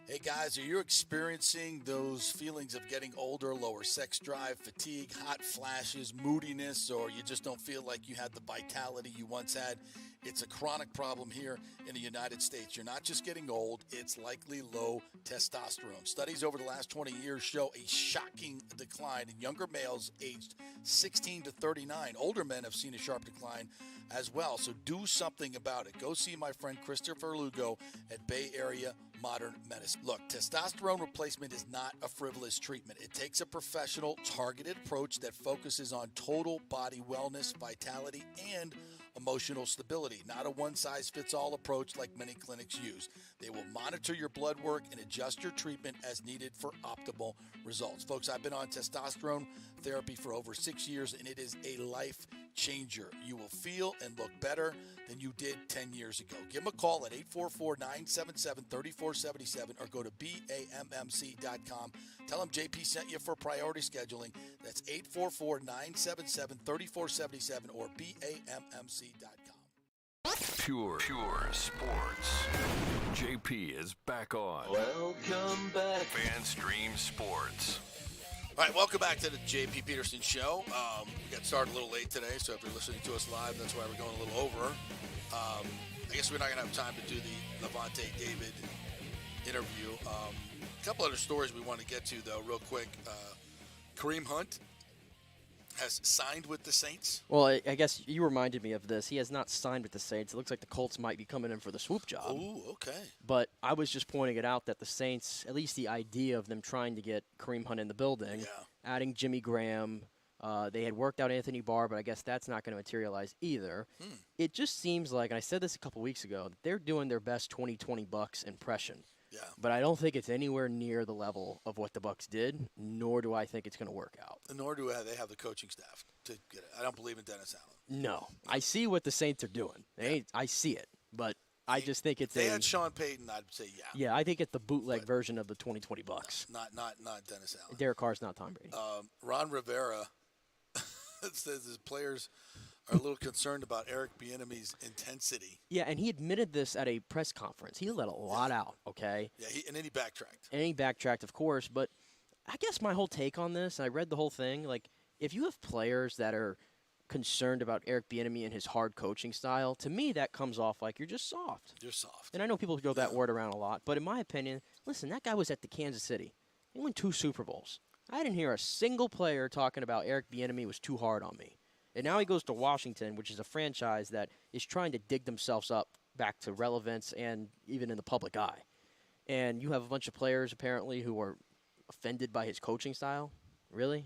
Hey guys, are you experiencing those feelings of getting older, lower sex drive, fatigue, hot flashes, moodiness, or you just don't feel like you had the vitality you once had? It's a chronic problem here in the United States. You're not just getting old, it's likely low testosterone. Studies over the last 20 years show a shocking decline in younger males aged 16 to 39. Older men have seen a sharp decline as well, so do something about it. Go see my friend Christopher Lugo at Bay Area Modern Medicine. Look, testosterone replacement is not a frivolous treatment. It takes a professional, targeted approach that focuses on total body wellness, vitality, and emotional stability, not a one-size-fits-all approach like many clinics use. They will monitor your blood work and adjust your treatment as needed for optimal results. Folks, I've been on testosterone therapy for over 6 years, and it is a life changer. You will feel and look better than you did 10 years ago. Give them a call at 844-977-3477 or go to BAMMC.com. Tell them JP sent you for priority scheduling. That's 844-977-3477 or BAMMC.com. Pure Sports. JP is back on. Welcome back. FanStream Sports. All right, welcome back to the JP Peterson Show. We got started a little late today, so if you're listening to us live, that's why we're going a little over. I guess we're not going to have time to do the Levante David interview. A couple other stories we want to get to, though, real quick. Kareem Hunt has signed with the Saints. Well, I guess you reminded me of this. He has not signed with the Saints. It looks like the Colts might be coming in for the swoop job. Oh, okay. But I was just pointing it out that the Saints, at least the idea of them trying to get Kareem Hunt in the building, adding Jimmy Graham, they had worked out Anthony Barr, but I guess that's not going to materialize either. It just seems like, and I said this a couple weeks ago, they're doing their best 2020 Bucs impression. Yeah. But I don't think it's anywhere near the level of what the Bucs did, nor do I think it's going to work out. Nor do they have the coaching staff to get it. I don't believe in Dennis Allen. No. I see what the Saints are doing. I see it. But I just think it's they had Sean Payton, I'd say yeah. Yeah, I think it's the bootleg version of the 2020 Bucs. Not Dennis Allen. Derek Carr's not Tom Brady. Ron Rivera says his players are a little concerned about Eric Bieniemy's intensity. Yeah, and he admitted this at a press conference. He let a lot out, okay? Yeah, and then he backtracked. And he backtracked, of course. But I guess my whole take on this, and I read the whole thing, like, if you have players that are concerned about Eric Bieniemy and his hard coaching style, to me that comes off like you're just soft. You're soft. And I know people throw that word around a lot, but in my opinion, listen, that guy was at the Kansas City. He won 2 Super Bowls. I didn't hear a single player talking about Eric Bieniemy was too hard on me. And now he goes to Washington, which is a franchise that is trying to dig themselves up back to relevance and even in the public eye. And you have a bunch of players apparently who are offended by his coaching style. Really?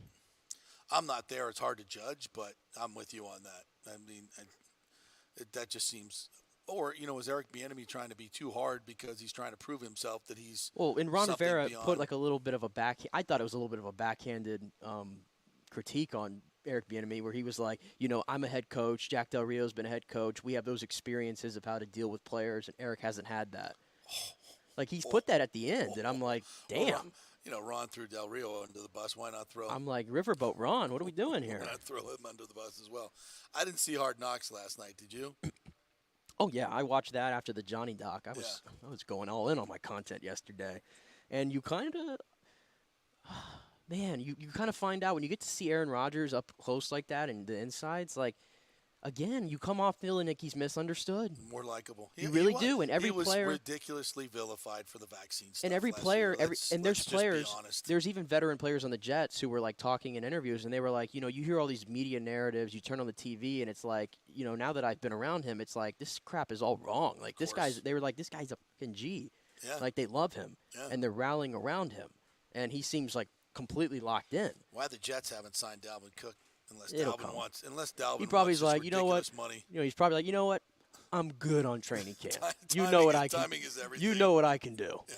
I'm not there. It's hard to judge, but I'm with you on that. I mean, that just seems. Or, is Eric Bieniemy trying to be too hard because he's trying to prove himself that he's. Well, and Ron Rivera beyond. put like a little bit of a I thought it was a little bit of a backhanded critique on Eric Bieniemy, where he was like, I'm a head coach. Jack Del Rio's been a head coach. We have those experiences of how to deal with players, and Eric hasn't had that. Like, he's put that at the end, and I'm like, damn. Ron threw Del Rio under the bus. Why not throw? I'm like, Riverboat Ron, what are we doing here? Why not throw him under the bus as well? I didn't see Hard Knocks last night. Did you? Oh yeah, I watched that after the Johnny doc. I was going all in on my content yesterday, and you kind of, man, you kind of find out when you get to see Aaron Rodgers up close like that and the insides, like. Again, you come off feeling like he's misunderstood. More likable. You really do. And every player was ridiculously vilified for the vaccine stuff. And every player, there's players. Just be there's even veteran players on the Jets who were like talking in interviews, and they were like, you hear all these media narratives. You turn on the TV, and it's like, now that I've been around him, it's like this crap is all wrong. Like this guy's. They were like, this guy's a fucking G. Yeah. Like they love him, and they're rallying around him, and he seems like completely locked in. Why the Jets haven't signed Dalvin Cook? Unless Dalvin he probably's wants like, you know what? Money. He's probably like, you know what? I'm good on training camp. Timing is everything. You know what I can do. Yeah.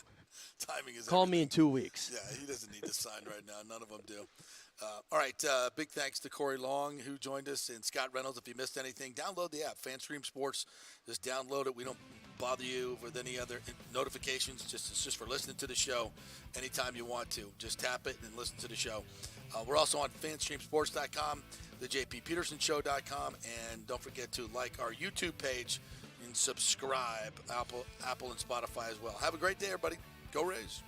Timing is Call everything. me in 2 weeks. Yeah, he doesn't need to sign right now. None of them do. All right, big thanks to Corey Long, who joined us, and Scott Reynolds. If you missed anything, download the app, FanStream Sports. Just download it. We don't bother you with any other notifications. It's just for listening to the show anytime you want to. Just tap it and listen to the show. We're also on FanStreamSports.com, the JP Peterson Show.com, and don't forget to like our YouTube page and subscribe, Apple and Spotify as well. Have a great day, everybody. Go Rays.